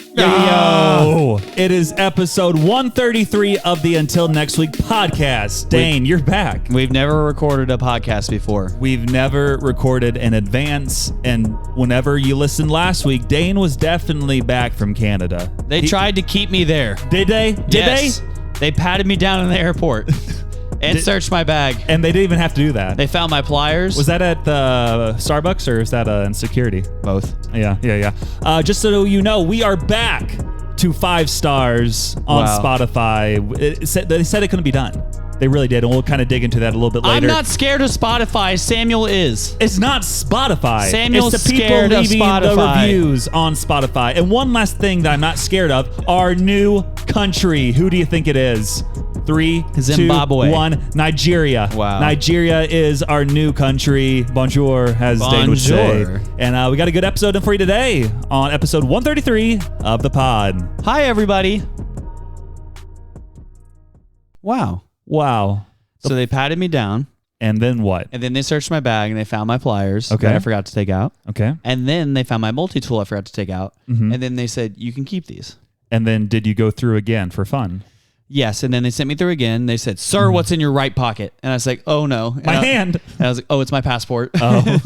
Yo! It is episode 133 of the Until Next Week podcast. Dane, you're back. We've never recorded a podcast before. We've never recorded in advance, and whenever you listened last week, Dane was definitely back from Canada. They tried to keep me there. Did they? Yes. They patted me down in the airport and searched my bag. And they didn't even have to do that. They found my pliers. Was that at the Starbucks or is that in security? Both? Yeah. Just so you know, we are back to 5 stars on Spotify. They said it couldn't be done. They really did, and we'll kind of dig into that a little bit later. I'm not scared of Spotify. Samuel is. It's not Spotify. Samuel's it's the people scared of leaving Spotify. the reviews on Spotify. And one last thing that I'm not scared of, our new country. Who do you think it is? 3, Zimbabwe. 2, 1, Nigeria. Wow. Nigeria is our new country. Bonjour, as Dane would say. And we got a good episode for you today on episode 133 of the pod. Hi, everybody. Wow. So they patted me down. And then what? And then they searched my bag and they found my pliers that I forgot to take out. Okay. And then they found my multi-tool I forgot to take out. Mm-hmm. And then they said, you can keep these. And then did you go through again for fun? Yes. And then they sent me through again. They said, sir, what's in your right pocket? And I was like, oh, no. And My hand. And I was like, oh, it's my passport. Oh.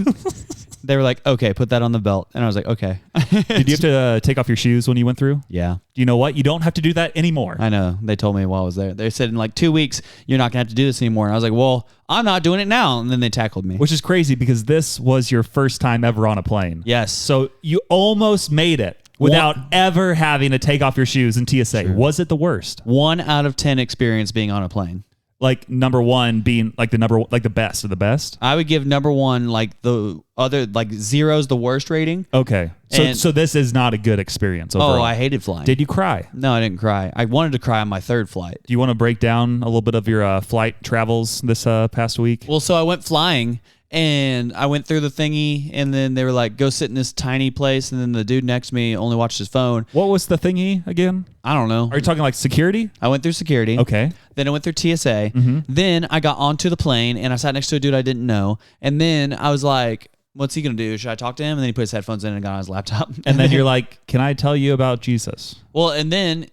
They were like, okay, put that on the belt. And I was like, okay. Did you have to take off your shoes when you went through? Yeah. You know what? You don't have to do that anymore. I know. They told me while I was there. They said in like 2 weeks, you're not going to have to do this anymore. And I was like, well, I'm not doing it now. And then they tackled me. Which is crazy because this was your first time ever on a plane. Yes. So you almost made it without ever having to take off your shoes in TSA. Sure. Was it the worst? 1 out of 10 experience being on a plane. Like number one being like the best of the best? I would give number 1 like the other, like 0's the worst rating. Okay. So this is not a good experience overall. Oh, I hated flying. Did you cry? No, I didn't cry. I wanted to cry on my 3rd flight. Do you want to break down a little bit of your flight travels this past week? Well, so I went flying and I went through the thingy and then they were like, go sit in this tiny place. And then the dude next to me only watched his phone. What was the thingy again? I don't know. Are you talking like security? I went through security. Okay. Then I went through TSA. Mm-hmm. Then I got onto the plane and I sat next to a dude I didn't know. And then I was like, what's he going to do? Should I talk to him? And then he put his headphones in and got on his laptop. And then you're like, can I tell you about Jesus? Well, and then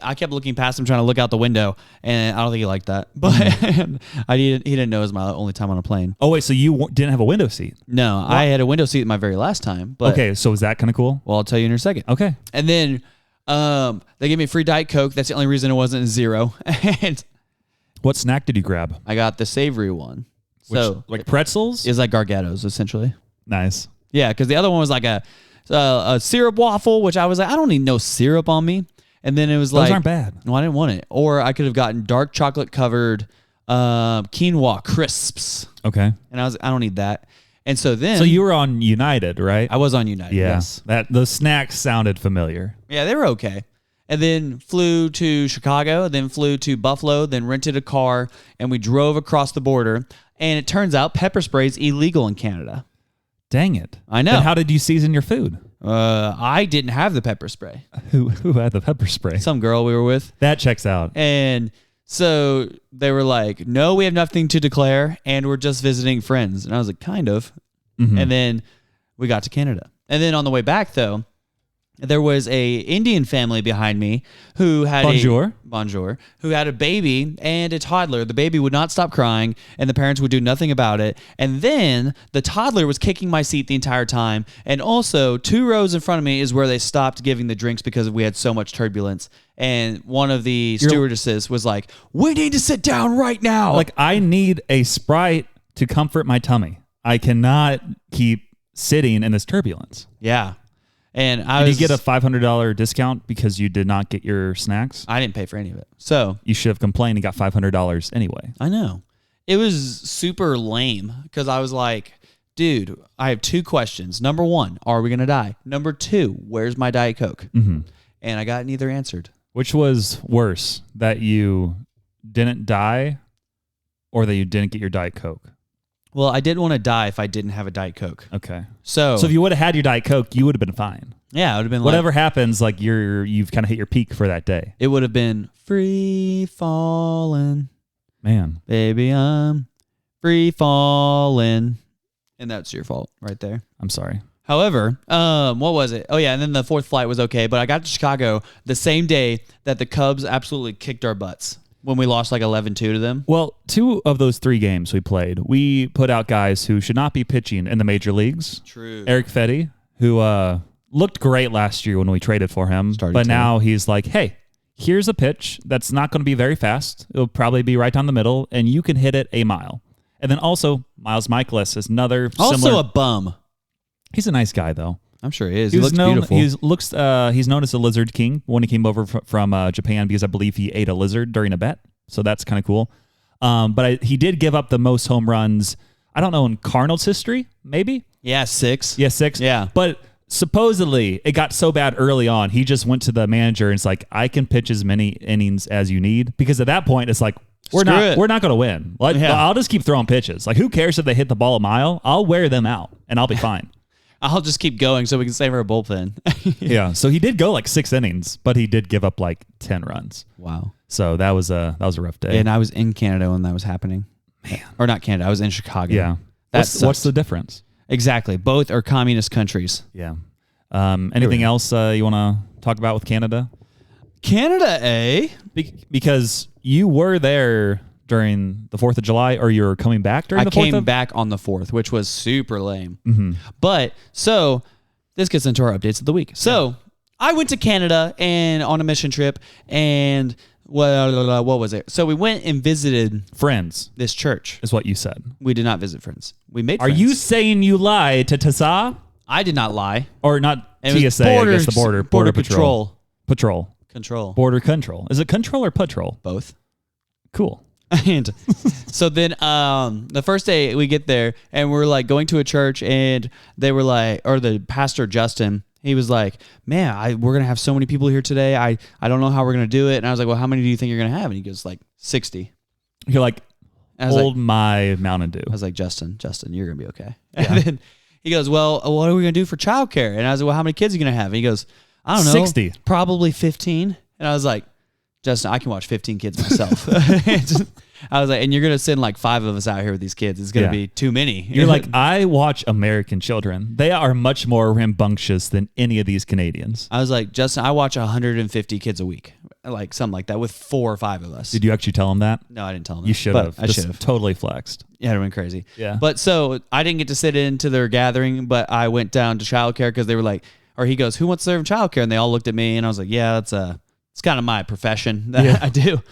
I kept looking past him trying to look out the window. And I don't think he liked that. But he didn't know it was my only time on a plane. Oh, wait. So you didn't have a window seat? No, well, I had a window seat my very last time. But, okay. So was that kind of cool? Well, I'll tell you in a second. Okay. And then they gave me a free Diet Coke. That's the only reason it wasn't a 0. And what snack did you grab? I got the savory one. So like pretzels? It's like Gargettos, essentially. Nice. Yeah, because the other one was like a syrup waffle, which I was like, I don't need no syrup on me. And then it was Those aren't bad. No, I didn't want it. Or I could have gotten dark chocolate covered quinoa crisps. Okay. And I don't need that. And so then... So you were on United, right? I was on United, yeah. Yes. The snacks sounded familiar. Yeah, they were okay. And then flew to Chicago, then flew to Buffalo, then rented a car, and we drove across the border. And it turns out pepper spray is illegal in Canada. Dang it. I know. Then how did you season your food? I didn't have the pepper spray. Who had the pepper spray? Some girl we were with. That checks out. And so they were like, no, we have nothing to declare, and we're just visiting friends. And I was like, kind of. Mm-hmm. And then we got to Canada. And then on the way back, though, there was a Indian family behind me who had who had a baby and a toddler. The baby would not stop crying, and the parents would do nothing about it. And then the toddler was kicking my seat the entire time. And also, 2 rows in front of me is where they stopped giving the drinks because we had so much turbulence. And one of the stewardesses was like, "We need to sit down right now." Like, I need a Sprite to comfort my tummy. I cannot keep sitting in this turbulence. Yeah. And did you get a $500 discount because you did not get your snacks? I didn't pay for any of it. So you should have complained and got $500 anyway. I know. It was super lame because I was like, dude, I have 2 questions. Number 1, are we going to die? Number 2, where's my Diet Coke? Mm-hmm. And I got neither answered. Which was worse, that you didn't die or that you didn't get your Diet Coke? Well, I didn't want to die if I didn't have a Diet Coke. Okay. So if you would have had your Diet Coke, you would have been fine. Yeah, it would have been whatever happens, like you've kind of hit your peak for that day. It would have been free falling. Man. Baby, I'm free falling. And that's your fault right there. I'm sorry. However, what was it? Oh, yeah, and then the fourth flight was okay, but I got to Chicago the same day that the Cubs absolutely kicked our butts when we lost like 11-2 to them. Well, 2 of those 3 games we played, we put out guys who should not be pitching in the major leagues. True. Eric Fetty, who looked great last year when we traded for him, but now he's like, hey, here's a pitch that's not going to be very fast. It'll probably be right down the middle, and you can hit it a mile. And then also, Miles Michaelis is another Also a bum. He's a nice guy, though. I'm sure he is. He looks beautiful. He's known as the Lizard King when he came over from Japan because I believe he ate a lizard during a bet. So that's kind of cool. But he did give up the most home runs, I don't know, in Cardinals history, maybe? Yeah, 6. Yeah, 6. Yeah. But supposedly, it got so bad early on, he just went to the manager and it's like, I can pitch as many innings as you need. Because at that point, it's like, we're not going to win. Like, I'll just keep throwing pitches. Like, who cares if they hit the ball a mile? I'll wear them out, and I'll be fine. I'll just keep going so we can save our bullpen. Yeah, so he did go like 6 innings, but he did give up like 10 runs. Wow. So that was a rough day. And I was in Canada when that was happening. Man. Or not Canada, I was in Chicago. Yeah. What's the difference? Exactly. Both are communist countries. Yeah. Anything else you want to talk about with Canada? Canada, eh? Because you were there during the 4th of July, or you're coming back during the 4th? I came back on the 4th, which was super lame. Mm-hmm. But, so, this gets into our updates of the week. So, I went to Canada and on a mission trip, and what was it? So, we went and visited... Friends. This church. Is what you said. We did not visit friends. We made friends. Are you saying you lied to TSA? I did not lie. Or not TSA, I guess the border. Border Patrol. Control. Border Control. Is it Control or Patrol? Both. Cool. And so then the first day we get there and we're like going to a church and they were like, or the pastor Justin, he was like, man, we're going to have so many people here today. I don't know how we're going to do it. And I was like, well, how many do you think you're going to have? And he goes like 60. You're like, hold my Mountain Dew. I was like, Justin, you're going to be okay. Yeah. And then he goes, well, what are we going to do for childcare? And I was like, well, how many kids are you going to have? And he goes, I don't know. 60. Probably 15. And I was like, Justin, I can watch 15 kids myself. I was like, and you're going to send like 5 of us out here with these kids. It's going to be too many. You're like, I watch American children. They are much more rambunctious than any of these Canadians. I was like, Justin, I watch 150 kids a week. Like something like that with 4 or 5 of us. Did you actually tell him that? No, I didn't tell him that. You should have. I should have. Totally flexed. Yeah, it went crazy. Yeah. But so I didn't get to sit into their gathering, but I went down to childcare because they were like, or he goes, who wants to serve childcare? And they all looked at me and I was like, yeah, it's kind of my profession that I do.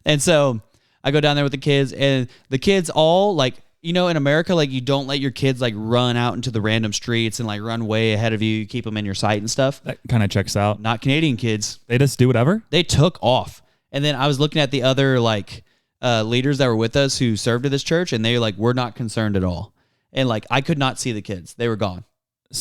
And so I go down there with the kids and the kids all like, you know, in America, like you don't let your kids like run out into the random streets and like run way ahead of you. You keep them in your sight and stuff. That kind of checks out. Not Canadian kids. They just do whatever. They took off. And then I was looking at the other like leaders that were with us who served at this church and they like were not concerned at all. And like I could not see the kids. They were gone.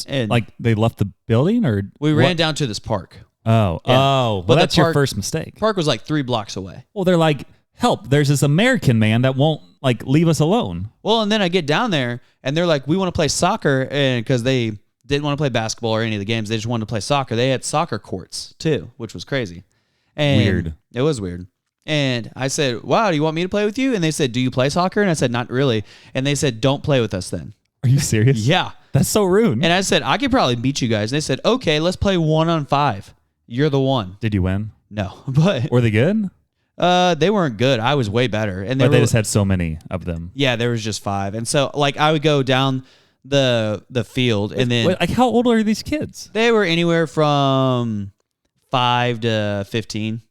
And like they left the building or we ran down to this park. Oh, Yeah. well, But that's your first mistake. Park was like 3 blocks away. Well, they're like, help, there's this American man that won't like leave us alone. Well, and then I get down there and they're like, we want to play soccer. And because they didn't want to play basketball or any of the games, they just wanted to play soccer. They had soccer courts too, which was crazy. And weird. It was weird. And I said, wow, do you want me to play with you? And they said, do you play soccer? And I said, not really. And they said, don't play with us then. Are you serious? Yeah. That's so rude. And I said, I could probably beat you guys. And they said, okay, let's play 1-on-5. You're the one. Did you win? No. But were they good? They weren't good. I was way better. And they just had so many of them. Yeah, there was just 5. And so like I would go down the field and then like how old are these kids? They were anywhere from 5 to 15.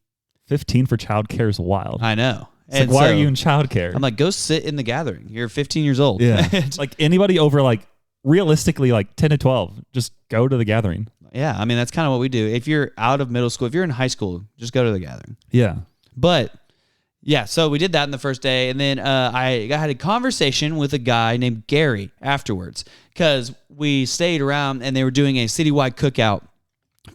15 for childcare is wild. I know. It's like, why are you in childcare? I'm like, go sit in the gathering. You're 15 years old. Yeah. Like anybody over like realistically like 10 to 12, just go to the gathering. Yeah. I mean, that's kind of what we do. If you're out of middle school, if you're in high school, just go to the gathering. Yeah. But yeah, so we did that in the first day. And then I had a conversation with a guy named Gary afterwards because we stayed around and they were doing a citywide cookout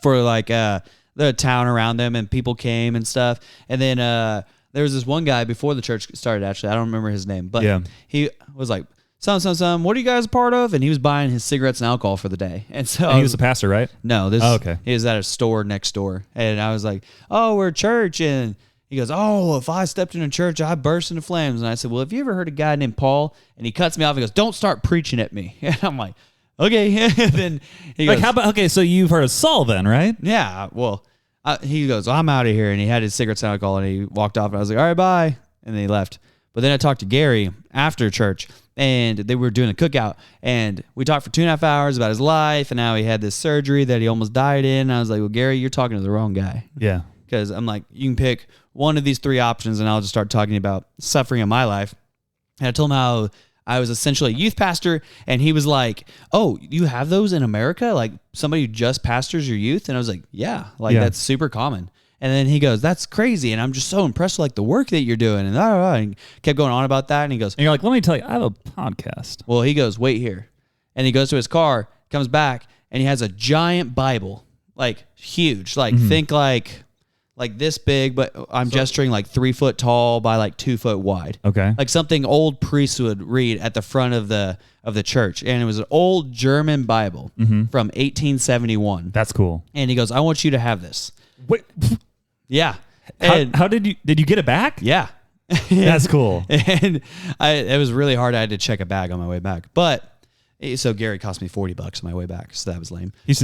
for like the town around them and people came and stuff. And then there was this one guy before the church started, actually. I don't remember his name, but he was like, son, what are you guys a part of? And he was buying his cigarettes and alcohol for the day. And so he was a pastor, right? No, okay. He was at a store next door. And I was like, oh, we're a church. And he goes, oh, if I stepped in a church, I'd burst into flames. And I said, well, have you ever heard a guy named Paul? And he cuts me off and goes, don't start preaching at me. And I'm like, okay. Then he goes, like, how about, okay, so you've heard of Saul then, right? yeah, well, he goes, well, I'm out of here. And he had his cigarettes and alcohol and he walked off. And I was like, all right, bye. And then he left. But then I talked to Gary after church and they were doing a cookout. And we talked for 2.5 hours about his life. And now he had this surgery that he almost died in. And I was like, well, Gary, you're talking to the wrong guy. Yeah. Because I'm like, you can pick one of these 3 options and I'll just start talking about suffering in my life. And I told him how I was essentially a youth pastor, and he was like, oh, you have those in America? Like somebody who just pastors your youth? And I was like, yeah, that's super common. And then he goes, that's crazy. And I'm just so impressed with like the work that you're doing. And kept going on about that. And he goes, and you're like, let me tell you, I have a podcast. Well, he goes, wait here. And he goes to his car, comes back, and he has a giant Bible, like huge, like think like this big, but I'm gesturing like 3 foot tall by like 2 foot wide. Okay. Like something old priests would read at the front of the church. And it was an old German Bible from 1871. That's cool. And he goes, I want you to have this. Wait. Yeah. How did you get it back? Yeah. That's cool. And it was really hard. I had to check a bag on my way back. But so Gary cost me $40 on my way back, so that was lame. He's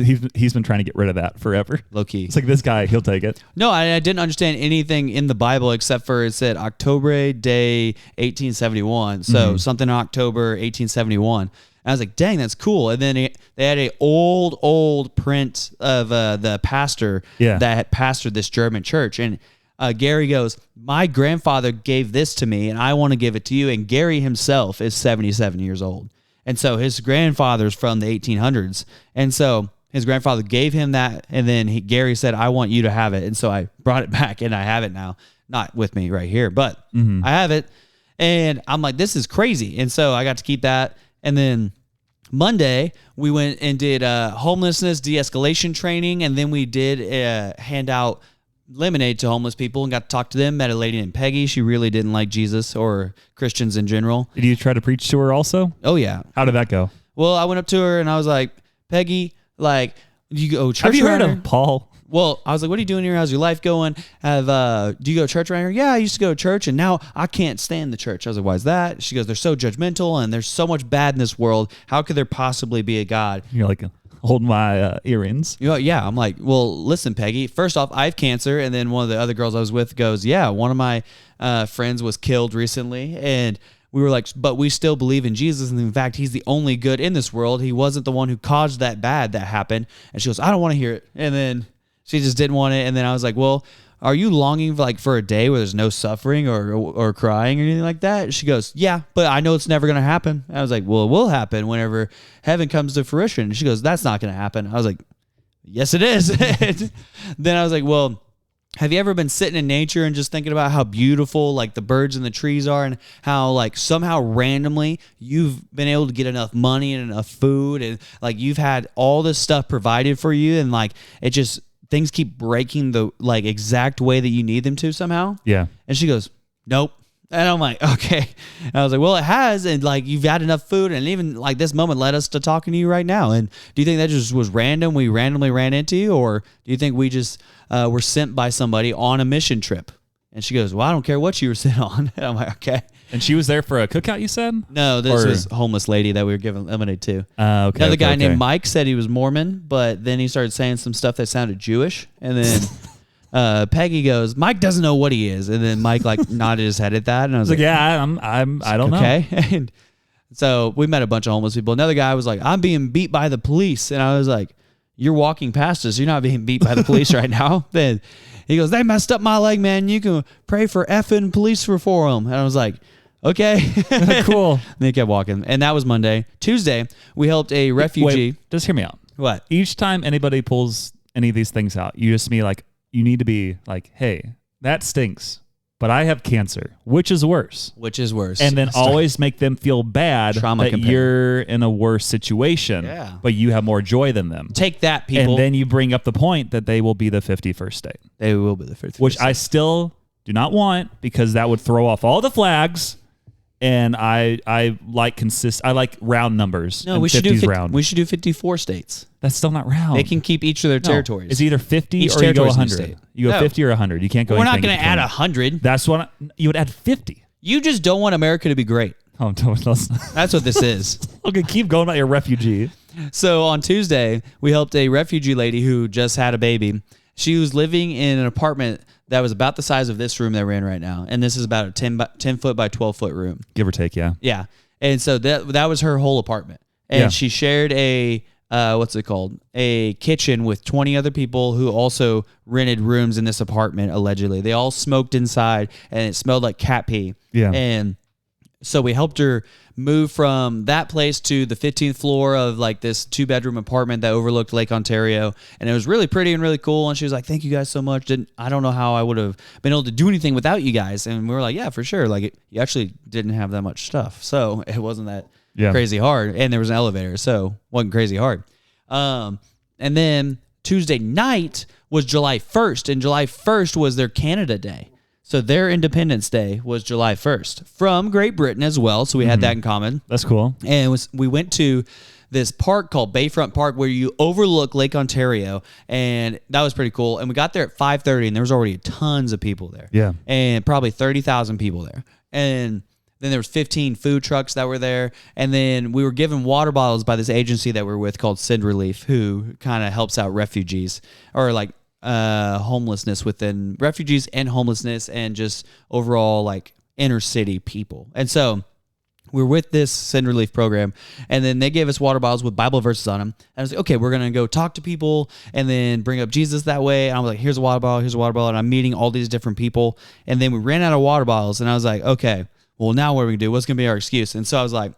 been trying to get rid of that forever. Low key. It's like this guy, he'll take it. No, I didn't understand anything in the Bible except for it said October Day 1871. So something in October 1871. And I was like, dang, that's cool. And then they had a old print of the pastor that had pastored this German church. And Gary goes, my grandfather gave this to me, and I want to give it to you. And Gary himself is 77 years old. And so his grandfather's from the 1800s. And so his grandfather gave him that. And then Gary said, I want you to have it. And so I brought it back and I have it now. Not with me right here, but I have it. And I'm like, this is crazy. And so I got to keep that. And then Monday, we went and did homelessness de-escalation training. And then we did hand out lemonade to homeless people and got to talk to them. Met a lady named Peggy. She really didn't like Jesus or Christians in general. Did you try to preach to her also? Oh, yeah. How did that go? Well, I went up to her and I was like, Peggy, like, do you go church? Have you heard of Paul? Well, I was like, what are you doing here? How's your life going? Do you go to church around here? Yeah, I used to go to church, and now I can't stand the church. I was like, why is that? She goes, they're so judgmental, and there's so much bad in this world. How could there possibly be a God? You're like, hold my earrings. Yeah, I'm like, well, listen, Peggy. First off, I have cancer, and then one of the other girls I was with goes, yeah, one of my friends was killed recently, and we were like, but we still believe in Jesus, and in fact, he's the only good in this world. He wasn't the one who caused that bad that happened. And she goes, I don't want to hear it. And then she just didn't want it. And then I was like, well, are you longing for a day where there's no suffering or crying or anything like that? She goes, yeah, but I know it's never going to happen. And I was like, well, it will happen whenever heaven comes to fruition. And she goes, that's not going to happen. I was like, yes, it is. Then I was like, well, have you ever been sitting in nature and just thinking about how beautiful like the birds and the trees are, and how like somehow randomly you've been able to get enough money and enough food, and like you've had all this stuff provided for you, and like it just, things keep breaking the like exact way that you need them to somehow. Yeah. And she goes, nope. And I'm like, okay. And I was like, well, it has. And like, you've had enough food. And even like this moment led us to talking to you right now. And do you think that just was random? We randomly ran into you? Or do you think we just were sent by somebody on a mission trip? And she goes, well, I don't care what you were sent on. And I'm like, okay. And she was there for a cookout, you said? No, this was a homeless lady that we were giving lemonade to. Okay. Another guy named Mike said he was Mormon, but then he started saying some stuff that sounded Jewish. And then Peggy goes, Mike doesn't know what he is. And then Mike like nodded his head at that. And I was like, yeah, I don't know. Okay. And so we met a bunch of homeless people. Another guy was like, I'm being beat by the police. And I was like, you're walking past us. You're not being beat by the police right now. Then he goes, they messed up my leg, man. You can pray for effing police for them. And I was like, okay. Cool. And they kept walking. And that was Monday. Tuesday, we helped a refugee. Wait, just hear me out. What? Each time anybody pulls any of these things out, you just be like, you need to be like, hey, that stinks, but I have cancer. Which is worse? Which is worse? And then always make them feel bad that you're in a worse situation, but you have more joy than them. Take that, people. And then you bring up the point that they will be the 51st state. They will be the 51st Which I still do not want, because that would throw off all the flags. And I like I like round numbers. No, we should do round. We should do 54 states. That's still not round. They can keep each of their territories. It's either 50 or you go 100. You go 50 or 100. You can't go. We're not going to add 100. That's what you would add 50. You just don't want America to be great. Oh, no, that's what this is. Okay, keep going about your refugee. So on Tuesday, we helped a refugee lady who just had a baby. She was living in an apartment that was about the size of this room that we're in right now. And this is about a 10 foot by 12 foot room. Give or take, yeah. Yeah. And so that was her whole apartment. And she shared a, what's it called? A kitchen with 20 other people who also rented rooms in this apartment, allegedly. They all smoked inside, and it smelled like cat pee. Yeah. And so we helped her move from that place to the 15th floor of like this 2-bedroom apartment that overlooked Lake Ontario. And it was really pretty and really cool. And she was like, thank you guys so much. I don't know how I would have been able to do anything without you guys. And we were like, yeah, for sure. Like you actually didn't have that much stuff. So it wasn't that crazy hard. And there was an elevator. So it wasn't crazy hard. And then Tuesday night was July 1st. And July 1st was their Canada Day. So their Independence Day was July 1st from Great Britain as well. So we had that in common. That's cool. And we went to this park called Bayfront Park where you overlook Lake Ontario. And that was pretty cool. And we got there at 5:30 and there was already tons of people there. Yeah. And probably 30,000 people there. And then there was 15 food trucks that were there. And then we were given water bottles by this agency that we're with called Send Relief, who kind of helps out refugees or like homelessness within refugees and homelessness and just overall like inner city people. And so we're with this Send Relief program, and then they gave us water bottles with Bible verses on them. And I was like, okay, we're going to go talk to people and then bring up Jesus that way. And I was like, here's a water bottle, here's a water bottle. And I'm meeting all these different people. And then we ran out of water bottles, and I was like, okay, well, now what are we going to do? What's going to be our excuse? And so I was like,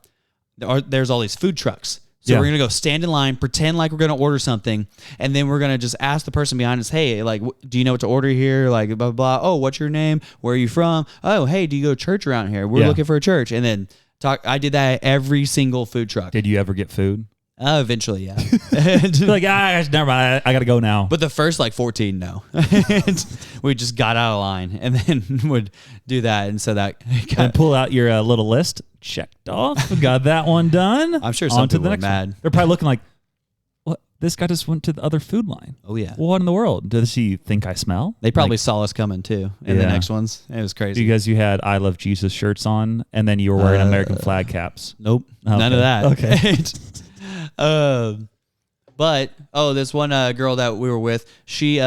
there's all these food trucks. So we're going to go stand in line, pretend like we're going to order something, and then we're going to just ask the person behind us, hey, like, do you know what to order here? Like, blah, blah, blah. Oh, what's your name? Where are you from? Oh, hey, do you go to church around here? We're looking for a church. And then I did that at every single food truck. Did you ever get food? Eventually, yeah. Like, never mind. I got to go now. But the first, 14, no. We just got out of line and then would do that. And so that... And pull out your little list. Checked off. Got that one done. I'm sure some people are mad. They're probably looking like, what? This guy just went to the other food line. Oh, yeah. What in the world? Does he think I smell? They probably saw us coming, too, in the next ones. It was crazy. Because you had I Love Jesus shirts on, and then you were wearing American flag caps. Nope. Okay. None of that. Okay. But this one girl that we were with, she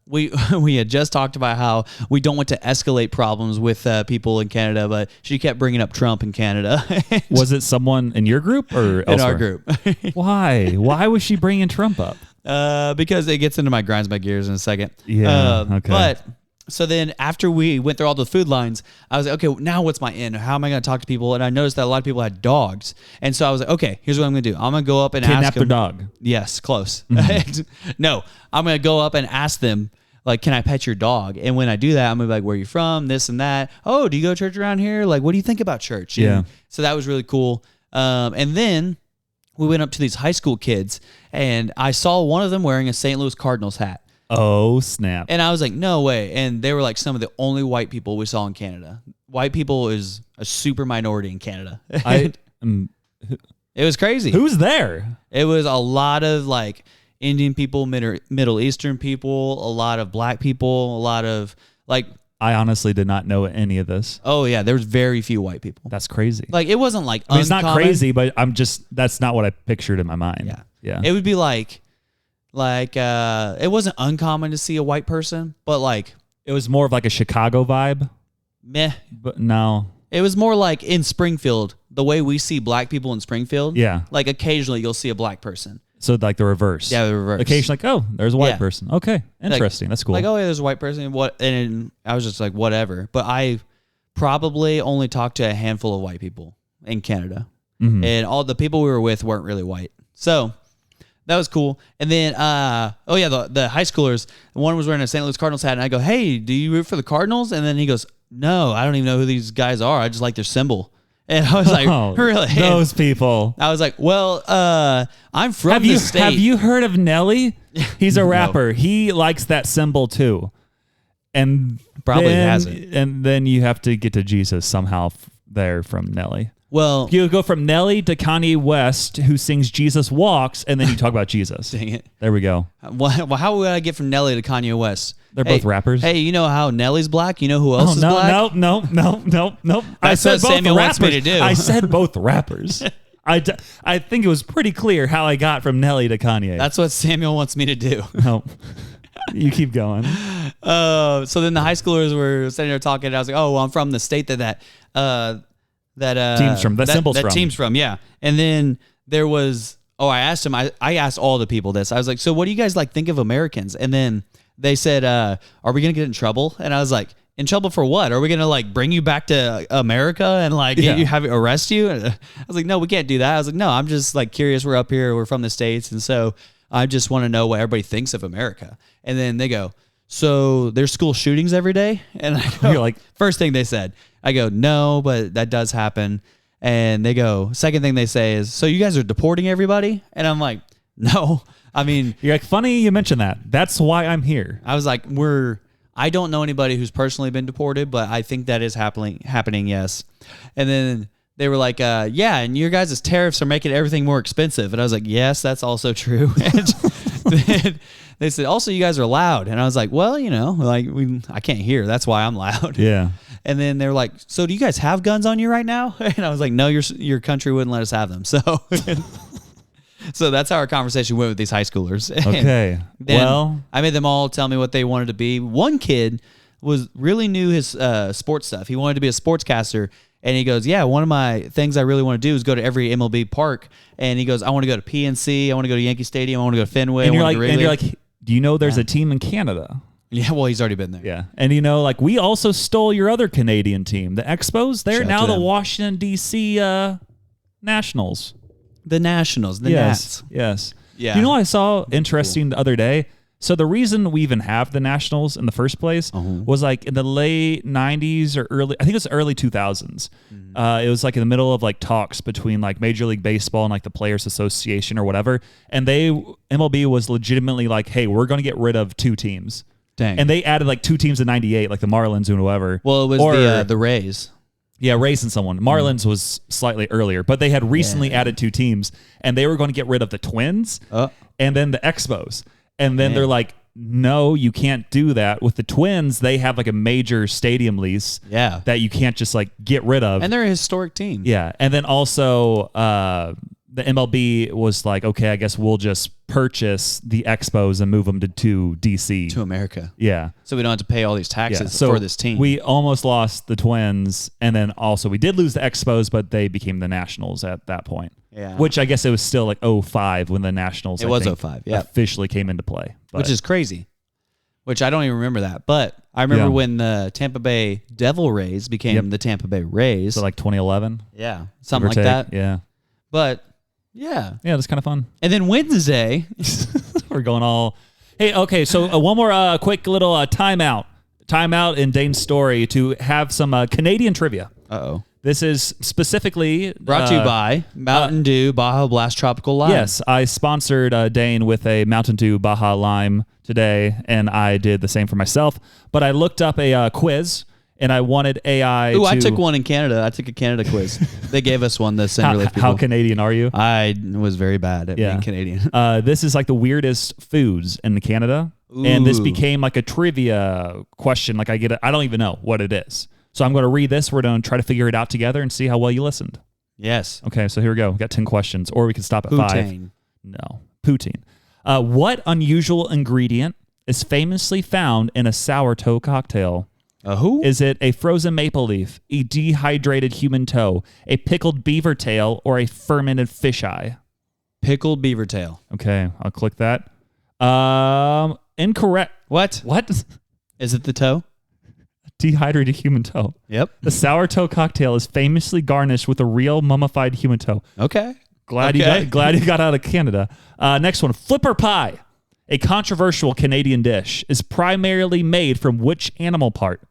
we had just talked about how we don't want to escalate problems with people in Canada, but she kept bringing up Trump in Canada. Was it someone in your group or elsewhere? In our group? Why was she bringing Trump up? Because it gets into my grinds my gears in a second. Yeah. Okay. But so then after we went through all the food lines, I was like, okay, now what's my in? How am I going to talk to people? And I noticed that a lot of people had dogs. And so I was like, okay, here's what I'm going to do. I'm going to go up and Kidnap ask them. their dog. Yes, close. Mm-hmm. No, I'm going to go up and ask them, like, can I pet your dog? And when I do that, I'm going to be like, where are you from? This and that. Oh, do you go to church around here? Like, what do you think about church? And yeah. So that was really cool. And then we went up to these high school kids, and I saw one of them wearing a St. Louis Cardinals hat. Oh, snap. And I was like, no way. And they were like some of the only white people we saw in Canada. White people is a super minority in Canada. It was crazy. Who's there? It was a lot of like Indian people, Middle Eastern people, a lot of black people, a lot of like... I honestly did not know any of this. Oh, yeah. There was very few white people. That's crazy. Like, it wasn't like uncommon. It's not crazy, but that's not what I pictured in my mind. Yeah. Yeah. It would be like it wasn't uncommon to see a white person, but like... It was more of like a Chicago vibe. Meh. But no. It was more like in Springfield, the way we see black people in Springfield. Yeah. Like occasionally you'll see a black person. So like the reverse. Yeah, the reverse. Occasionally like, oh, there's a white person. Okay. Interesting. That's cool. Like, oh yeah, there's a white person. And I was just like, whatever. But I probably only talked to a handful of white people in Canada. Mm-hmm. And all the people we were with weren't really white. So that was cool. And then, the high schoolers, one was wearing a St. Louis Cardinals hat. And I go, hey, do you root for the Cardinals? And then he goes, no, I don't even know who these guys are. I just like their symbol. And I was like, really? Those people. I was like, well, I'm from the state. Have you heard of Nelly? He's a rapper. He likes that symbol too. And probably hasn't. And then you have to get to Jesus somehow there from Nelly. Well, you go from Nelly to Kanye West, who sings Jesus Walks, and then you talk about Jesus. Dang it. There we go. Well, how would I get from Nelly to Kanye West? They're both rappers. Hey, you know how Nelly's black? You know who else is black? No. I said both Samuel rappers. wants me to do. I said both rappers. I think it was pretty clear how I got from Nelly to Kanye. That's what Samuel wants me to do. No, you keep going. So then the high schoolers were sitting there talking, and I was like, "Oh, well, I'm from the state that team's from. That team's from, yeah." And then there was, I asked him. I asked all the people this. I was like, "So what do you guys like think of Americans?" And then they said, "Are we gonna get in trouble?" And I was like, "In trouble for what? Are we gonna like bring you back to America and like arrest you?" And I was like, "No, we can't do that." I was like, "No, I'm just like curious. We're up here. We're from the States, and so I just want to know what everybody thinks of America." And then they go, "So there's school shootings every day?" And I go, you're like, first thing they said, I go, "No, but that does happen." And they go, second thing they say is, "So you guys are deporting everybody?" And I'm like, "No." I mean, you're like, funny you mentioned that. That's why I'm here. I was like, I don't know anybody who's personally been deported, but I think that is happening, yes. And then they were like, yeah, and your guys' tariffs are making everything more expensive. And I was like, yes, that's also true. And then they said, also, you guys are loud. And I was like, well, like I can't hear. That's why I'm loud. Yeah. And then they're like, so do you guys have guns on you right now? And I was like, no, your country wouldn't let us have them. So that's how our conversation went with these high schoolers. Okay. Well, I made them all tell me what they wanted to be. One kid really knew his sports stuff. He wanted to be a sportscaster. And he goes, yeah, one of my things I really want to do is go to every MLB park. And he goes, I want to go to PNC. I want to go to Yankee Stadium. I want to go to Fenway. And you're like, do you know there's a team in Canada? Yeah, well, he's already been there. Yeah. And like we also stole your other Canadian team, the Expos. They're now the Washington, D.C. Nationals. The Nationals, the Nats. Yes. Yeah. You know what I saw interesting the other day? So the reason we even have the Nationals in the first place was like in the late 90s or early 2000s. It was like in the middle of like talks between like Major League Baseball and like the Players Association or whatever. And MLB was legitimately like, hey, we're going to get rid of 2 teams. Dang. And they added like 2 teams in 98, like the Marlins and whoever. Well, it was the Rays. Yeah, Rays and someone. Marlins was slightly earlier, but they had recently added 2 teams, and they were going to get rid of the Twins and then the Expos. And then they're like, no, you can't do that. With the Twins, they have like a major stadium lease that you can't just like get rid of. And they're a historic team. Yeah. And then also the MLB was like, okay, I guess we'll just purchase the Expos and move them to DC. To America. Yeah. So we don't have to pay all these taxes for this team. We almost lost the Twins, and then also we did lose the Expos, but they became the Nationals at that point. Yeah. Which I guess it was still like 05 when the Nationals officially came into play. But, which is crazy. Which I don't even remember that. But I remember when the Tampa Bay Devil Rays became the Tampa Bay Rays. So like 2011? Yeah. Something like that. Yeah. But yeah. Yeah, that's kind of fun. And then Wednesday, we're going all... Hey, okay, so one more quick little timeout. Timeout in Dane's story to have some Canadian trivia. Uh-oh. This is specifically... Brought to you by Mountain Dew Baja Blast Tropical Lime. Yes, I sponsored Dane with a Mountain Dew Baja Lime today, and I did the same for myself. But I looked up a quiz, and I wanted AI I took one in Canada. I took a Canada quiz. They gave us one, the Send Relief people. How Canadian are you? I was very bad at being Canadian. This is like the weirdest foods in Canada. Ooh. And this became like a trivia question. Like I don't even know what it is. So I'm going to read this. We're going to try to figure it out together and see how well you listened. Yes. Okay, so here we go. We got 10 questions, or we can stop at 5. No, poutine. What unusual ingredient is famously found in a sourdough cocktail? Who? Is it a frozen maple leaf, a dehydrated human toe, a pickled beaver tail, or a fermented fish eye? Pickled beaver tail. Okay, I'll click that. Incorrect. What? Is it the toe? Dehydrated human toe. Yep. The sourdough cocktail is famously garnished with a real mummified human toe. Okay. Glad you got out of Canada. Next one, flipper pie. A controversial Canadian dish is primarily made from which animal part?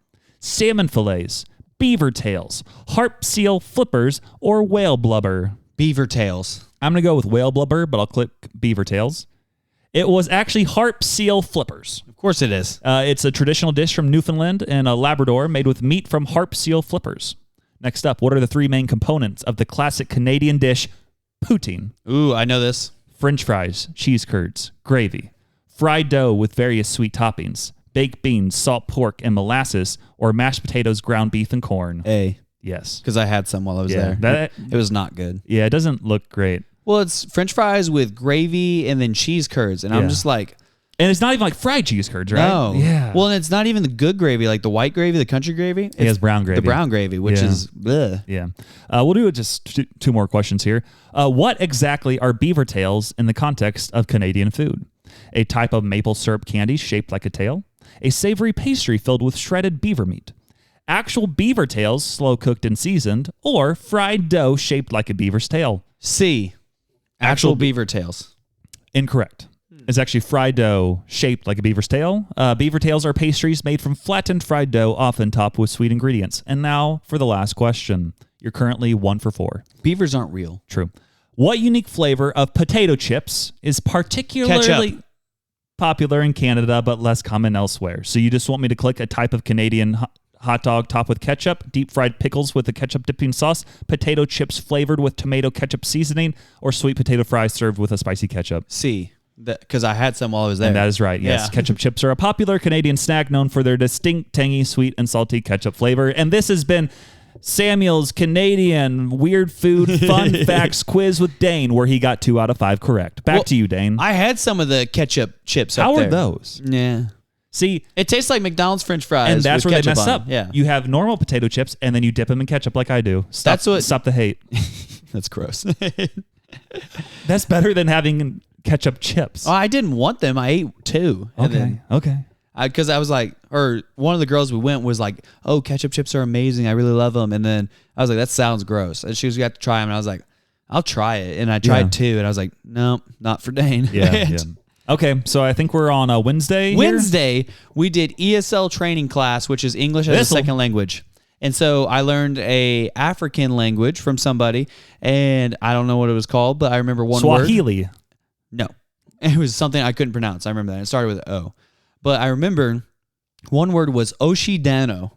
Salmon fillets, beaver tails, harp seal flippers, or whale blubber? Beaver tails. I'm going to go with whale blubber, but I'll click beaver tails. It was actually harp seal flippers. Of course it is. It's a traditional dish from Newfoundland and Labrador made with meat from harp seal flippers. Next up, what are the 3 main components of the classic Canadian dish, poutine? Ooh, I know this. French fries, cheese curds, gravy, fried dough with various sweet toppings, baked beans, salt pork, and molasses, or mashed potatoes, ground beef, and corn. A. Yes. Because I had some while I was there. It was not good. Yeah, it doesn't look great. Well, it's French fries with gravy and then cheese curds. And I'm just like... And it's not even like fried cheese curds, right? No. Yeah. Well, and it's not even the good gravy, like the white gravy, the country gravy. It has brown gravy. The brown gravy, which is... Bleh. Yeah. We'll do just two more questions here. What exactly are beaver tails in the context of Canadian food? A type of maple syrup candy shaped like a tail? A savory pastry filled with shredded beaver meat? Actual beaver tails, slow cooked and seasoned? Or fried dough shaped like a beaver's tail? C. Actual beaver tails. Incorrect. It's actually fried dough shaped like a beaver's tail. Beaver tails are pastries made from flattened fried dough, often topped with sweet ingredients. And now for the last question. You're currently 1 for 4. Beavers aren't real. True. What unique flavor of potato chips is particularly popular in Canada but less common elsewhere? So you just want me to click a type of Canadian hot dog topped with ketchup, deep fried pickles with a ketchup dipping sauce, potato chips flavored with tomato ketchup seasoning, or sweet potato fries served with a spicy ketchup? C. Because I had some while I was there. And that is right, yes. Yeah. Ketchup chips are a popular Canadian snack known for their distinct, tangy, sweet, and salty ketchup flavor. And this has been Samuel's Canadian Weird Food Fun Facts Quiz with Dane, where he got 2 out of 5 correct. Back to you, Dane. I had some of the ketchup chips How up there. are those? Yeah. See, it tastes like McDonald's French fries. And that's where they mess up. Yeah. You have normal potato chips, and then you dip them in ketchup like I do. Stop the hate. That's gross. That's better than having ketchup chips. Oh, I didn't want them. I ate 2. Okay. Because I was like, or one of the girls we went was like, oh, ketchup chips are amazing. I really love them. And then I was like, that sounds gross. And she was got to try them. And I was like, I'll try it. And I tried 2. And I was like, no, not for Dane. Yeah. Okay, so I think we're on a Wednesday. Wednesday, we did ESL training class, which is English as a second language. And so I learned a African language from somebody, and I don't know what it was called, but I remember one word. Swahili. No. It was something I couldn't pronounce. I remember that. It started with an O. But I remember one word was Oshidano,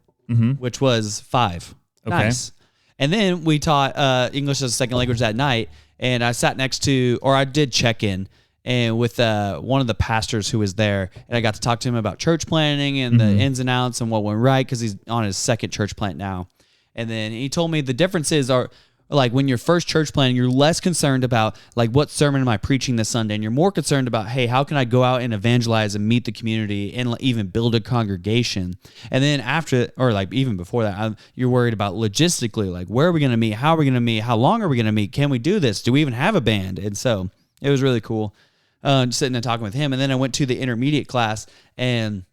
which was 5. Okay. Nice. And then we taught English as a second language that night, and I sat next to, or I did check in, and with one of the pastors who was there, and I got to talk to him about church planning and the ins and outs and what went right, because he's on his second church plant now. And then he told me the differences are, like, when you're first church planting, you're less concerned about, like, what sermon am I preaching this Sunday? And you're more concerned about, hey, how can I go out and evangelize and meet the community and even build a congregation? And then after, or like even before that, you're worried about logistically, like, where are we going to meet? How are we going to meet? How long are we going to meet? Can we do this? Do we even have a band? And so it was really cool. Just sitting and talking with him. And then I went to the intermediate class, and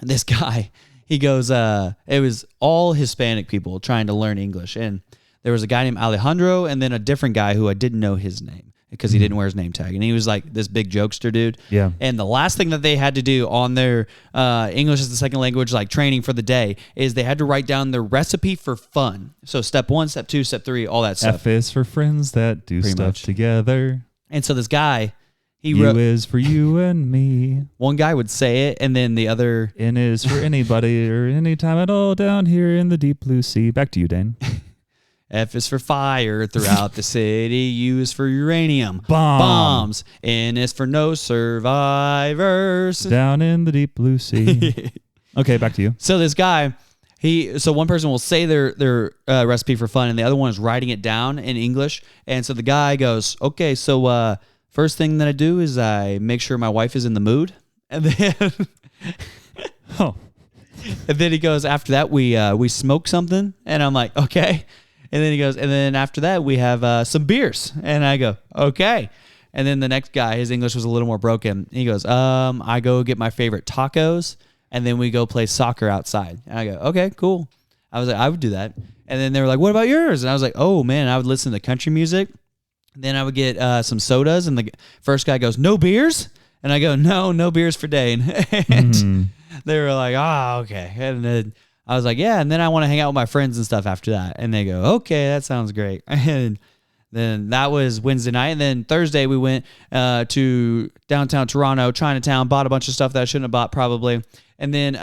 this guy, he goes, it was all Hispanic people trying to learn English. And there was a guy named Alejandro, and then a different guy who I didn't know his name because he didn't wear his name tag. And he was like this big jokester dude. Yeah. And the last thing that they had to do on their English as a second language, like training for the day, is they had to write down their recipe for fun. So step 1, step 2, step 3, all that stuff. F is for friends that do stuff together. And so this guy, he U wrote, is for you and me. One guy would say it, and then the other... N is for anybody or anytime at all down here in the deep blue sea. Back to you, Dane. F is for fire throughout the city. U is for uranium. Bombs. N is for no survivors. Down in the deep blue sea. Okay, back to you. So this guy... So one person will say their recipe for fun, and the other one is writing it down in English. And so the guy goes, okay, so... first thing that I do is I make sure my wife is in the mood. And then and then he goes, after that, we smoke something. And I'm like, okay. And then he goes, and then after that, we have some beers. And I go, okay. And then the next guy, his English was a little more broken. He goes, I go get my favorite tacos, and then we go play soccer outside. And I go, okay, cool. I was like, I would do that. And then they were like, what about yours? And I was like, oh, man, I would listen to country music. Then I would get some sodas, and the first guy goes, no beers? And I go, no beers for Dane. And they were like, okay. And then I was like, yeah, and then I want to hang out with my friends and stuff after that. And they go, okay, that sounds great. And then that was Wednesday night. And then Thursday we went to downtown Toronto, Chinatown, bought a bunch of stuff that I shouldn't have bought probably. And then...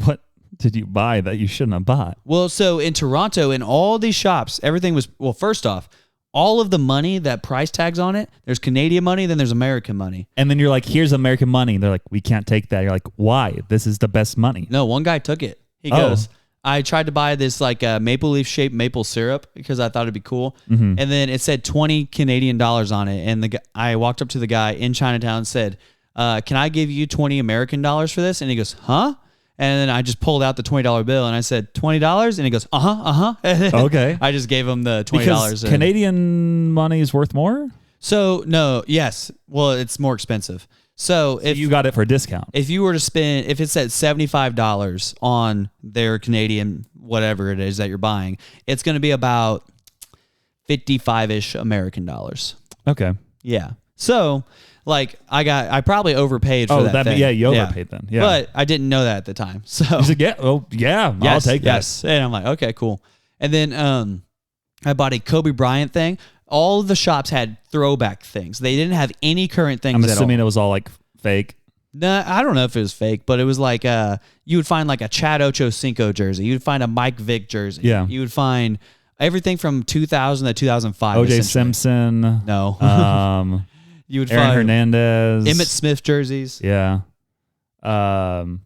what did you buy that you shouldn't have bought? Well, so in Toronto, in all these shops, everything was... Well, first off, all of the money that price tags on it, there's Canadian money, then there's American money. And then you're like, here's American money. And they're like, we can't take that. You're like, why? This is the best money. No, one guy took it. He goes, I tried to buy this like maple leaf shaped maple syrup because I thought it'd be cool. And then it said 20 Canadian dollars on it. And I walked up to the guy in Chinatown and said, can I give you 20 American dollars for this? And he goes, huh? And then I just pulled out the $20 bill and I said, $20? And he goes, Okay. I just gave him the $20. Because Canadian money is worth more? So, no, yes. Well, it's more expensive. So if you got it for a discount. If you were to spend, if it said $75 on their Canadian, whatever it is that you're buying, it's going to be about 55-ish American dollars. Okay. Yeah. So like I probably overpaid for that thing. Yeah, you overpaid then. Yeah. But I didn't know that at the time. So he's like, I'll take that. Yes. And I'm like, okay, cool. And then I bought a Kobe Bryant thing. All the shops had throwback things. They didn't have any current things. I'm assuming it was all like fake. No, I don't know if it was fake, but it was like you would find like a Chad Ochocinco jersey. You would find a Mike Vick jersey. Yeah. You would find everything from 2000 to 2005. O.J. Simpson. No. You would Aaron find Hernandez. Emmitt Smith jerseys. Yeah. And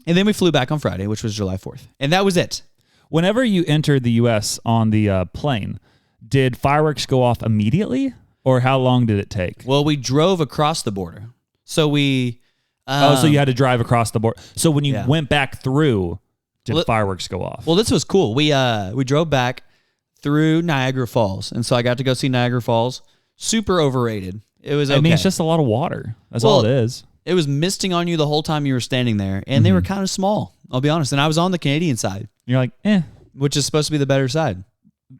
then we flew back on Friday, which was July 4th. And that was it. Whenever you entered the U.S. on the plane, did fireworks go off immediately, or how long did it take? Well, we drove across the border. So we... so you had to drive across the border. So when you went back through, did fireworks go off? Well, this was cool. We drove back through Niagara Falls, and so I got to go see Niagara Falls. Super overrated. It was okay. I mean, it's just a lot of water. That's all it is. It was misting on you the whole time you were standing there, and they were kind of small, I'll be honest. And I was on the Canadian side. You're like, which is supposed to be the better side.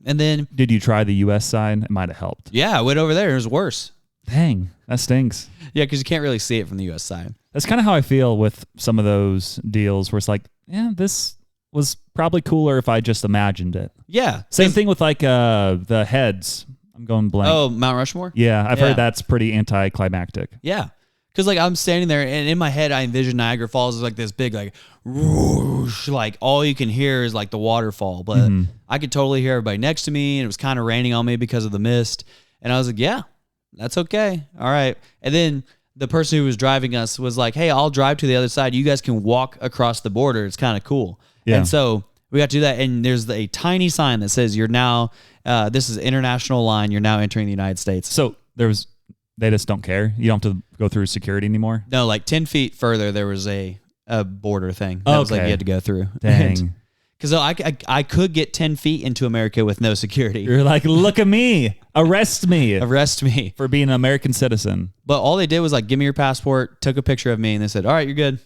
And then... Did you try the U.S. side? It might have helped. Yeah, I went over there. It was worse. Dang, that stinks. Yeah, because you can't really see it from the U.S. side. That's kind of how I feel with some of those deals where it's like, this was probably cooler if I just imagined it. Yeah. Same thing with like the heads. I'm going blank. Oh, Mount Rushmore? Yeah, I've heard that's pretty anticlimactic. Yeah. Because like I'm standing there and in my head I envision Niagara Falls as like this big like whoosh, like all you can hear is like the waterfall. But I could totally hear everybody next to me, and it was kind of raining on me because of the mist. And I was like, yeah, that's okay. All right. And then the person who was driving us was like, hey, I'll drive to the other side. You guys can walk across the border. It's kind of cool. Yeah. And so we got to do that. And there's a tiny sign that says you're now, this is international line. You're now entering the United States. So they just don't care. You don't have to go through security anymore. No, like 10 feet further, there was a border thing. That was like you had to go through. Dang. Because I could get 10 feet into America with no security. You're like, look at me. Arrest me. Arrest me. For being an American citizen. But all they did was like, give me your passport, took a picture of me, and they said, all right, you're good.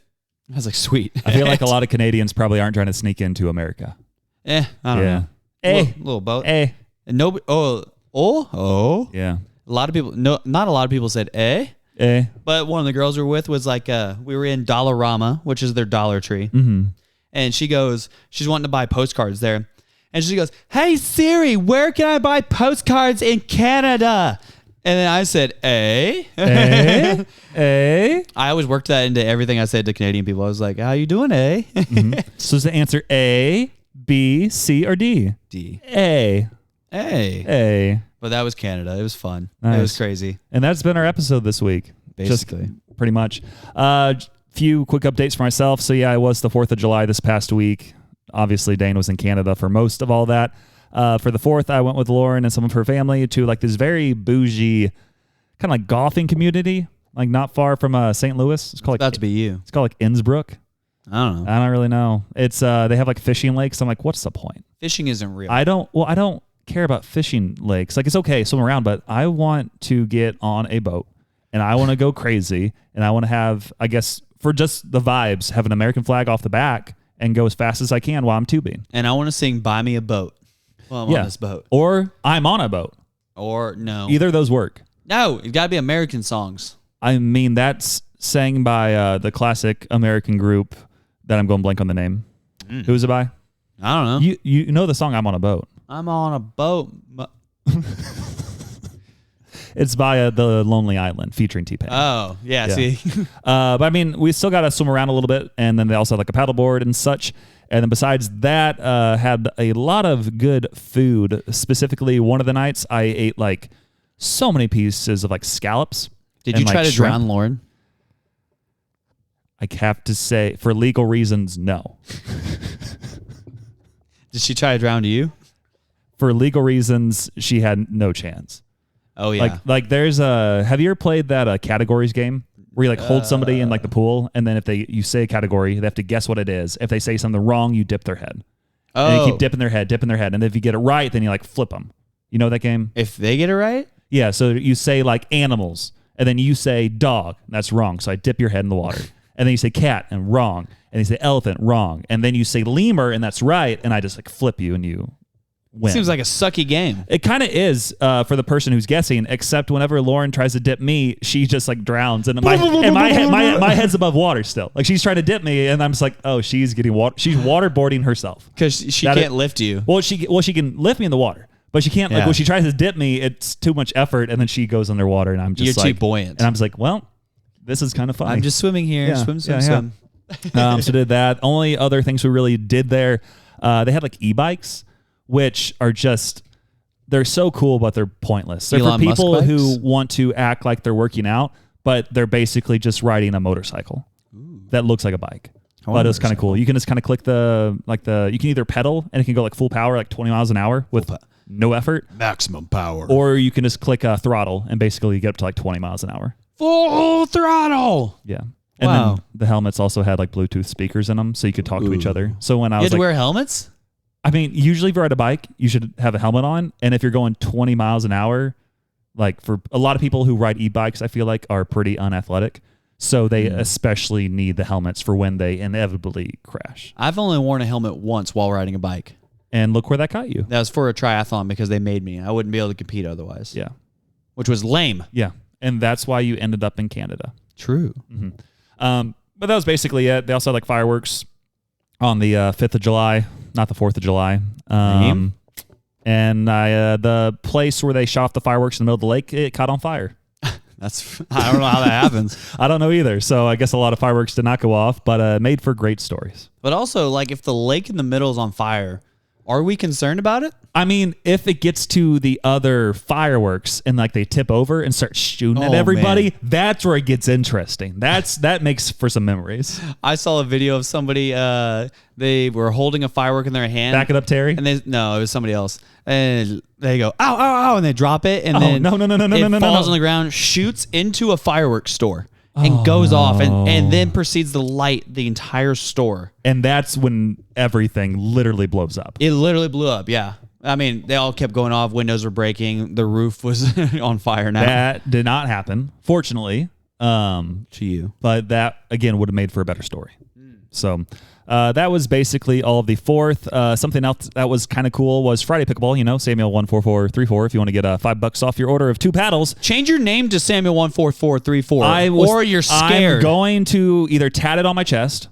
I was like, sweet. I feel like a lot of Canadians probably aren't trying to sneak into America. I don't know. Little boat. And nobody. Oh. Yeah. A lot of people. No, not a lot of people said But one of the girls we were with was like, we were in Dollarama, which is their Dollar Tree. Mm-hmm. And she's wanting to buy postcards there. And she goes, hey, Siri, where can I buy postcards in Canada? And then I said, I always worked that into everything I said to Canadian people. I was like, how you doing, Mm-hmm. So is the answer A, B, C, or D? D. A. But that was Canada. It was fun. Nice. It was crazy. And that's been our episode this week. Basically. Just pretty much. Few quick updates for myself. So yeah, it was the 4th of July this past week. Obviously, Dane was in Canada for most of all that. For the 4th, I went with Lauren and some of her family to like this very bougie kind of like golfing community, like not far from St. Louis. It's called about to be you. It's called like Innsbruck. I don't know. I don't really know. It's they have like fishing lakes. I'm like, what's the point? Fishing isn't real. I don't care about fishing lakes. Like it's okay, swim around, but I want to get on a boat and I want to go crazy and I want to have, I guess, for just the vibes, have an American flag off the back and go as fast as I can while I'm tubing. And I want to sing Buy Me a Boat while I'm on this boat. Or I'm on a boat. Or no. Either of those work. No, it's got to be American songs. I mean, that's sang by the classic American group that I'm going blank on the name. Who is it by? I don't know. You know the song I'm on a boat. I'm on a boat. It's by The Lonely Island featuring T-Pain. Oh, yeah. See? But I mean, we still got to swim around a little bit. And then they also had like a paddleboard and such. And then besides that, had a lot of good food. Specifically, one of the nights I ate like so many pieces of like scallops. Did you try to drown Lauren? I have to say, for legal reasons, no. Did she try to drown you? For legal reasons, she had no chance. Oh yeah. Like there's have you ever played that categories game where you like hold somebody in like the pool, and then if you say a category, they have to guess what it is. If they say something wrong, you dip their head. Oh. And you keep dipping their head, and if you get it right, then you like flip them. You know that game? If they get it right? Yeah, so you say like animals, and then you say dog. That's wrong. So I dip your head in the water. And then you say cat, and wrong. And you say elephant, wrong. And then you say lemur, and that's right. And I just like flip you, and you win. Seems like a sucky game. It kind of is for the person who's guessing, except whenever Lauren tries to dip me, she just like drowns. And my head's above water still. Like she's trying to dip me, and I'm just like, oh, she's getting water. She's waterboarding herself. Because she can't lift you. Well, she can lift me in the water. But she can't, like, when she tries to dip me, it's too much effort, and then she goes underwater, and I'm just You're too buoyant. And I'm just like, well, this is kind of funny. I'm just swimming here. Yeah. Swim. So did that. Only other things we really did there, they had like e-bikes, which are just, they're so cool, but they're pointless. They're for people who want to act like they're working out, but they're basically just riding a motorcycle that looks like a bike. But it's kind of cool. You can just kind of click you can either pedal, and it can go like full power, like 20 miles an hour with no effort. Maximum power. Or you can just click throttle and basically get up to like 20 miles an hour. Full throttle. Yeah. And then the helmets also had like Bluetooth speakers in them, so you could talk to each other. So when I was you had to wear helmets? I mean, usually if you're on a bike, you should have a helmet on. And if you're going 20 miles an hour, like for a lot of people who ride e-bikes, I feel like are pretty unathletic. So they especially need the helmets for when they inevitably crash. I've only worn a helmet once while riding a bike. And look where that got you. That was for a triathlon because they made me. I wouldn't be able to compete otherwise. Yeah. Which was lame. Yeah. And that's why you ended up in Canada. True. Mm-hmm. But that was basically it. They also had like fireworks on the 5th of July, not the 4th of July. And the place where they shot the fireworks in the middle of the lake, it caught on fire. I don't know how that happens. I don't know either. So I guess a lot of fireworks did not go off, but made for great stories. But also, like, if the lake in the middle is on fire, are we concerned about it? I mean, if it gets to the other fireworks and like they tip over and start shooting at everybody, that's where it gets interesting. That makes for some memories. I saw a video of somebody. They were holding a firework in their hand. Back it up, Terry. And it was somebody else. And they go, ow, ow, ow, and they drop it, and then it falls on the ground, shoots into a fireworks store. And goes off and then proceeds to light the entire store. And that's when everything literally blows up. It literally blew up, yeah. I mean, they all kept going off. Windows were breaking. The roof was on fire now. That did not happen, fortunately. To you. But that, again, would have made for a better story. So that was basically all of the 4th. Something else that was kind of cool was Friday Pickleball. Samuel 14434. If you want to get $5 off your order of 2 paddles, change your name to Samuel 14434. Or you're scared. I'm going to either tat it on my chest,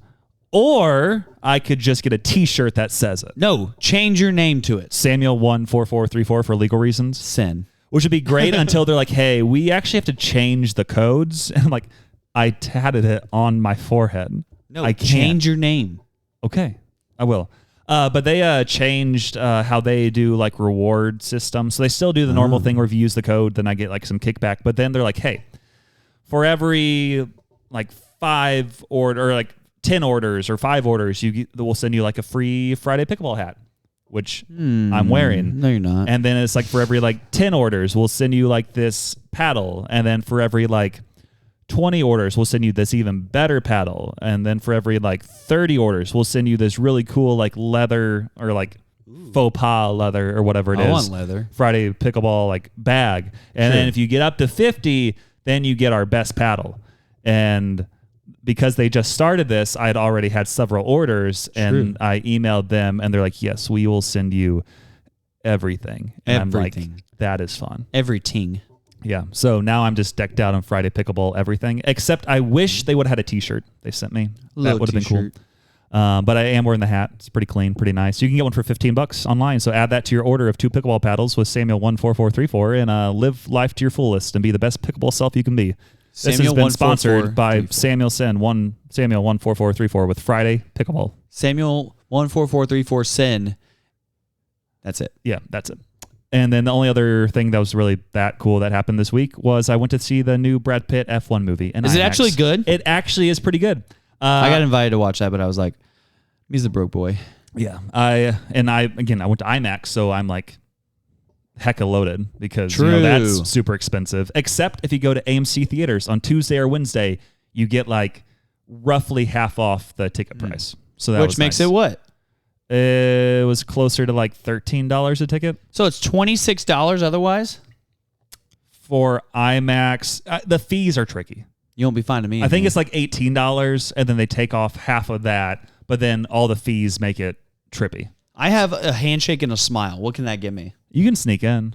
or I could just get a T-shirt that says it. No, change your name to it. Samuel 14434 for legal reasons. Sin. Which would be great until they're like, hey, we actually have to change the codes. And I'm like, I tatted it on my forehead. No, I can't. Change your name. Okay, I will. But they changed how they do like reward systems. So they still do the normal thing where if you use the code, then I get like some kickback. But then they're like, hey, for every like 5 or like 10 orders or 5 orders, we'll send you like a free Friday Pickleball hat, which I'm wearing. No, you're not. And then it's like for every like 10 orders, we'll send you like this paddle. And then for every like 20 orders, we'll send you this even better paddle. And then for every like 30 orders, we'll send you this really cool like leather or like faux pas leather or whatever it is. I want leather. Friday Pickleball like bag. And then if you get up to 50, then you get our best paddle. And because they just started this, I had already had several orders and I emailed them and they're like, yes, we will send you everything. And I'm like, that is fun. Everything. Yeah. So now I'm just decked out on Friday Pickleball everything, except I wish they would have had a T-shirt they sent me. That would have been cool. But I am wearing the hat. It's pretty clean, pretty nice. You can get one for $15 online. So add that to your order of 2 pickleball paddles with Samuel 14434 and live life to your fullest and be the best pickleball self you can be. This has been sponsored by Samuel 14434 with Friday Pickleball. Samuel 14434 Sin. That's it. Yeah, that's it. And then the only other thing that was really that cool that happened this week was I went to see the new Brad Pitt F1 movie. Is it actually good? It actually is pretty good. I got invited to watch that, but I was like, he's the broke boy. Yeah. I went to Imax, so I'm like hecka loaded because that's super expensive. Except if you go to AMC theaters on Tuesday or Wednesday, you get like roughly half off the ticket price. So that which makes nice. It what? It was closer to like $13 a ticket. So it's $26 otherwise? For IMAX. The fees are tricky. You won't be finding me. I think it's like $18, and then they take off half of that, but then all the fees make it trippy. I have a handshake and a smile. What can that get me? You can sneak in.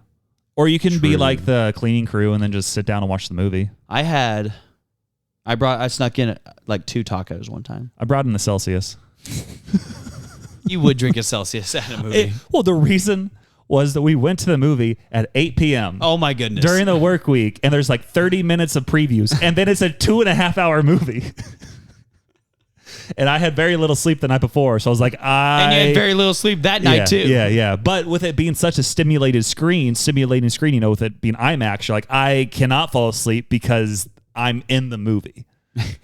Or you can be like the cleaning crew and then just sit down and watch the movie. I snuck in like 2 tacos one time. I brought in the Celsius. You would drink a Celsius at a movie. Well, the reason was that we went to the movie at 8 p.m. Oh, my goodness. During the work week, and there's like 30 minutes of previews, and then it's a 2.5-hour movie. And I had very little sleep the night before, so I was like, And you had very little sleep that night, too. Yeah. But with it being such a stimulating screen, with it being IMAX, you're like, I cannot fall asleep because I'm in the movie.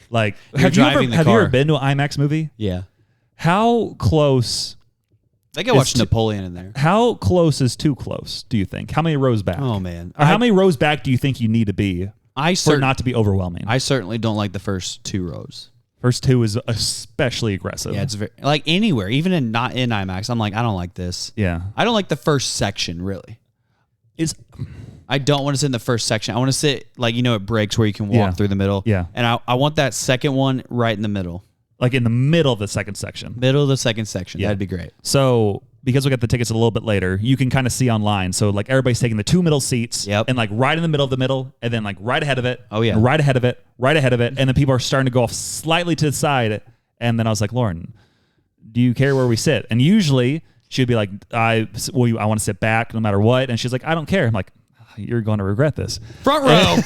Like, have you ever been to an IMAX movie? Yeah. How close? I think I watched Napoleon in there. How close is too close, do you think? How many rows back? Oh, man. Or how many rows back do you think you need to be for not to be overwhelming? I certainly don't like the first 2 rows. First 2 is especially aggressive. Yeah, it's very, like anywhere, even not in IMAX. I'm like, I don't like this. Yeah. I don't like the first section, really. I don't want to sit in the first section. I want to sit, like, it breaks where you can walk through the middle. Yeah. And I want that second one right in the middle. Like in the middle of the second section. Middle of the second section. Yeah. That'd be great. So because we got the tickets a little bit later, you can kind of see online. So like everybody's taking the 2 middle seats and like right in the middle of the middle and then like right ahead of it. Oh, yeah. Right ahead of it. Right ahead of it. And then people are starting to go off slightly to the side. And then I was like, Lauren, do you care where we sit? And usually she'd be like, I want to sit back no matter what. And she's like, I don't care. I'm like, you're going to regret this. Front row.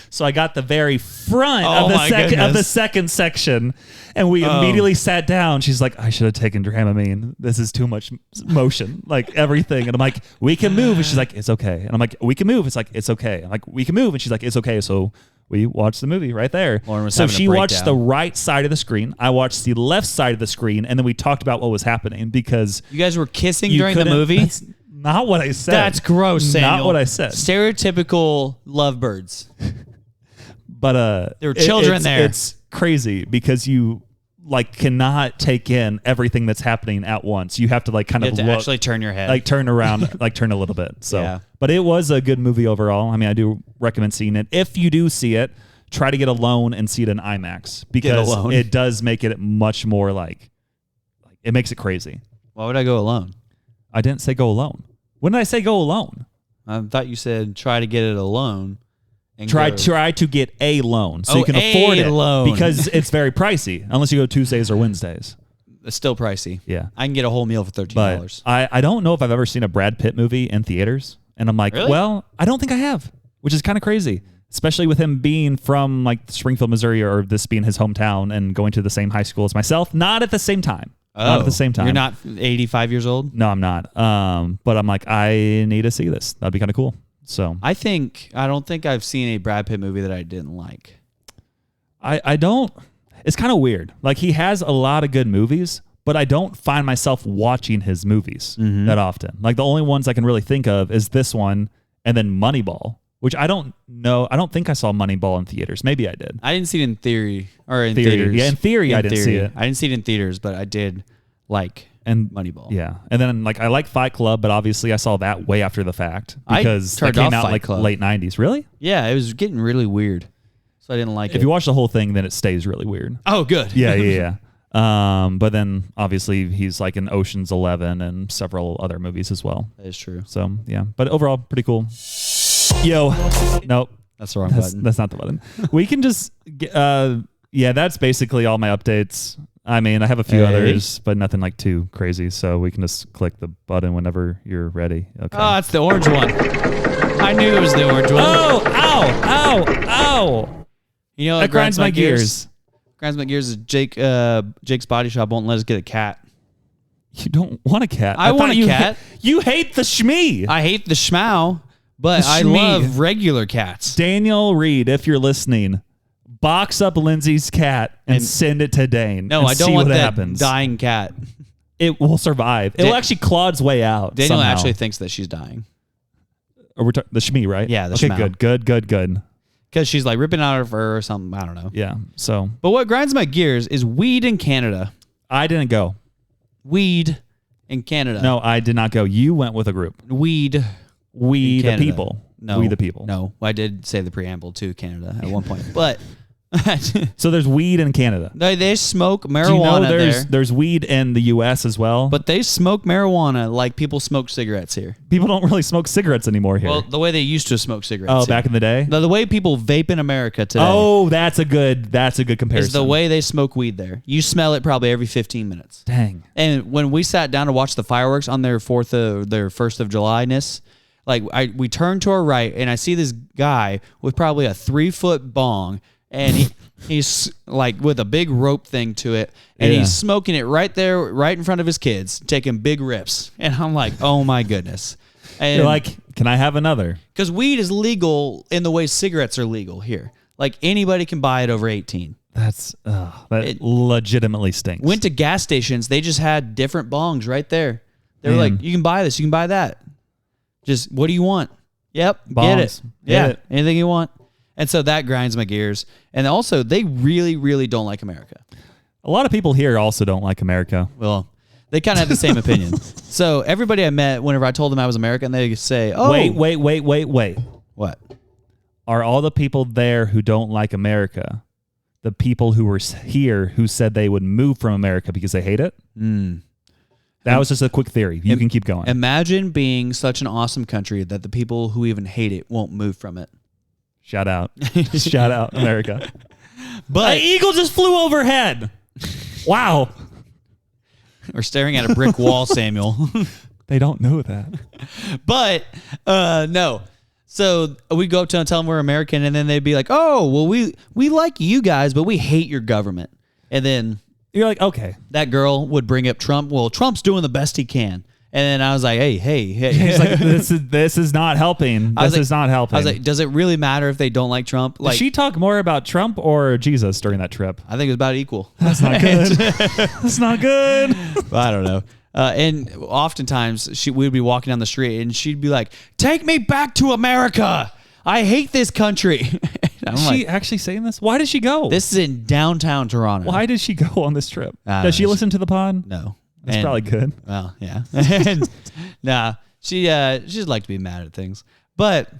So I got the very front of the second section, and we immediately sat down. She's like, I should have taken Dramamine. This is too much motion, like everything. And I'm like, we can move. And she's like, it's okay. And I'm like, we can move. It's like, it's okay. I'm like, we can move. And she's like, it's okay. So we watched the movie right there. So she watched the right side of the screen. I watched the left side of the screen, and then we talked about what was happening because you guys were kissing during the movie. That's not what I said. That's gross, Samuel. Not what I said. Stereotypical lovebirds. But there were children there. It's crazy because you like cannot take in everything that's happening at once. You have to like kind of look, actually turn your head, like turn around, like turn a little bit. So, but it was a good movie overall. I mean, I do recommend seeing it. If you do see it, try to get a loan and see it in IMAX because it does make it much more like it makes it crazy. Why would I go alone? I didn't say go alone. When did I say go alone? I thought you said try to get it alone. Try to get a loan so you can afford it because it's very pricey unless you go Tuesdays or Wednesdays. It's still pricey. Yeah. I can get a whole meal for $13. I don't know if I've ever seen a Brad Pitt movie in theaters. And I'm like, well, I don't think I have, which is kind of crazy, especially with him being from like Springfield, Missouri, or this being his hometown and going to the same high school as myself. Not at the same time. Not at the same time. You're not 85 years old? No, I'm not. But I'm like, I need to see this. That'd be kind of cool. So I don't think I've seen a Brad Pitt movie that I didn't like. I don't. It's kind of weird. Like he has a lot of good movies, but I don't find myself watching his movies that often. Like the only ones I can really think of is this one and then Moneyball, which I don't know. I don't think I saw Moneyball in theaters. Maybe I did. I didn't see it in theaters. Yeah, in theory, I didn't see it. I didn't see it in theaters, but I did like Moneyball. Yeah. And then like I like Fight Club, but obviously I saw that way after the fact because it came out like late 90s. Really? Yeah, it was getting really weird. So I didn't like it. If you watch the whole thing, then it stays really weird. Oh, good. Yeah. But then obviously he's like in Ocean's 11 and several other movies as well. That is true. So yeah, but overall pretty cool. Yo, nope. That's the wrong button. That's not the button. We can just, that's basically all my updates. I mean, I have a few others, but nothing like too crazy. So we can just click the button whenever you're ready. Okay. Oh, it's the orange one. I knew it was the orange one. Oh, ow. You know, that grinds my gears. Grinds my gears is Jake's Body Shop won't let us get a cat. You don't want a cat. I want a cat. You hate the Shmee. I hate the Schmau, but I love regular cats. Daniel Reed, if you're listening, box up Lindsey's cat and send it to Dane. No, and I don't see want what that happens. dying cat. It will survive. It'll actually claw its way out. Daniel somehow. actually thinks that she's dying. Or the Shmee, right? Yeah, the okay, Shmee. Good. Because she's like ripping out of her or something. I don't know. Yeah, so. But what grinds my gears is weed in Canada. I didn't go. Weed in Canada. No, I did not go. You went with a group. Weed. We the people. No. We the people. No, I did say the preamble to Canada at one point. But so there's weed in Canada. They smoke marijuana. Do you know there's weed in the U.S. as well? But they smoke marijuana like people smoke cigarettes here. People don't really smoke cigarettes anymore here. Well, the way they used to smoke cigarettes. Oh, back in the day? The way people vape in America today. Oh, that's a good comparison. Is the way they smoke weed there. You smell it probably every 15 minutes. Dang. And when we sat down to watch the fireworks on their 1st of July-ness, like we turned to our right and I see this guy with probably a 3-foot bong and he's like with a big rope thing to it and he's smoking it right there, right in front of his kids, taking big rips. And I'm like, oh my goodness. And you're like, can I have another? Because weed is legal in the way cigarettes are legal here. Like anybody can buy it over 18. That legitimately stinks. Went to gas stations. They just had different bongs right there. They were like, you can buy this. You can buy that. Just, what do you want? Yep, bongs. Get it. Yeah, anything you want. And so that grinds my gears. And also, they really, really don't like America. A lot of people here also don't like America. Well, they kind of have the same opinion. So everybody I met, whenever I told them I was American, they say, oh. Wait. What? Are all the people there who don't like America the people who were here who said they would move from America because they hate it? That was just a quick theory. You can keep going. Imagine being such an awesome country that the people who even hate it won't move from it. Shout out. Shout out, America. But an eagle just flew overhead. Wow. We're staring at a brick wall, Samuel. They don't know that. But, no. So we go up to them and tell them we're American, and then they'd be like, oh, well, we like you guys, but we hate your government. And then you're like, okay. That girl would bring up Trump. Well, Trump's doing the best he can. And then I was like, hey. He's like, this is not helping. This is not helping. I was like, does it really matter if they don't like Trump? Like, did she talk more about Trump or Jesus during that trip? I think it was about equal. That's not good. That's not good. I don't know. And oftentimes we'd be walking down the street and she'd be like, take me back to America. I hate this country. Is she actually saying this? Why did she go? This is in downtown Toronto. Why did she go on this trip? Does she listen to the pod? No. That's probably good. Well, yeah. And, nah, she'd like to be mad at things. But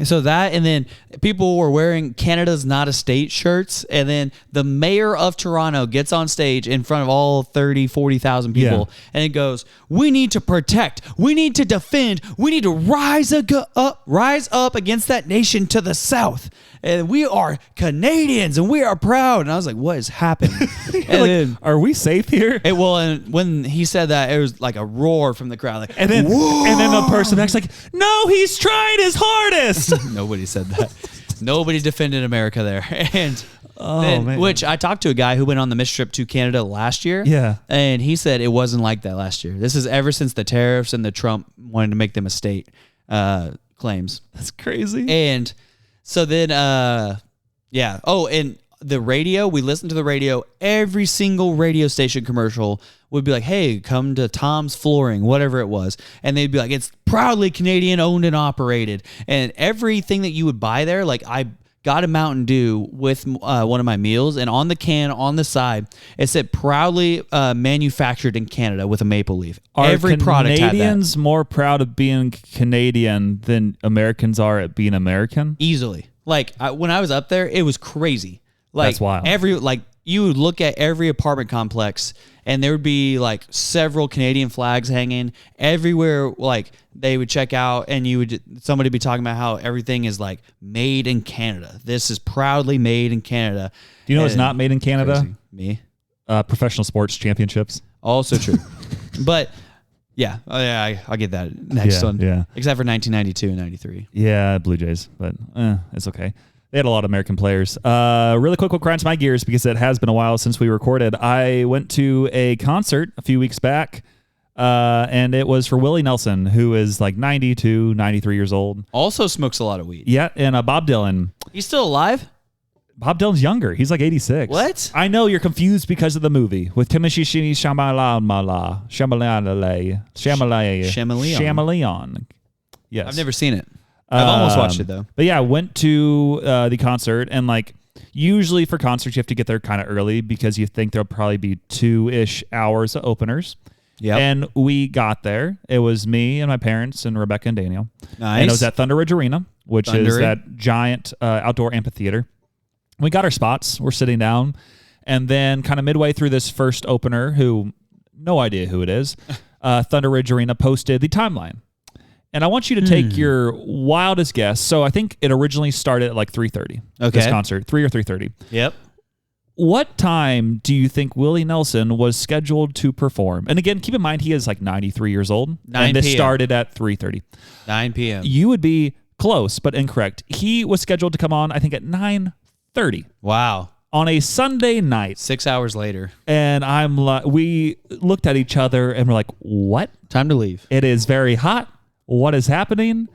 so that, and then people were wearing Canada's Not a State shirts, and then the mayor of Toronto gets on stage in front of all 30, 40,000 people, and it goes, we need to protect, we need to defend, we need to rise up against that nation to the south. And we are Canadians, and we are proud. And I was like, what is happening? And then, are we safe here? And when he said that, it was like a roar from the crowd. Like, and then the person next like, no, he's trying his hardest. Nobody said that. Nobody defended America there. And man. Which I talked to a guy who went on the mission trip to Canada last year. Yeah. And he said it wasn't like that last year. This is ever since the tariffs and the Trump wanted to make them a state claims. That's crazy. And so then, yeah. Oh, and the radio, we listened to the radio. Every single radio station commercial would be like, hey, come to Tom's Flooring, whatever it was. And they'd be like, it's proudly Canadian owned and operated. And everything that you would buy there, like I got a Mountain Dew with one of my meals, and on the can, on the side, it said proudly manufactured in Canada with a maple leaf. Every product had that. Are Canadians more proud of being Canadian than Americans are at being American? Easily. Like when I was up there, it was crazy. Like, that's wild. You would look at every apartment complex, and there would be like several Canadian flags hanging everywhere. Like they would check out, and somebody would be talking about how everything is like made in Canada. This is proudly made in Canada. Do you know what's not made in Canada? Crazy. Me. Professional sports championships. Also true. But yeah, I'll get that next one. Yeah. Except for 1992 and 93. Yeah, Blue Jays, but it's okay. They had a lot of American players. Really quick, what grinds my gears, because it has been a while since we recorded. I went to a concert a few weeks back, and it was for Willie Nelson, who is like 92, 93 years old. Also smokes a lot of weed. Yeah, and Bob Dylan. He's still alive? Bob Dylan's younger. He's like 86. What? I know you're confused because of the movie with Timothée Chalamet. Yes. I've never seen it. I've almost watched it though. But yeah, I went to the concert, and like usually for concerts you have to get there kind of early because you think there'll probably be 2-ish hours of openers. Yeah. And we got there. It was me and my parents and Rebecca and Daniel. Nice. And it was at Thunder Ridge Arena, which is that giant outdoor amphitheater. We got our spots. We're sitting down. And then kind of midway through this first opener, who, no idea who it is, Thunder Ridge Arena posted the timeline. And I want you to take your wildest guess. So I think it originally started at like 3:30. Okay. This concert, 3 or 3:30. Yep. What time do you think Willie Nelson was scheduled to perform? And again, keep in mind he is like 93 years old. 9 and this p.m. started at 3:30. 9 p.m. You would be close, but incorrect. He was scheduled to come on, I think, at 9:30. Wow. On a Sunday night. 6 hours later. And I'm like, we looked at each other and we're like, what? Time to leave. It is very hot. What is happening?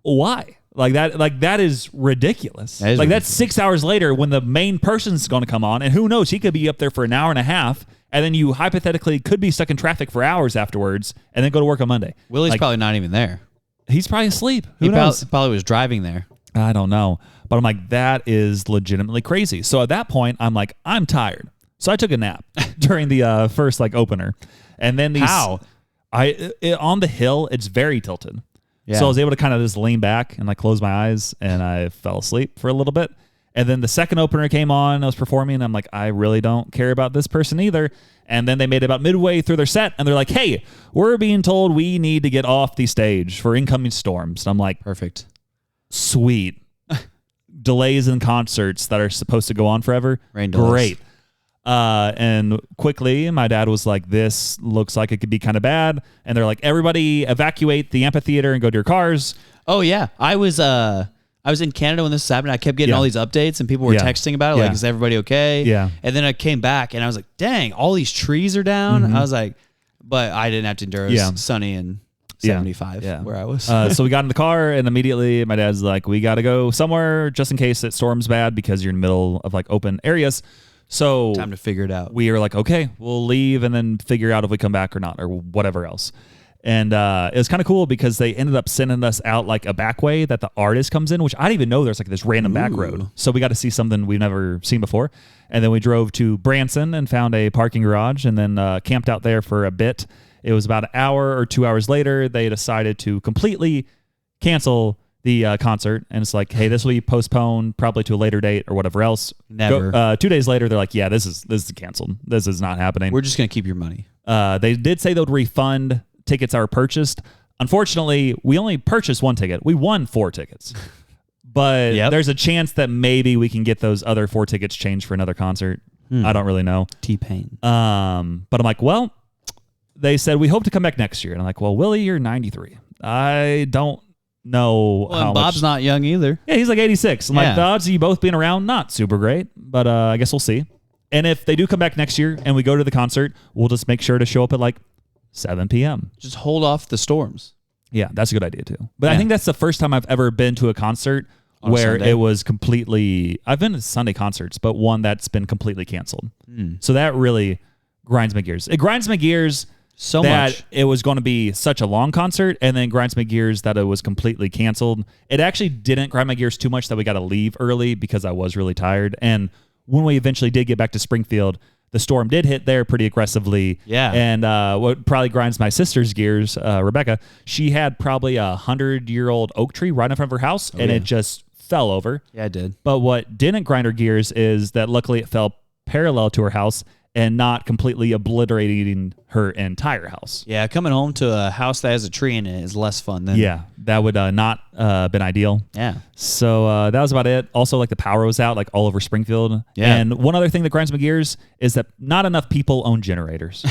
Why? That is ridiculous. That is ridiculous. That's 6 hours later when the main person's going to come on, and who knows, he could be up there for an hour and a half, and then you hypothetically could be stuck in traffic for hours afterwards, and then go to work on Monday. Willie's probably not even there. He's probably asleep. Who knows? He probably was driving there. I don't know. But I'm like, that is legitimately crazy. So at that point, I'm like, I'm tired. So I took a nap during the first like opener. And then these... How? On the hill, it's very tilted. Yeah. So I was able to kind of just lean back and like close my eyes, and I fell asleep for a little bit. And then the second opener came on. I was performing, and I'm like, I really don't care about this person either. And then they made it about midway through their set, and they're like, hey, we're being told we need to get off the stage for incoming storms. And I'm like, perfect. Sweet. Delays in concerts that are supposed to go on forever. Rain delays. Great. And quickly, my dad was like, this looks like it could be kind of bad. And they're like, everybody evacuate the amphitheater and go to your cars. Oh, yeah. I was in Canada when this happened. I kept getting all these updates, and people were texting about it. Like, is everybody okay? Yeah. And then I came back, and I was like, dang, all these trees are down. I was like, but I didn't have to endure. It was sunny and 75 where I was. So we got in the car, and immediately my dad's like, we got to go somewhere just in case it storms bad because you're in the middle of like open areas. So time to figure it out. We were like, okay, we'll leave and then figure out if we come back or not or whatever else. And it was kind of cool because they ended up sending us out like a back way that the artist comes in, which I didn't even know there's like this random back road. So we got to see something we've never seen before. And then we drove to Branson and found a parking garage and then camped out there for a bit. It was about an hour or 2 hours later, they decided to completely cancel the concert. And it's like, hey, this will be postponed probably to a later date or whatever else. Never. 2 days later, they're like, yeah, this is canceled. This is not happening. We're just going to keep your money. They did say they would refund tickets that were purchased. Unfortunately, we only purchased one ticket. We won 4 tickets. But there's a chance that maybe we can get those other 4 tickets changed for another concert. I don't really know. T-Pain. But I'm like, well, they said, we hope to come back next year. And I'm like, well, Willie, you're 93. I don't know how much. Bob's not young either. Yeah, he's like 86. I'm like, the odds of you both being around, not super great. But I guess we'll see. And if they do come back next year and we go to the concert, we'll just make sure to show up at like 7 p.m. Just hold off the storms. Yeah, that's a good idea too. But I think that's the first time I've ever been to a concert where it was completely... I've been to Sunday concerts, but one that's been completely canceled. So that really grinds my gears. It grinds my gears so that much. It was going to be such a long concert, and then grinds my gears that it was completely canceled. It actually didn't grind my gears too much that we got to leave early because I was really tired. And when we eventually did get back to Springfield, the storm did hit there pretty aggressively. Yeah. And what probably grinds my sister's gears, Rebecca, she had probably a 100-year-old oak tree right in front of her house, and it just fell over. Yeah, it did. But what didn't grind her gears is that luckily it fell parallel to her house and not completely obliterating her entire house. Yeah, coming home to a house that has a tree in it is less fun than... Yeah, that would not been ideal. Yeah. So that was about it. Also, like the power was out like all over Springfield. Yeah. And one other thing that grinds my gears is that not enough people own generators.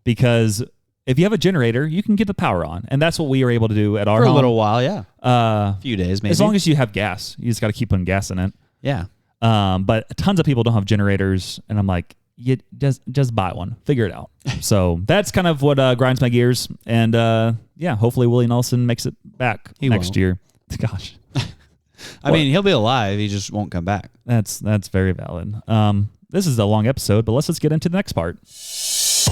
Because if you have a generator, you can get the power on. And that's what we were able to do at our home. For a little while, yeah. A few days, maybe. As long as you have gas. You just got to keep putting gas in it. Yeah. But tons of people don't have generators. And I'm like, you just buy one. Figure it out. So that's kind of what grinds my gears. And hopefully Willie Nelson makes it back next year. Gosh. I mean, he'll be alive. He just won't come back. That's very valid. This is a long episode, but let's just get into the next part.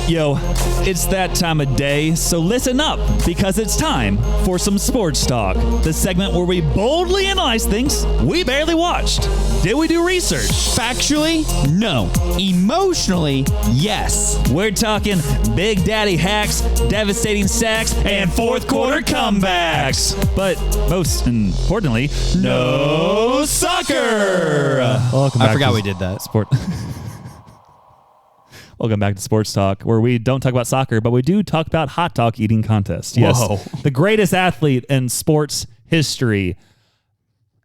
Yo, it's that time of day, so listen up, because it's time for some sports talk. The segment where we boldly analyze things we barely watched. Did we do research? Factually, no. Emotionally, yes. We're talking Big Daddy hacks, devastating sacks, and fourth quarter comebacks. But most importantly, no soccer. Welcome back. I forgot we did that. Sport. Welcome back to Sports Talk, where we don't talk about soccer, but we do talk about hot dog eating contests. Yes, whoa. The greatest athlete in sports history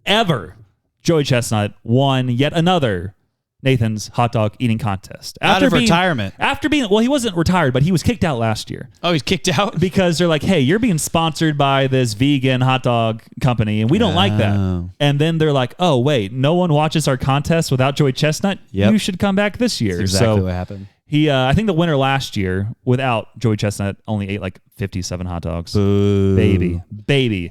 ever, Joey Chestnut, won yet another Nathan's hot dog eating contest. Out of retirement. Well, he wasn't retired, but he was kicked out last year. Oh, he's kicked out? Because they're like, hey, you're being sponsored by this vegan hot dog company, and we don't like that. And then they're like, oh, wait, no one watches our contest without Joey Chestnut? Yep. You should come back this year. That's exactly what happened. He, I think the winner last year, without Joey Chestnut, only ate like 57 hot dogs. Boo. Baby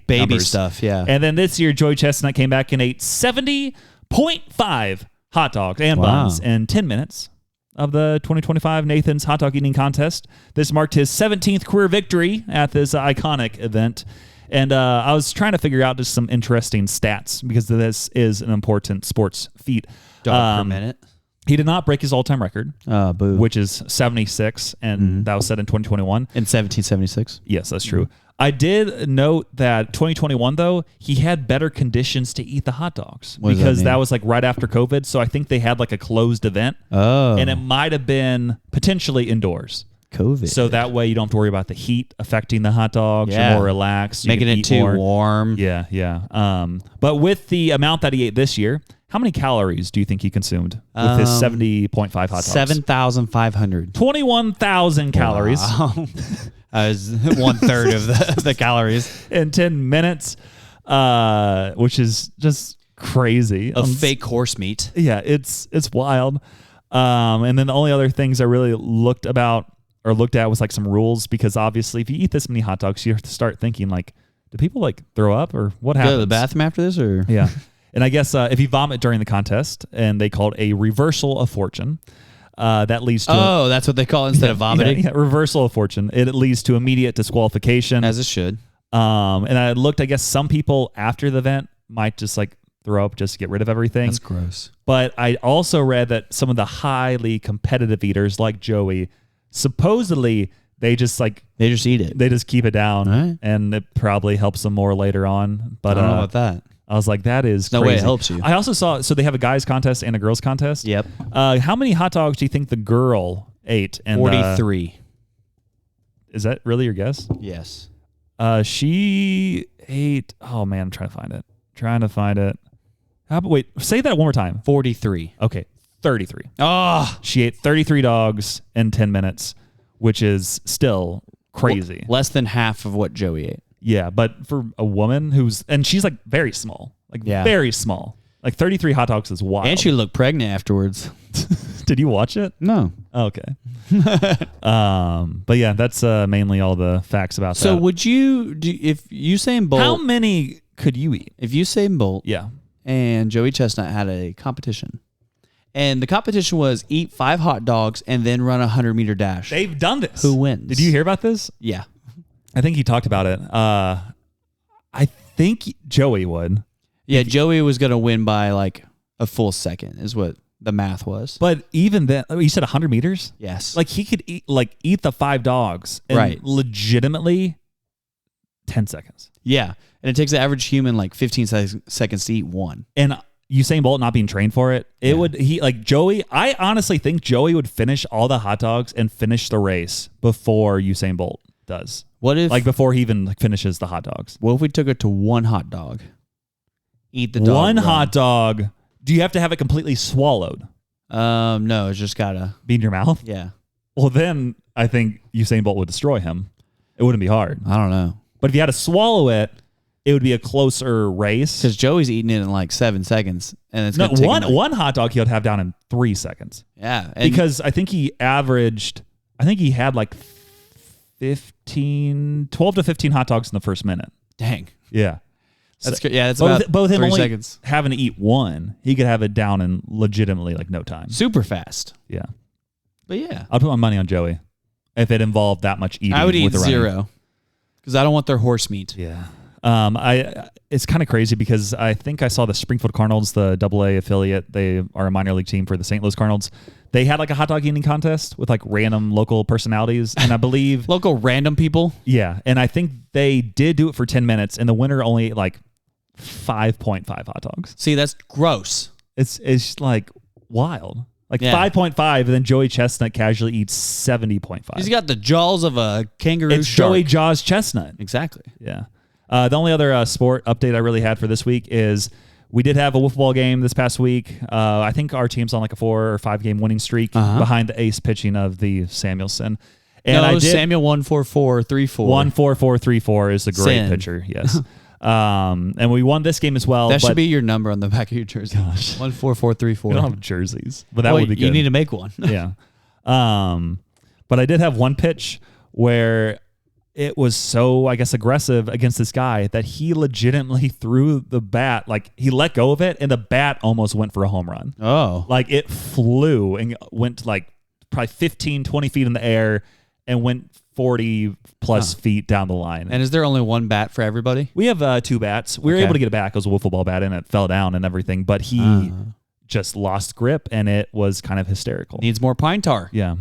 numbers. Stuff, yeah. And then this year, Joey Chestnut came back and ate 70.5 hot dogs and buns in 10 minutes of the 2025 Nathan's hot dog eating contest. This marked his 17th career victory at this iconic event. And I was trying to figure out just some interesting stats because this is an important sports feat. Dog per minute. He did not break his all-time record, which is 76, and that was set in 2021. In 1776? Yes, that's true. I did note that 2021, though, he had better conditions to eat the hot dogs because that was like right after COVID, so I think they had like a closed event, and it might have been potentially indoors. COVID. So that way you don't have to worry about the heat affecting the hot dogs. You're more relaxed. Making it too warm. Yeah. But with the amount that he ate this year, how many calories do you think he consumed with his 70.5 hot dogs? 7,500. 21,000 calories. Wow. That was 1/3 of the calories. In 10 minutes, which is just crazy. Of fake horse meat. Yeah, it's wild. And then the only other things I really looked at was like some rules, because obviously if you eat this many hot dogs, you have to start thinking like, do people like throw up or what happens? Go to the bathroom after this or? Yeah. And I guess if you vomit during the contest, and they call it a reversal of fortune, that leads to... that's what they call it instead of vomiting? Yeah, reversal of fortune. It leads to immediate disqualification. As it should. And I looked, I guess some people after the event might just like throw up just to get rid of everything. That's gross. But I also read that some of the highly competitive eaters like Joey, supposedly they just eat it. They just keep it down, and it probably helps them more later on. But I don't know about that. I was like, that is crazy. No way it helps you. I also saw, so they have a guys contest and a girls contest. Yep. How many hot dogs do you think the girl ate? 43. Is that really your guess? Yes. She ate, oh man, I'm trying to find it. Wait, say that one more time. 43. Okay, 33. Oh. She ate 33 dogs in 10 minutes, which is still crazy. Well, less than half of what Joey ate. Yeah, but for a woman and she's like very small, very small. Like 33 hot dogs is wild. And she looked pregnant afterwards. Did you watch it? No. Oh, okay. But yeah, that's mainly all the facts about that. So would you, if Usain Bolt... How many could you eat? If Usain Bolt yeah. and Joey Chestnut had a competition, and the competition was eat 5 hot dogs and then run a 100-meter dash. They've done this. Who wins? Did you hear about this? Yeah. I think he talked about it. I think Joey would. Yeah, Joey was going to win by like a full second is what the math was. But even then, you said 100 meters? Yes. Like he could eat the 5 dogs in legitimately 10 seconds. Yeah. And it takes the average human like 15 seconds to eat one. And Usain Bolt not being trained for it, Joey, I honestly think Joey would finish all the hot dogs and finish the race before Usain Bolt does. What if before he even finishes the hot dogs? What if we took it to one hot dog? Eat the dog. One hot dog. Do you have to have it completely swallowed? No, it's just gotta be in your mouth. Yeah. Well, then I think Usain Bolt would destroy him. It wouldn't be hard. I don't know. But if you had to swallow it, it would be a closer race. Because Joey's eating it in like 7 seconds, and it's one hot dog he would have down in 3 seconds. Yeah. Because I think he had like 12 to 15 hot dogs in the first minute. Dang. Yeah. That's good. Yeah, that's about both him 30 only seconds. having to eat one, he could have it down in legitimately like no time. Super fast. Yeah. But yeah. I'll put my money on Joey if it involved that much eating. I would eat with the running. 0 because I don't want their horse meat. Yeah. It's kind of crazy because I think I saw the Springfield Cardinals, the AA affiliate. They are a minor league team for the St. Louis Cardinals. They had like a hot dog eating contest with like random local personalities, and I believe local random people. Yeah, and I think they did do it for 10 minutes, and the winner only ate like 5.5 hot dogs. See, that's gross. It's like wild. Like 5.5, and then Joey Chestnut casually eats 70.5. He's got the jaws of a kangaroo It's shark. Joey Jaws Chestnut. Exactly. Yeah. The only other sport update I really had for this week is we did have a wiffle ball game this past week. I think our team's on like a 4 or 5 game winning streak behind the ace pitching of the Samuelson. And Samuel 14434. 14434 is a great pitcher. Yes. And we won this game as well. That should be your number on the back of your jersey. 14434. We don't have jerseys, but that would be good. You need to make one. Yeah. But I did have one pitch where it was so, I guess, aggressive against this guy that he legitimately threw the bat. Like, he let go of it, and the bat almost went for a home run. Oh. Like, it flew and went like probably 15, 20 feet in the air and went 40 plus feet down the line. And is there only one bat for everybody? We have 2 bats. We were able to get it back. It was a wiffle ball bat, and it fell down and everything. But he just lost grip, and it was kind of hysterical. Needs more pine tar. Yeah.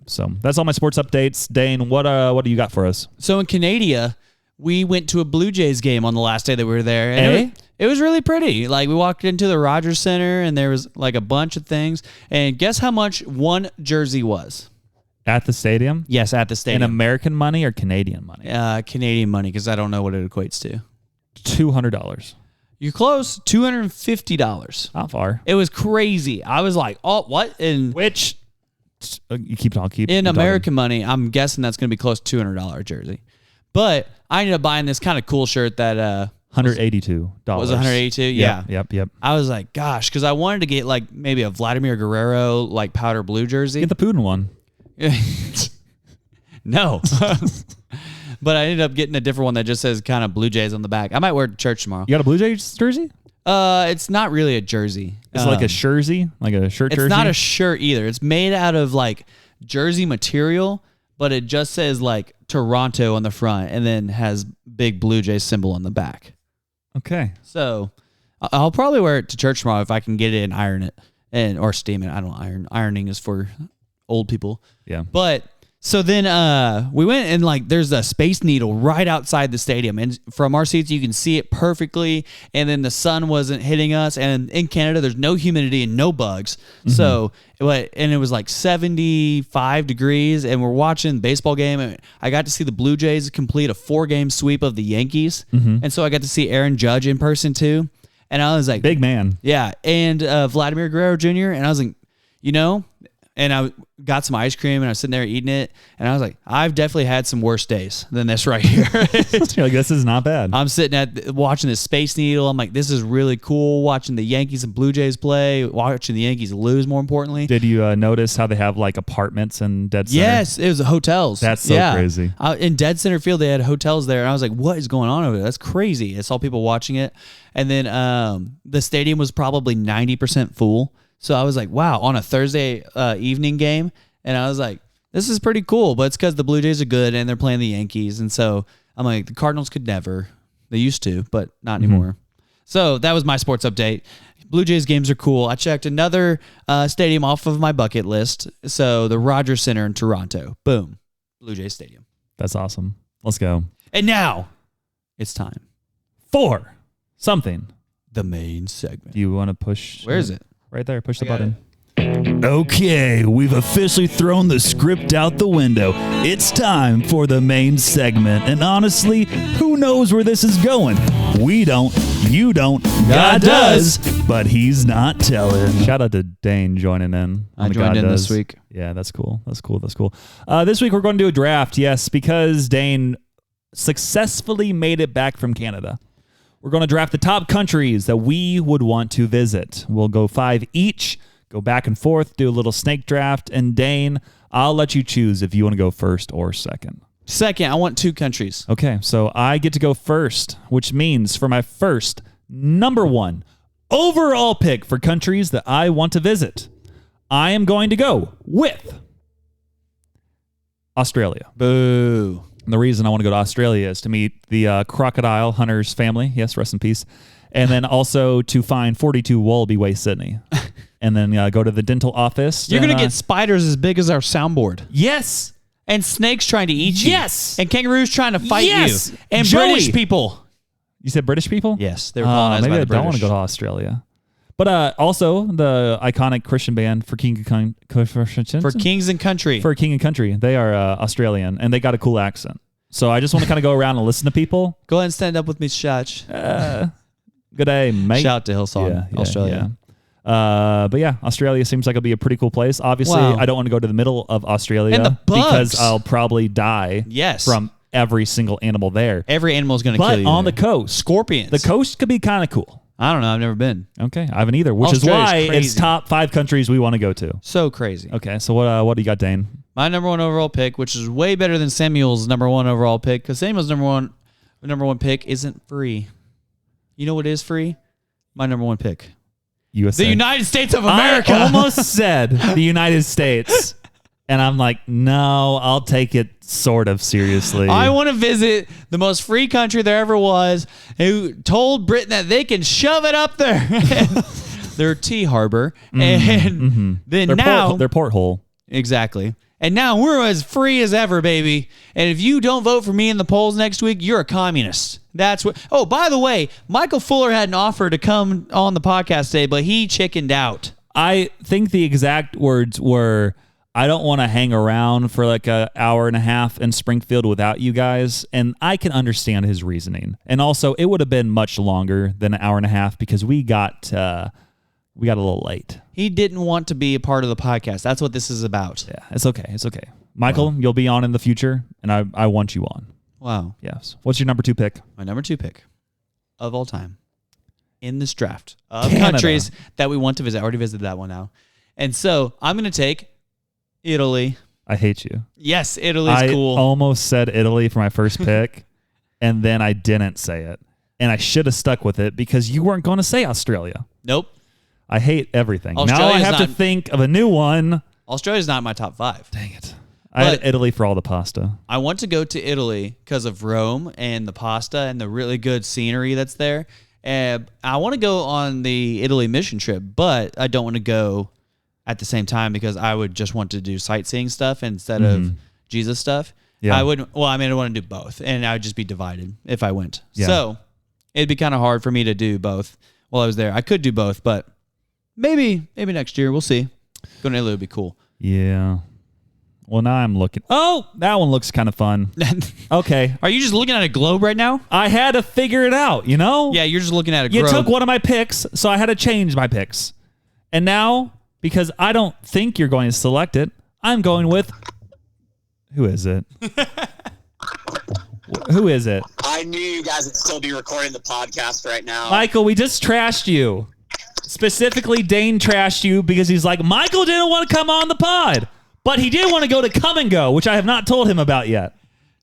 So that's all my sports updates. Dane, what do you got for us? So in Canada, we went to a Blue Jays game on the last day that we were there. And it was really pretty. Like, we walked into the Rogers Center, and there was like a bunch of things. And guess how much one jersey was? At the stadium? Yes, at the stadium. In American money or Canadian money? Canadian money, because I don't know what it equates to. $200. You're close. $250. Not far. It was crazy. I was like, oh, what? And which you keep talking. In American money, I'm guessing that's going to be close to $200 jersey. But I ended up buying this kind of cool shirt that $182. Was $182? Yeah. Yep. I was like, gosh, because I wanted to get like maybe a Vladimir Guerrero like powder blue jersey. Get the Putin one. No. But I ended up getting a different one that just says kind of Blue Jays on the back. I might wear it to church tomorrow. You got a Blue Jays jersey? It's not really a jersey. It's like a jersey, like a shirt jersey? It's not a shirt either. It's made out of like jersey material, but it just says like Toronto on the front and then has big Blue Jays symbol on the back. Okay. So I'll probably wear it to church tomorrow if I can get it and iron it or steam it. I don't iron. Ironing is for old people. Yeah. But so then we went and like there's a Space Needle right outside the stadium, and from our seats you can see it perfectly, and then the sun wasn't hitting us, and in Canada there's no humidity and no bugs. So and it was like 75 degrees, and we're watching the baseball game, and I got to see the Blue Jays complete a 4-game sweep of the Yankees, and so I got to see Aaron Judge in person too, and I was like, big man. Yeah. And Vladimir Guerrero Jr., and I was like, and I got some ice cream, and I was sitting there eating it, and I was like, I've definitely had some worse days than this right here. You're like, this is not bad. I'm sitting watching this Space Needle. I'm like, this is really cool, watching the Yankees and Blue Jays play, watching the Yankees lose, more importantly. Did you notice how they have like apartments in Dead Center? Yes, it was hotels. That's so crazy. In Dead Center Field, they had hotels there, and I was like, what is going on over there? That's crazy. I saw people watching it, and then the stadium was probably 90% full. So I was like, wow, on a Thursday evening game. And I was like, this is pretty cool. But it's because the Blue Jays are good and they're playing the Yankees. And so I'm like, the Cardinals could never. They used to, but not anymore. So that was my sports update. Blue Jays games are cool. I checked another stadium off of my bucket list. So the Rogers Center in Toronto. Boom. Blue Jays Stadium. That's awesome. Let's go. And now it's time for something. The main segment. Do you want to push? Where is it? Right there. Push the button. Okay, we've officially thrown the script out the window. It's time for the main segment. And honestly, who knows where this is going? We don't. You don't. God does. But he's not telling. Shout out to Dane joining in. I joined in this week. Yeah, that's cool. That's cool. This week we're going to do a draft. Yes, because Dane successfully made it back from Canada. We're going to draft the top countries that we would want to visit. We'll go 5 each, go back and forth, do a little snake draft. And Dane, I'll let you choose if you want to go first or second. Second, I want 2 countries. Okay, so I get to go first, which means for my first number 1 overall pick for countries that I want to visit, I am going to go with Australia. Boo. And the reason I want to go to Australia is to meet the crocodile hunter's family. Yes, rest in peace. And then also to find 42 Wallaby Way, Sydney. And then go to the dental office. You're going to get spiders as big as our soundboard. Yes. And snakes trying to eat you. Yes. And kangaroos trying to fight Yes. you. And Joey. British people. You said British people? Yes, they were colonized maybe by the I don't want British. to go to Australia. But also the iconic Christian band for King and Country. For King and Country. They are Australian, and they got a cool accent. So I just want to kind of go around and listen to people. Go ahead and stand up with me, Shach. Good day, mate. Shout out to Hillsong, Australia. Yeah. But yeah, Australia seems like it'll be a pretty cool place. Obviously, Wow. I don't want to go to the middle of Australia And the bugs. because I'll probably die from every single animal there. Every animal is going to kill But you. on there. the coast, Scorpions. the coast could be kind of cool. I don't know. I've never been. Okay, I haven't either, which Australia's is why crazy. it's top 5 countries we want to go to. So crazy. Okay, so what do you got, Dane? My number 1 overall pick, which is way better than Samuel's number 1 overall pick, because Samuel's number one pick isn't free. You know what is free? My number 1 pick. USA. The United States of America. I almost said the United States. And I'm like, no, I'll take it sort of seriously. I want to visit the most free country there ever was, who told Britain that they can shove it up there. Their tea harbor. And then their porthole. Exactly. And now we're as free as ever, baby. And if you don't vote for me in the polls next week, you're a communist. That's what. Oh, by the way, Michael Fuller had an offer to come on the podcast today, but he chickened out. I think the exact words were, I don't want to hang around for like an hour and a half in Springfield without you guys. And I can understand his reasoning. And also, it would have been much longer than an hour and a half because we got a little late. He didn't want to be a part of the podcast. That's what this is about. Yeah, it's okay. It's okay. Michael, you'll be on in the future, and I want you on. Wow. Yes. What's your number 2 pick? My number 2 pick of all time in this draft of Canada. countries that we want to visit. I already visited that one now. And so I'm going to take Italy. I hate you. Yes, Italy's I cool. almost said Italy for my first pick, and then I didn't say it. And I should have stuck with it because you weren't going to say Australia. Nope. I hate everything. Now I Australia's have to not- think of a new one. Australia's not in my top 5. Dang it. I had But- Italy for all the pasta. I want to go to Italy because of Rome and the pasta and the really good scenery that's there. And I want to go on the Italy mission trip, but I don't want to go at the same time because I would just want to do sightseeing stuff instead of Jesus stuff. Yeah. I wouldn't. Well, I mean, I want to do both, and I would just be divided if I went. Yeah. So it'd be kind of hard for me to do both while I was there. I could do both, but maybe next year we'll see. Going to Italy would be cool. Yeah. Well, now I'm looking. Oh, that one looks kind of fun. Okay. Are you just looking at a globe right now? I had to figure it out, you know? Yeah, you're just looking at a You globe. took one of my picks, so I had to change my picks. And now, because I don't think you're going to select it, I'm going with... Who is it? Who is it? I knew you guys would still be recording the podcast right now. Michael, we just trashed you. Specifically, Dane trashed you because he's like, Michael didn't want to come on the pod, but he did want to go to Come and Go, which I have not told him about yet.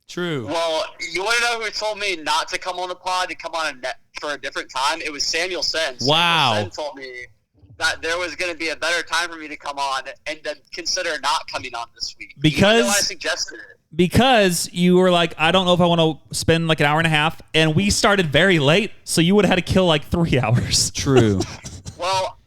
True. Well, you want to know who told me not to come on the pod, to come on for a different time? It was Samuel Sen. Wow. Samuel Sen told me that there was going to be a better time for me to come on and to consider not coming on this week. Because- Even though I suggested it. Because you were like, I don't know if I want to spend like an hour and a half, and we started very late, so you would have had to kill like 3 hours. True. Well,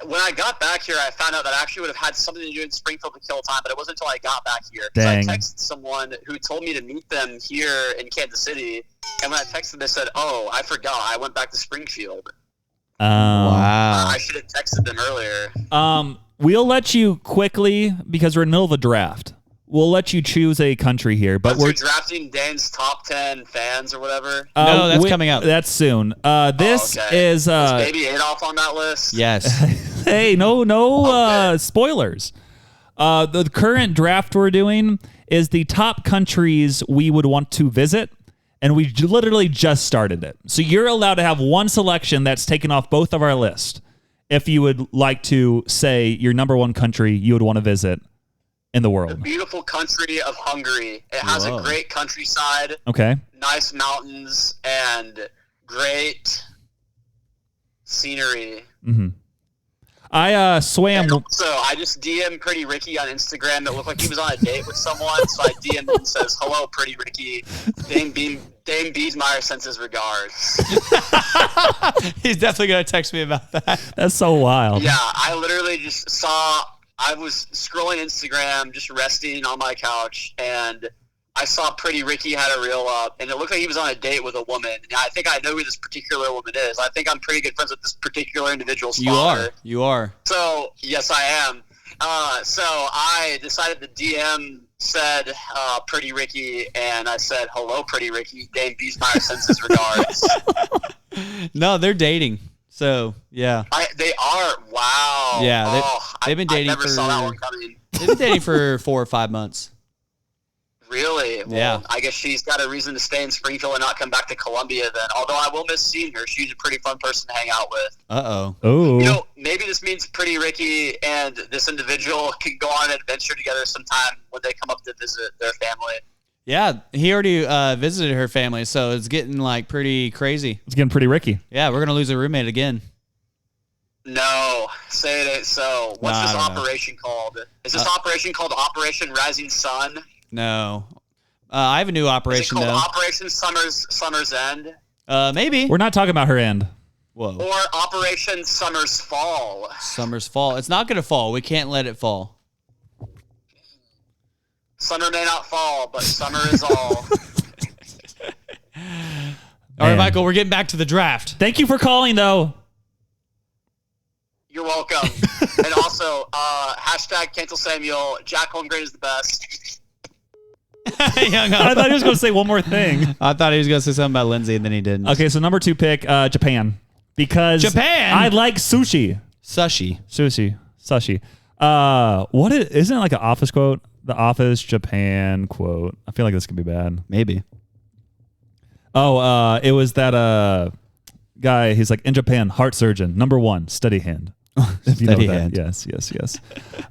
when I got back here, I found out that I actually would have had something to do in Springfield to kill time, but it wasn't until I got back here. 'Cause Dang. I texted someone who told me to meet them here in Kansas City, and when I texted them, they said, oh, I forgot. I went back to Springfield. Wow. I should have texted them earlier. We'll let you quickly, because we're in the middle of a draft, we'll let you choose a country here, but We're we're drafting Dane's top 10 fans or whatever. No, that's coming out. That's soon. This Okay. is Baby Adolf on that list? Yes. hey, no Okay. spoilers. The current draft we're doing is the top countries we would want to visit, and we literally just started it. So you're allowed to have one selection that's taken off both of our list. If you would like to say your number one country you would want to visit in the The world? beautiful country of Hungary. It has a great countryside, Okay. nice mountains, and great scenery. Mm-hmm. I swam. And also, I just DM'd Pretty Ricky on Instagram. It looked like he was on a date with someone, so I DM'd him and says, "Hello, Pretty Ricky. Dane Biesmeyer sends his regards." He's definitely going to text me about that. That's so wild. Yeah, I literally just saw, I was scrolling Instagram, just resting on my couch, and I saw Pretty Ricky had a reel up, and it looked like he was on a date with a woman. And I think I know who this particular woman is. I think I'm pretty good friends with this particular individual's father. You are. So, yes, I am. So I decided to DM said Pretty Ricky, and I said, "Hello, Pretty Ricky. Dane Biesmeyer sends his regards." No, they're dating. So, yeah. They are. Wow. Yeah, they've been dating I never saw that one coming. They've been dating for 4 or 5 months. Really? Well, yeah. I guess she's got a reason to stay in Springfield and not come back to Columbia then. Although I will miss seeing her. She's a pretty fun person to hang out with. Uh-oh. Oh. You know, maybe this means Pretty Ricky and this individual can go on an adventure together sometime when they come up to visit their family. Yeah, he already visited her family, so it's getting like pretty crazy. It's getting Pretty Ricky. Yeah, we're going to lose a roommate again. No, say it ain't so. What's Nah, this I don't know. operation called? Is this operation called Operation Rising Sun? No. I have a new operation, Is it called though. Operation Summer's End? Maybe. We're not talking about her end. Whoa. Or Operation Summer's Fall? Summer's fall. It's not going to fall. We can't let it fall. Summer may not fall, but summer is all. All right, Michael, we're getting back to the draft. Thank you for calling, though. You're welcome. And also, hashtag cancel Samuel. Jack Holmgren is the best. He hung I up. thought he was going to say one more thing. I thought he was going to say something about Lindsey, and then he didn't. Okay, so number 2 pick, Japan. Because Japan? I like sushi. Sushi. Sushi. Isn't it like an Office quote? The Office Japan quote. I feel like this could be bad. Maybe. Oh, it was that guy. He's like, in Japan, heart surgeon, number 1, steady hand. If you know Steady that. hand. Yes.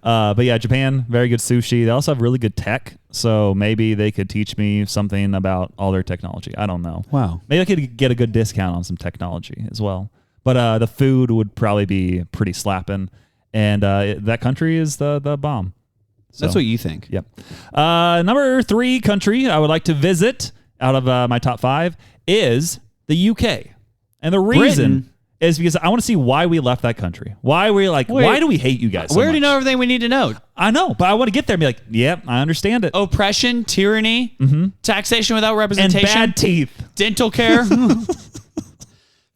But yeah, Japan, very good sushi. They also have really good tech. So maybe they could teach me something about all their technology. I don't know. Wow. Maybe I could get a good discount on some technology as well. But the food would probably be pretty slapping. And that country is the bomb. So, That's what you think. Yep. Number 3 country I would like to visit out of my top 5 is the UK. And the reason Britain? is because I want to see why we left that country. Why do we hate you guys so We already much? know everything we need to know. I know, but I want to get there and be like, yep, I understand it. Oppression, tyranny, taxation without And representation, bad teeth. dental care,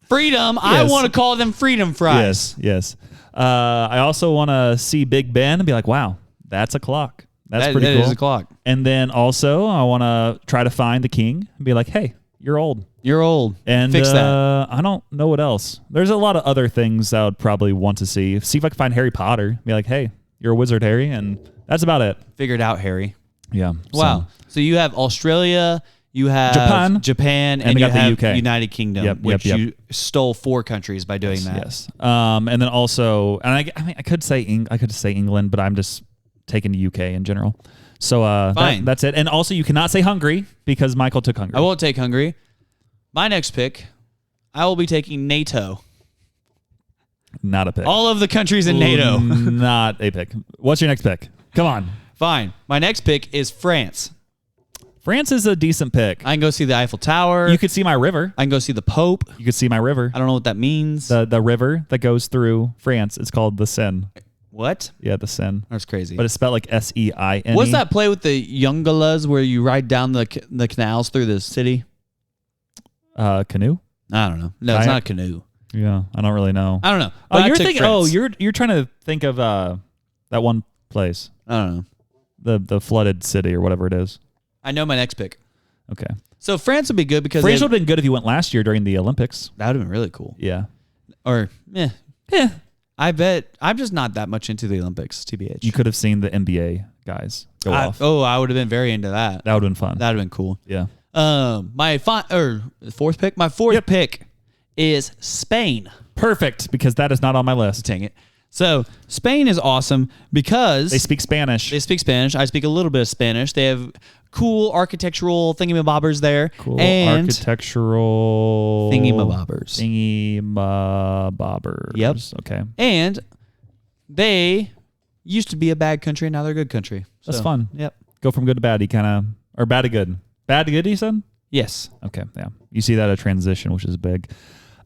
freedom. I Yes. want to call them freedom fries. Yes. I also want to see Big Ben and be like, wow, that's a clock. That's pretty that cool. is a clock. And then also I want to try to find the king and be like, hey, you're old. You're old. And Fix that. I don't know what else. There's a lot of other things I would probably want to see. See if I can find Harry Potter. Be like, hey, you're a wizard, Harry. And that's about it. Figured out, Harry. Yeah. Wow. So you have Australia, you have Japan, and we you got the have UK. United Kingdom, which you stole 4 countries by doing that. Yes. And then also, and I mean, I could say England, but I'm just taking the UK in general. So Fine. That's it. And also, you cannot say Hungary because Michael took Hungary. I won't take Hungary. My next pick, I will be taking NATO. Not a pick. All of the countries in NATO. Not a pick. What's your next pick? Come on. Fine. My next pick is France. France is a decent pick. I can go see the Eiffel Tower. You could see my river. I can go see the Pope. You could see my river. I don't know what that means. The river that goes through France. It's called the Seine. What? Yeah, the Seine. That's crazy. But it's spelled like Seine. What's that play with the Yungalas where you ride down the canals through the city? Canoe? I don't know. No, it's Kayak? not a canoe. Yeah, I don't really know. I don't know. Oh, But I you're took thinking. France. Oh, you're trying to think of that one place, I don't know. the flooded city or whatever it is. I know my next pick. Okay. So France would be good because France would have been good if you went last year during the Olympics. that would have been really cool. Yeah. Or, Yeah. I bet I'm just not that much into the Olympics, TBH. You could have seen the NBA guys go off. I would have been very into that. That would have been fun. That would have been cool. Yeah. My fourth pick. My fourth pick is Spain. Perfect, because that is not on my list. Dang it. So Spain is awesome because They speak Spanish. They speak Spanish. I speak a little bit of Spanish. They have cool architectural thingamabobbers there. Cool and architectural thingamabobbers. Thingamabobbers. Yep. Okay. And they used to be a bad country, and now they're a good country. That's fun. Yep. Go from good to bad. Or bad to good. Bad to good, you said? Yes. Okay, yeah. You see that a transition, which is big.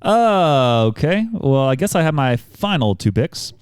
Okay. Well, I guess I have my final 2 picks.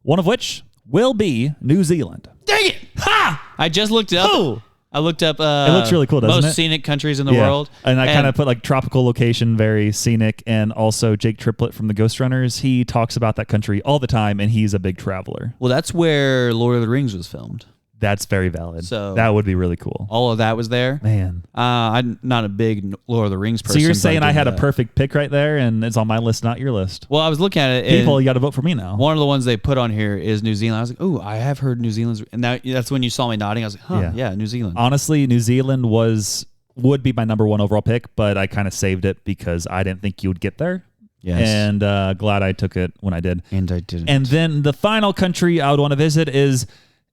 One of which will be New Zealand. Dang it! Ha! I just looked it up. Oh! I looked up. It looks really cool, doesn't most it? scenic countries in the world, and I kind of put like tropical location, very scenic, and also Jake Triplett from the Ghostrunners. He talks about that country all the time, and he's a big traveler. Well, that's where Lord of the Rings was filmed. That's very valid. So that would be really cool. All of that was there. Man, I'm not a big Lord of the Rings person. So you're saying I had a perfect pick right there, and it's on my list, not your list. Well, I was looking at it. People, you got to vote for me now. One of the ones they put on here is New Zealand. I was like, oh, I have heard New Zealand's, and that's when you saw me nodding. I was like, huh, yeah, New Zealand. Honestly, New Zealand would be my number 1 overall pick, but I kind of saved it because I didn't think you would get there. Yes. And glad I took it when I did. And I didn't. And then the final country I would want to visit is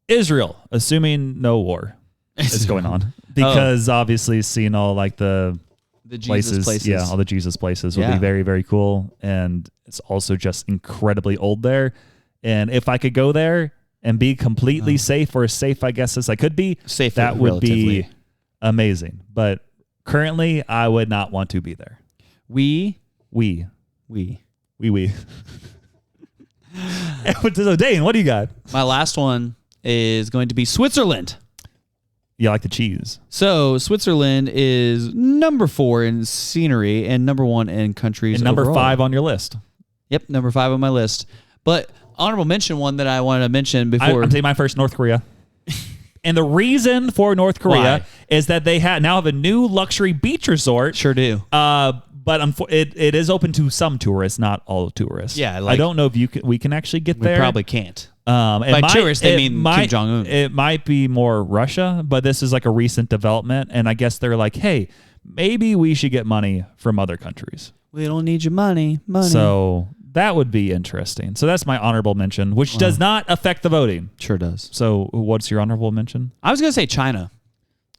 Israel, assuming no war is going on. Because obviously seeing all like the Jesus places. Yeah, all the Jesus places would be very, very cool. And it's also just incredibly old there. And if I could go there and be completely safe, or as safe, I guess, as I could be, safe, that would be amazing. But currently, I would not want to be there. We. So, Dane, what do you got? My last one is going to be Switzerland. Yeah, like the cheese. So Switzerland is number 4 in scenery and number 1 in countries. And number overall. 5 on your list. Yep, number 5 on my list. But honorable mention one that I wanted to mention before. I'm taking my first, North Korea. And the reason for North Korea is that they now have a new luxury beach resort. Sure do. But it is open to some tourists, not all tourists. Yeah, I don't know if we can actually get there. We probably can't. By tourists, they mean Kim Jong-un. It might be more Russia, but this is like a recent development, and I guess they're like, hey, maybe we should get money from other countries. We don't need your money. So that would be interesting. So that's my honorable mention, which does not affect the voting. Sure does. So what's your honorable mention? I was going to say China.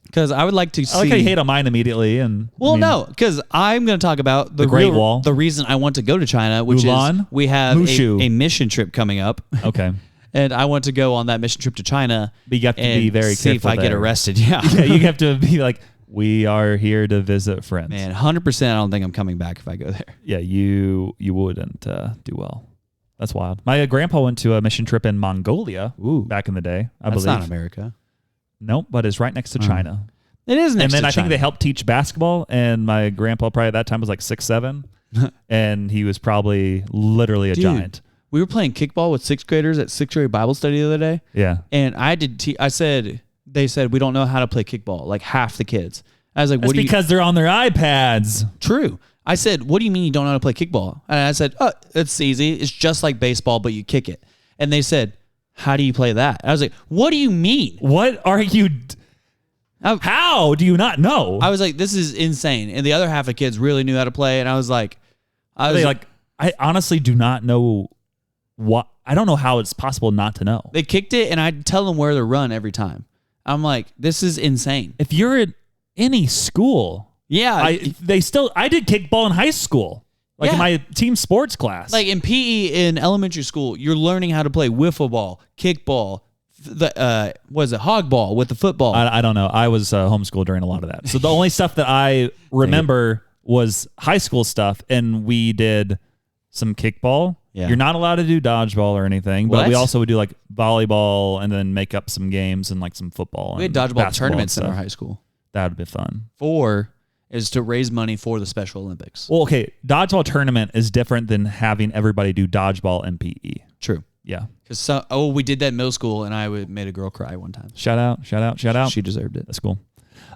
Because I would like to see. I like how you hate on mine immediately, no, because I'm going to talk about the Great Wall. The reason I want to go to China, which Mulan? is we have a mission trip coming up. Okay. And I want to go on that mission trip to China. But you have to be very careful. See if I get arrested. Yeah. You have to be like, we are here to visit friends. Man, 100%. I don't think I'm coming back if I go there. Yeah, you wouldn't do well. That's wild. My grandpa went to a mission trip in Mongolia back in the day. I believe. That's not America. Nope, but it's right next to China. It is next to China. And then I think they helped teach basketball, and my grandpa probably at that time was like 6'7", and he was probably literally a giant. We were playing kickball with 6th graders at 6th grade Bible study the other day. Yeah. And they said, we don't know how to play kickball, like half the kids. I was like, That's because they're on their iPads. True. I said, what do you mean you don't know how to play kickball? And I said, oh, it's easy. It's just like baseball, but you kick it. And they said, how do you play that? I was like, what do you mean? What are you... How do you not know? I was like, this is insane. And the other half of kids really knew how to play. And I was like... I honestly do not know what... I don't know how it's possible not to know. They kicked it, and I'd tell them where to run every time. I'm like, this is insane. If you're at any school... Yeah. I did kickball in high school. Like in my team sports class. Like in PE in elementary school, you're learning how to play wiffle ball, kickball, hog ball with the football. I don't know. I was homeschooled during a lot of that. So the only stuff that I remember was high school stuff, and we did some kickball. Yeah. You're not allowed to do dodgeball or anything, but we also would do like volleyball and then make up some games and like some football. We had dodgeball tournaments in our high school. That would be fun. 4 is to raise money for the Special Olympics. Well, okay. Dodgeball tournament is different than having everybody do dodgeball and PE. True. Yeah. Because we did that in middle school, and I made a girl cry one time. Shout out. She deserved it. That's cool.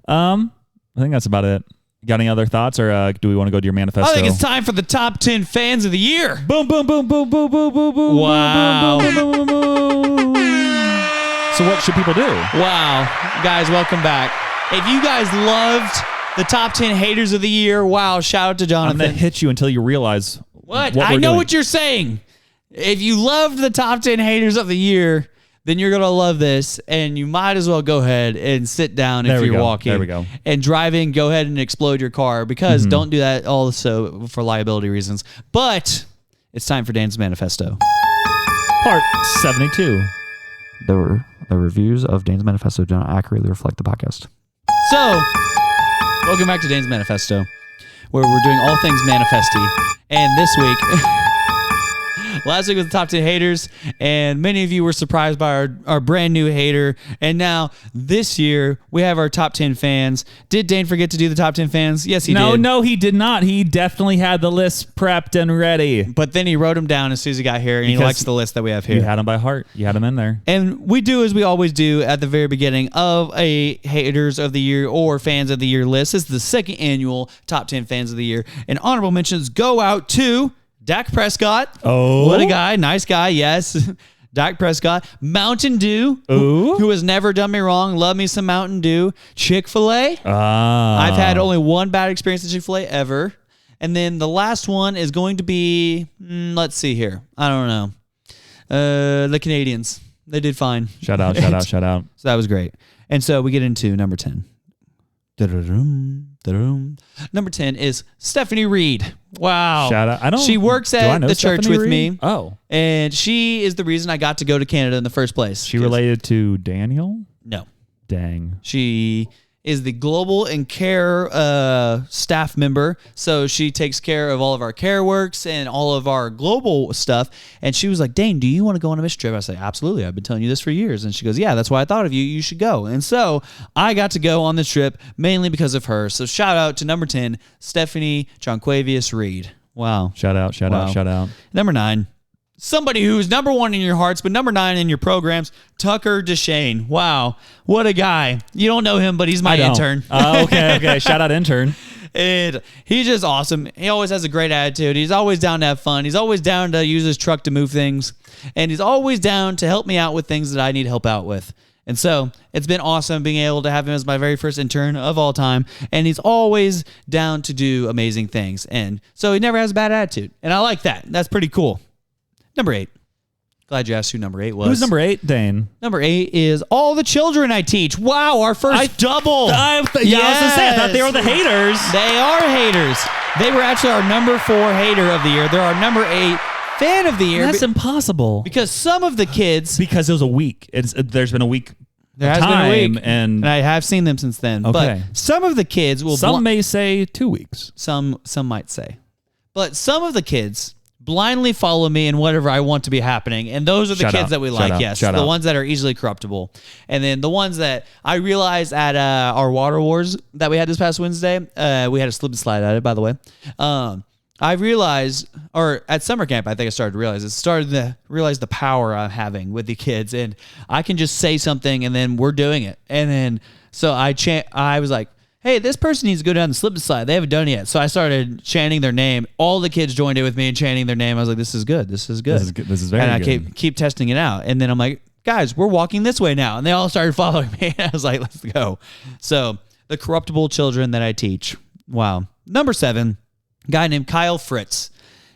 I think that's about it. Got any other thoughts, or do we want to go to your manifesto? I think it's time for the top 10 fans of the year. Boom, boom, boom, boom, boom, boom, boom, boom. Wow. Boom, boom, boom, boom, boom. So what should people do? Wow. Guys, welcome back. If you guys loved the top 10 haters of the year, wow, shout out to Jonathan. I'm going to hit you until you realize what I know doing. What you're saying. If you loved the top 10 haters of the year, then you're going to love this, and you might as well go ahead and sit down if you're walking. There we go. And driving, go ahead and explode your car, because don't do that also for liability reasons. But it's time for Dane's Manifesto. Part 72. The reviews of Dane's Manifesto do not accurately reflect the podcast. So, welcome back to Dane's Manifesto, where we're doing all things manifesty. And this week... Last week was the top 10 haters, and many of you were surprised by our brand new hater. And now this year we have our top 10 fans. Did Dane forget to do the top 10 fans? Yes, he did. No, he did not. He definitely had the list prepped and ready. But then he wrote them down as soon as he got here, and he likes the list that we have here. You had them by heart. You had them in there. And we do as we always do at the very beginning of a haters of the year or fans of the year list. This is the second annual top 10 fans of the year. And honorable mentions go out to Dak Prescott. Oh. What a guy. Nice guy. Yes. Dak Prescott. Mountain Dew. Who has never done me wrong. Love me some Mountain Dew. Chick-fil-A. I've had only one bad experience at Chick-fil-A ever. And then the last one is going to be, let's see here. I don't know. The Canadians. They did fine. Shout out. So that was great. And so we get into number 10. Number 10 is Stephanie Reed. Wow. Shout out. She works at the church Stephanie with Reed? me. Oh. And she is the reason I got to go to Canada in the first place. She related to Daniel? No. Dang. She is the global and care staff member. So she takes care of all of our care works and all of our global stuff. And she was like, Dane, do you want to go on a mission trip? I said, absolutely. I've been telling you this for years. And she goes, yeah, that's why I thought of you. You should go. And so I got to go on this trip mainly because of her. So shout out to number 10, Stephanie Jonquavius Reed. Wow. Shout out. Number 9. Somebody who's number 1 in your hearts, but number 9 in your programs, Tucker Deshane. Wow. What a guy. You don't know him, but he's my intern. Okay. Shout out intern. And he's just awesome. He always has a great attitude. He's always down to have fun. He's always down to use his truck to move things. And he's always down to help me out with things that I need help out with. And so it's been awesome being able to have him as my very first intern of all time. And he's always down to do amazing things. And so he never has a bad attitude. And I like that. That's pretty cool. Number 8. Glad you asked who number 8 was. Who's number 8, Dane? Number 8 is all the children I teach. Wow, our first double. I was going to say, I thought they were the haters. They are haters. They were actually our number 4 hater of the year. They're our number 8 fan of the year. That's impossible. Because some of the kids... Because it was a week. There's been a week. There has been a week. And I have seen them since then. Okay. But some of the kids will... Some may say 2 weeks. Some might say. But some of the kids... blindly follow me in whatever I want to be happening. And those are the kids that we like. Yes. The ones that are easily corruptible. And then the ones that I realized at our Water Wars that we had this past Wednesday, we had a slip and slide at it, by the way. I realized, or at summer camp, I think I started to realize the power I'm having with the kids. And I can just say something and then we're doing it. And then, so I was like, hey, this person needs to go down the slip and slide. They haven't done it yet. So I started chanting their name. All the kids joined in with me and chanting their name. I was like, this is good. This is good. This is very good. And I keep testing it out. And then I'm like, guys, we're walking this way now. And they all started following me. And I was like, let's go. So the corruptible children that I teach. Wow. Number 7, a guy named Kyle Fritz.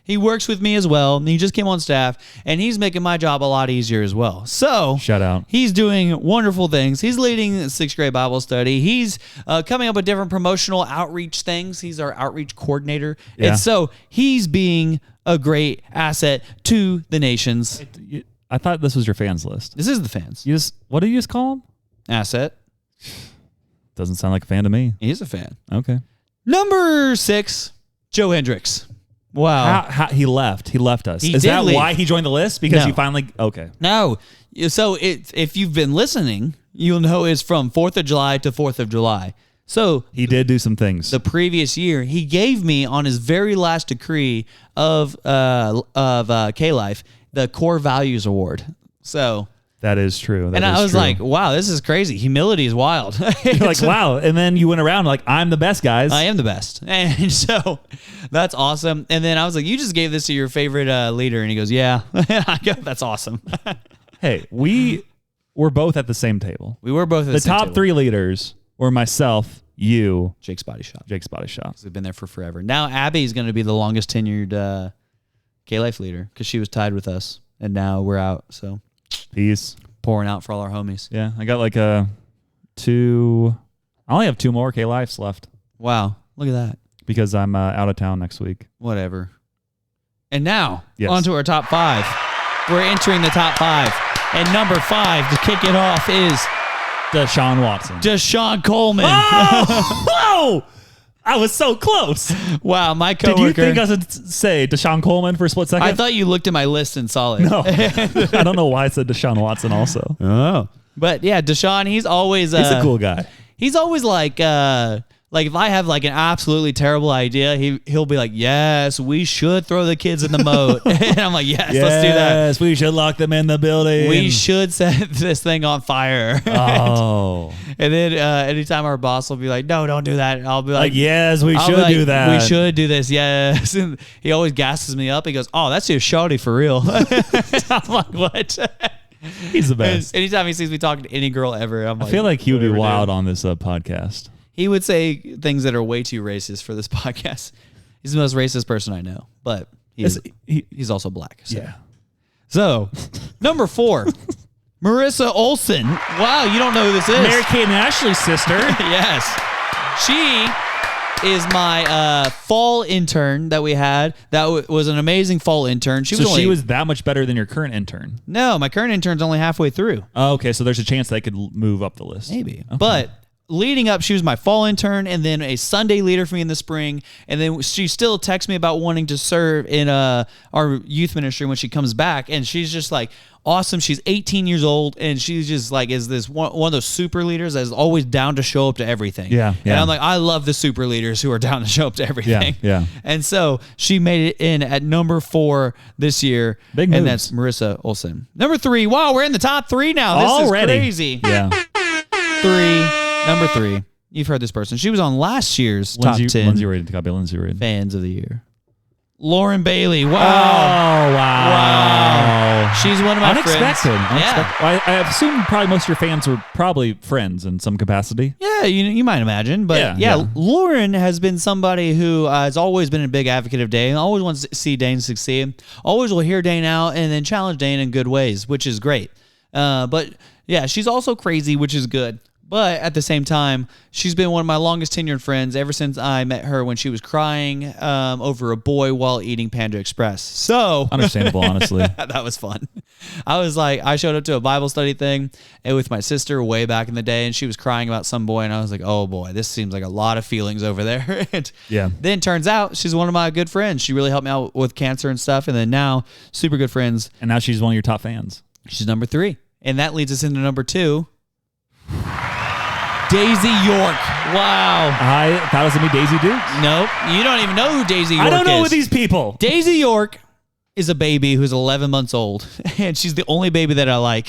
He works with me as well. And he just came on staff, and he's making my job a lot easier as well. So shout out. He's doing wonderful things. He's leading 6th grade Bible study. He's coming up with different promotional outreach things. He's our outreach coordinator. Yeah. And so he's being a great asset to the nations. I thought this was your fans list. This is the fans. What do you just call him? Asset. Doesn't sound like a fan to me. He's a fan. Okay. Number 6, Joe Hendricks. Wow. He left. He left us. He Is did that leave. why he joined the list? Because No. he finally... Okay. No. So if you've been listening, you'll know it's from 4th of July to 4th of July. So he did do some things. The previous year, he gave me on his very last decree of K-Life, the Core Values Award. So... That is true. I was like, wow, this is crazy. Humility is wild. You're like, wow. And then you went around like, I'm the best, guys. I am the best. And so that's awesome. And then I was like, you just gave this to your favorite leader. And he goes, yeah. I go, that's awesome. Hey, we were both at the same table. We were both at the same top table. 3 leaders were myself, you, Jake's Body Shop. Jake's Body Shop. We've been there for forever. Now Abby's going to be the longest tenured K-Life leader, because she was tied with us, and now we're out. So Peace. Pouring out for all our homies. Yeah, I got like I only have 2 more K-Lifes left. Wow, look at that. Because I'm out of town next week. Whatever. And now, on to our top 5. We're entering the top 5. And number 5 to kick it off is Deshaun Watson. Deshaun Coleman. Oh! Whoa! I was so close. Wow, my coworker. Did you think I should say Deshaun Coleman for a split second? I thought you looked at my list and saw it. No. I don't know why I said Deshaun Watson also. Oh. But yeah, Deshaun, he's always... he's a cool guy. He's always like if I have like an absolutely terrible idea, he'll be like, yes, we should throw the kids in the moat. And I'm like, yes, let's do that. Yes, we should lock them in the building. We should set this thing on fire. Oh. And then anytime our boss will be like, no, don't do that. I'll be like, yes, we should do that. We should do this, yes. And he always gasses me up. He goes, oh, that's just shawty for real. I'm like, what? He's the best. And anytime he sees me talking to any girl ever, I'm like, I feel like he would be wild on this podcast. He would say things that are way too racist for this podcast. He's the most racist person I know, but he's also black. So. Yeah. So, number 4, Marissa Olson. Wow, you don't know who this is. Mary-Kate and Ashley's sister. Yes. She is my fall intern that we had. That was an amazing fall intern. She was that much better than your current intern? No, my current intern's only halfway through. Oh, okay, so there's a chance they could move up the list. Maybe. Okay. But leading up, she was my fall intern and then a Sunday leader for me in the spring. And then she still texts me about wanting to serve in our youth ministry when she comes back. And she's just like awesome. She's 18 years old and she's just like is this one of those super leaders that is always down to show up to everything. Yeah. And I'm like, I love the super leaders who are down to show up to everything. Yeah. And so she made it in at number 4 this year. Big moves. And that's Marissa Olson. Number 3. Wow, we're in the top 3 now. This already. is crazy. Yeah. Number 3. You've heard this person. She was on last year's top 10 Lindsey rated. Copy Lindsey rated. fans of the year. Lauren Bailey. Wow. Oh, wow. She's one of my Unexpected. friends. Yeah. I assume probably most of your fans were probably friends in some capacity. Yeah, you might imagine. But yeah, Lauren has been somebody who has always been a big advocate of Dane, always wants to see Dane succeed, always will hear Dane out and then challenge Dane in good ways, which is great. But yeah, she's also crazy, which is good. But at the same time, she's been one of my longest tenured friends ever since I met her when she was crying over a boy while eating Panda Express. So understandable, honestly. That was fun. I showed up to a Bible study thing with my sister way back in the day, and she was crying about some boy, and I was like, oh boy, this seems like a lot of feelings over there. Yeah. Then turns out she's one of my good friends. She really helped me out with cancer and stuff, and then now super good friends. And now she's one of your top fans. She's number 3. And that leads us into number 2. Daisy York. Wow. I thought it was going to be Daisy Dukes. Nope. You don't even know who Daisy York is. I don't know who these people. Daisy York is a baby who's 11 months old. And she's the only baby that I like.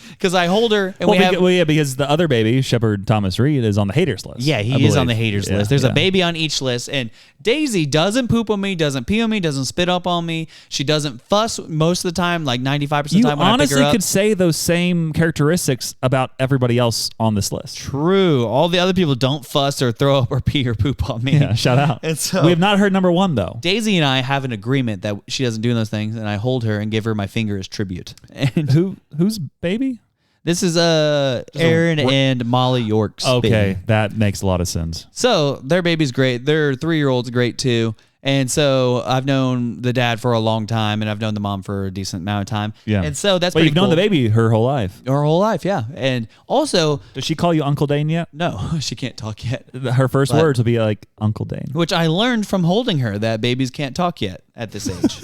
Because I hold her. And because the other baby, Shepherd Thomas Reed, is on the haters list. Yeah, he is on the haters list. There's a baby on each list. And Daisy doesn't poop on me, doesn't pee on me, doesn't spit up on me. She doesn't fuss most of the time, like 95% of the time when I pick her up. You honestly could say those same characteristics about everybody else on this list. True. All the other people don't fuss or throw up or pee or poop on me. Yeah, shout out. And so, we have not heard number 1, though. Daisy and I have an agreement that she doesn't do those things, and I hold her and give her my finger as tribute. And who's baby? This is Aaron and Molly York's baby. That makes a lot of sense. So their baby's great. Their 3-year-old's great too. And so I've known the dad for a long time, and I've known the mom for a decent amount of time. Yeah. And so that's pretty cool. But you've known the baby her whole life. Her whole life, yeah. And also... Does she call you Uncle Dane yet? No, she can't talk yet. Her first words will be like, Uncle Dane. Which I learned from holding her, that babies can't talk yet at this age.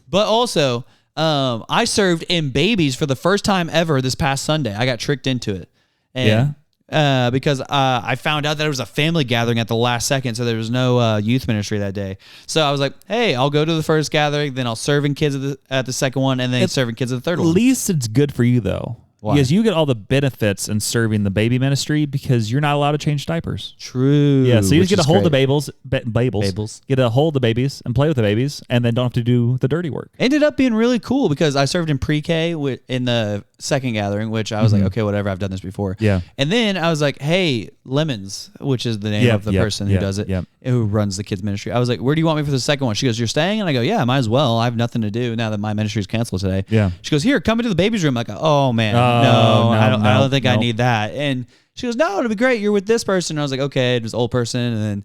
But also... I served in babies for the first time ever this past Sunday. I got tricked into it. And, because I found out that it was a family gathering at the last second, so there was no youth ministry that day. So I was like, hey, I'll go to the first gathering, then I'll serve in kids at the second one, and then serve in kids at the third one. At least it's good for you, though. Why? Because you get all the benefits in serving the baby ministry because you're not allowed to change diapers. True. Yeah, so you just get to hold the babies. Get to hold the babies and play with the babies, and then don't have to do the dirty work. Ended up being really cool because I served in pre-K in the second gathering, which I was like, okay, whatever. I've done this before. Yeah. And then I was like, hey, Lemons, which is the name of the person who does it, who runs the kids ministry. I was like, where do you want me for the second one? She goes, you're staying? And I go, yeah, might as well. I have nothing to do now that my ministry's canceled today. Yeah. She goes, here, come into the baby's room. I go, oh man, no, I don't think I need that. And she goes, no, it'll be great. You're with this person. And I was like, okay, it was old person. And then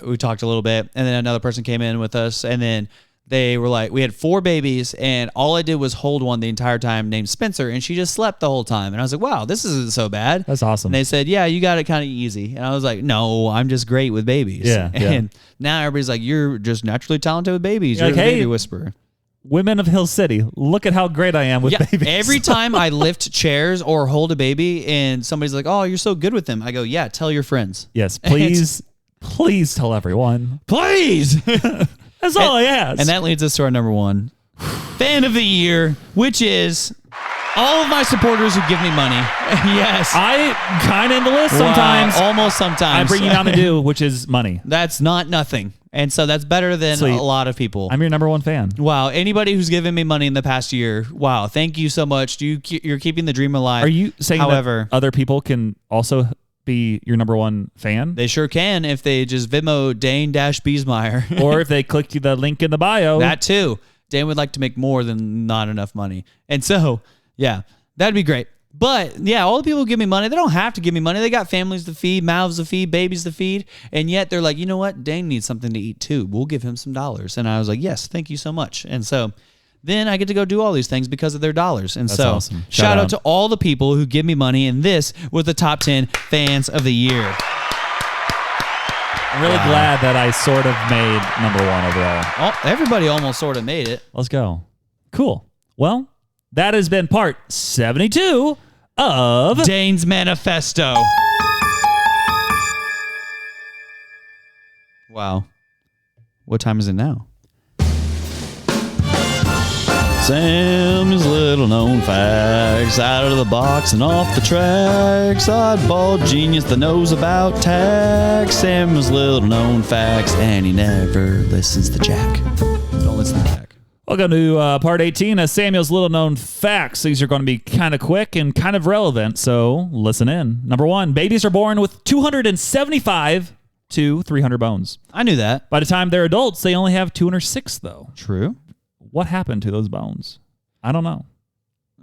we talked a little bit, and then another person came in with us, and then they were like, we had 4 babies, and all I did was hold one the entire time named Spencer, and she just slept the whole time. And I was like, wow, this isn't so bad. That's awesome. And they said, yeah, you got it kind of easy. And I was like, no, I'm just great with babies. Yeah. And now everybody's like, you're just naturally talented with babies. You're the baby whisperer. Women of Hill City, look at how great I am with babies. Every time I lift chairs or hold a baby and somebody's like, oh, you're so good with them, I go, yeah, tell your friends. Yes, please tell everyone. Please. That's all I ask. And that leads us to our number 1 fan of the year, which is all of my supporters who give me money. Yes. I kind of in the list sometimes. Wow, almost sometimes. I bring you down to do, which is money. That's not nothing. And so that's better than a lot of people. I'm your number 1 fan. Wow. Anybody who's given me money in the past year, wow, thank you so much. You're keeping the dream alive. Are you saying that other people can also be your number 1 fan? They sure can if they just Venmo Dane-Biesmeyer. Or if they click the link in the bio. That too. Dane would like to make more than not enough money. And so, yeah, that'd be great. But yeah, all the people who give me money, they don't have to give me money. They got families to feed, mouths to feed, babies to feed. And yet they're like, you know what? Dane needs something to eat too. We'll give him some dollars. And I was like, yes, thank you so much. And so then I get to go do all these things because of their dollars. And that's so awesome. Shout out to all the people who give me money. And this was the top 10 fans of the year. I'm really glad that I sort of made number 1 overall. Oh, everybody almost sort of made it. Let's go. Cool. Well, that has been part 72 of Dane's Manifesto. Wow. What time is it now? Sam's little known facts, out of the box and off the tracks. Oddball genius that knows about tax. Sam's little known facts, and he never listens to Jack. Don't listen to Jack. Welcome to part 18 of Samuel's little known facts. These are going to be kind of quick and kind of relevant, so listen in. Number 1, babies are born with 275 to 300 bones. I knew that. By the time they're adults, they only have 206, though. True. What happened to those bones? I don't know.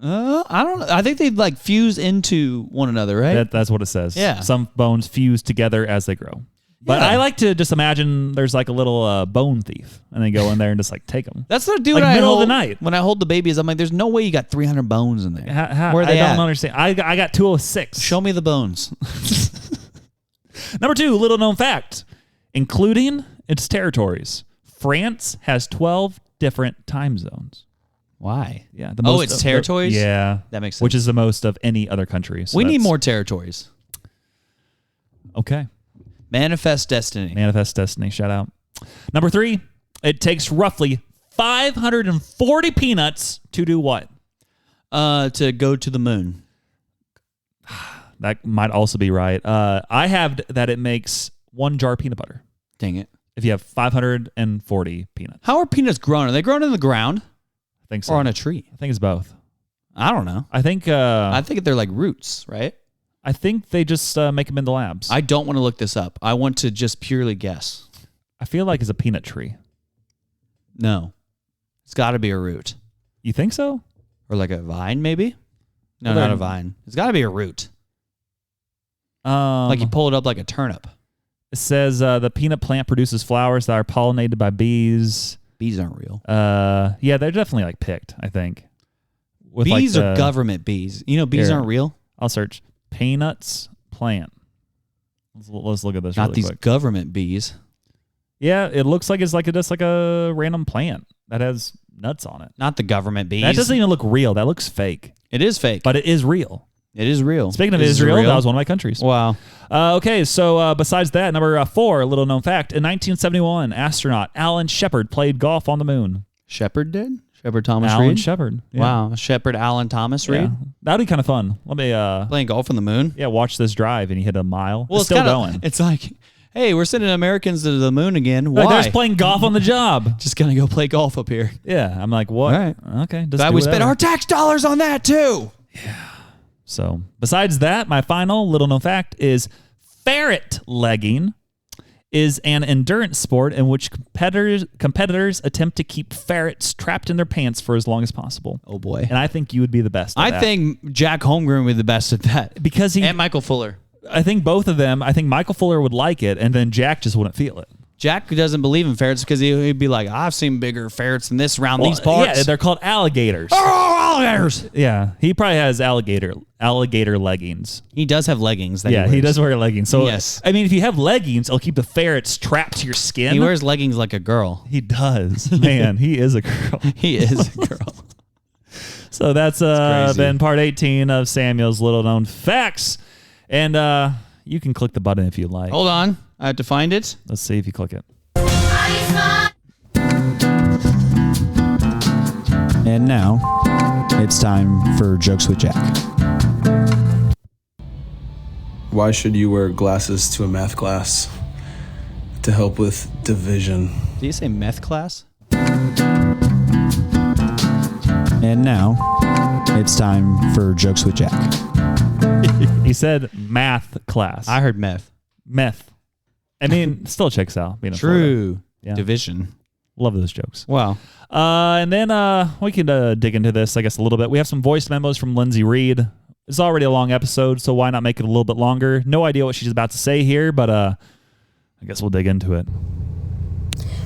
I don't know. I think they like fuse into one another, right? That's what it says. Yeah. Some bones fuse together as they grow. But I like to just imagine there's like a little bone thief, and they go in there and just like take them. That's what I do like when middle of the night. When I hold the babies, I'm like, there's no way you got 300 bones in there. Where are they I don't understand. I got 206. Show me the bones. Number 2, little known fact, including its territories. France has 12 different time zones. Why? Yeah. It's territories? Yeah. That makes sense. Which is the most of any other country. So we need more territories. Okay. Manifest destiny. Manifest destiny. Shout out. Number 3, it takes roughly 540 peanuts to do what? To go to the moon. That might also be right. I have that it makes 1 jar of peanut butter. Dang it. If you have 540 peanuts. How are peanuts grown? Are they grown in the ground? I think so. Or on a tree? I think it's both. I don't know. I think they're like roots, right? I think they just make them in the labs. I don't want to look this up. I want to just purely guess. I feel like it's a peanut tree. No. It's got to be a root. You think so? Or like a vine, maybe? No, not a vine. It's got to be a root. Like you pull it up like a turnip. It says the peanut plant produces flowers that are pollinated by bees. Bees aren't real. Yeah, they're definitely like picked, I think. With bees are government bees. You know, bees aren't real. I'll search peanuts plant. Let's look at this. Not really these quick. Government bees. Yeah, it looks like it's like just like a random plant that has nuts on it. Not the government bees. That doesn't even look real. That looks fake. It is fake, but it is real. It is real. Speaking of Israel, that was one of my countries. Wow. Okay, so besides that, number 4, a little known fact. In 1971, astronaut Alan Shepard played golf on the moon. Shepard did? Shepard Thomas Reed? Alan Shepard. Yeah. Wow. Shepard Alan Thomas Reed? Yeah. That'd be kind of fun. Let me... playing golf on the moon? Yeah, watch this drive, and he hit a mile. Well, it's still going. It's like... Hey, we're sending Americans to the moon again. Why? They're just playing golf on the job. Just gonna go play golf up here. Yeah, I'm like, what? All right. Okay. Glad we spent our tax dollars on that too. Yeah. So besides that, my final little known fact is ferret legging is an endurance sport in which competitors attempt to keep ferrets trapped in their pants for as long as possible. Oh boy. And I think you would be the best at that. I think Jack Holmgren would be the best at that. Because and Michael Fuller. I think both of them, I think Michael Fuller would like it, and then Jack just wouldn't feel it. Jack doesn't believe in ferrets because he'd be like, I've seen bigger ferrets than this around these parts. Yeah, they're called alligators. Oh, alligators. Yeah, he probably has alligator leggings. He does have leggings. He does wear leggings. So, yes. I mean, if you have leggings, it'll keep the ferrets trapped to your skin. He wears leggings like a girl. He does. Man, he is a girl. He is a girl. So that's been part 18 of Samuel's little known facts. And you can click the button if you like. Hold on. I have to find it. Let's see if you click it. And now, it's time for Jokes with Jack. Why should you wear glasses to a math class? To help with division. Did you say meth class? And now, it's time for Jokes with Jack. He said math class. I heard meth. Meth. I mean, still checks out. Being True. Yeah. Division. Love those jokes. Wow. And then we can dig into this, I guess, a little bit. We have some voice memos from Lindsey Reed. It's already a long episode, so why not make it a little bit longer? No idea what she's about to say here, but I guess we'll dig into it.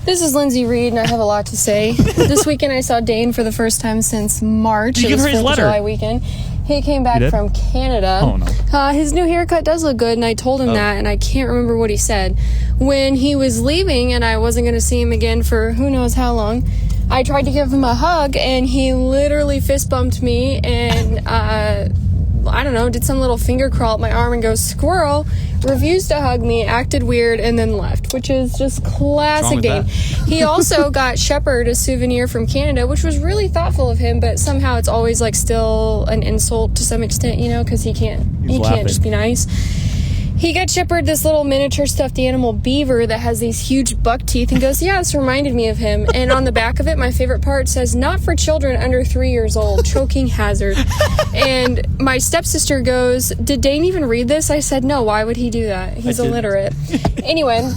This is Lindsey Reed, and I have a lot to say. This weekend, I saw Dane for the first time since March. Did you give her his letter? July weekend. He came back from Canada. Oh, no. His new haircut does look good, and I told him that, and I can't remember what he said. When he was leaving, and I wasn't going to see him again for who knows how long, I tried to give him a hug, and he literally fist bumped me, and I don't know, did some little finger crawl up my arm and go squirrel, refused to hug me, acted weird, and then left, which is just classic Dane. He also got Shepard a souvenir from Canada, which was really thoughtful of him, but somehow it's always like still an insult to some extent, you know, because he can't just be nice. He got Shepard this little miniature stuffed animal beaver that has these huge buck teeth and goes, yeah, this reminded me of him. And on the back of it, my favorite part says, not for children under 3 years old, choking hazard. And my stepsister goes, did Dane even read this? I said, no, why would he do that? He's illiterate. Anyway,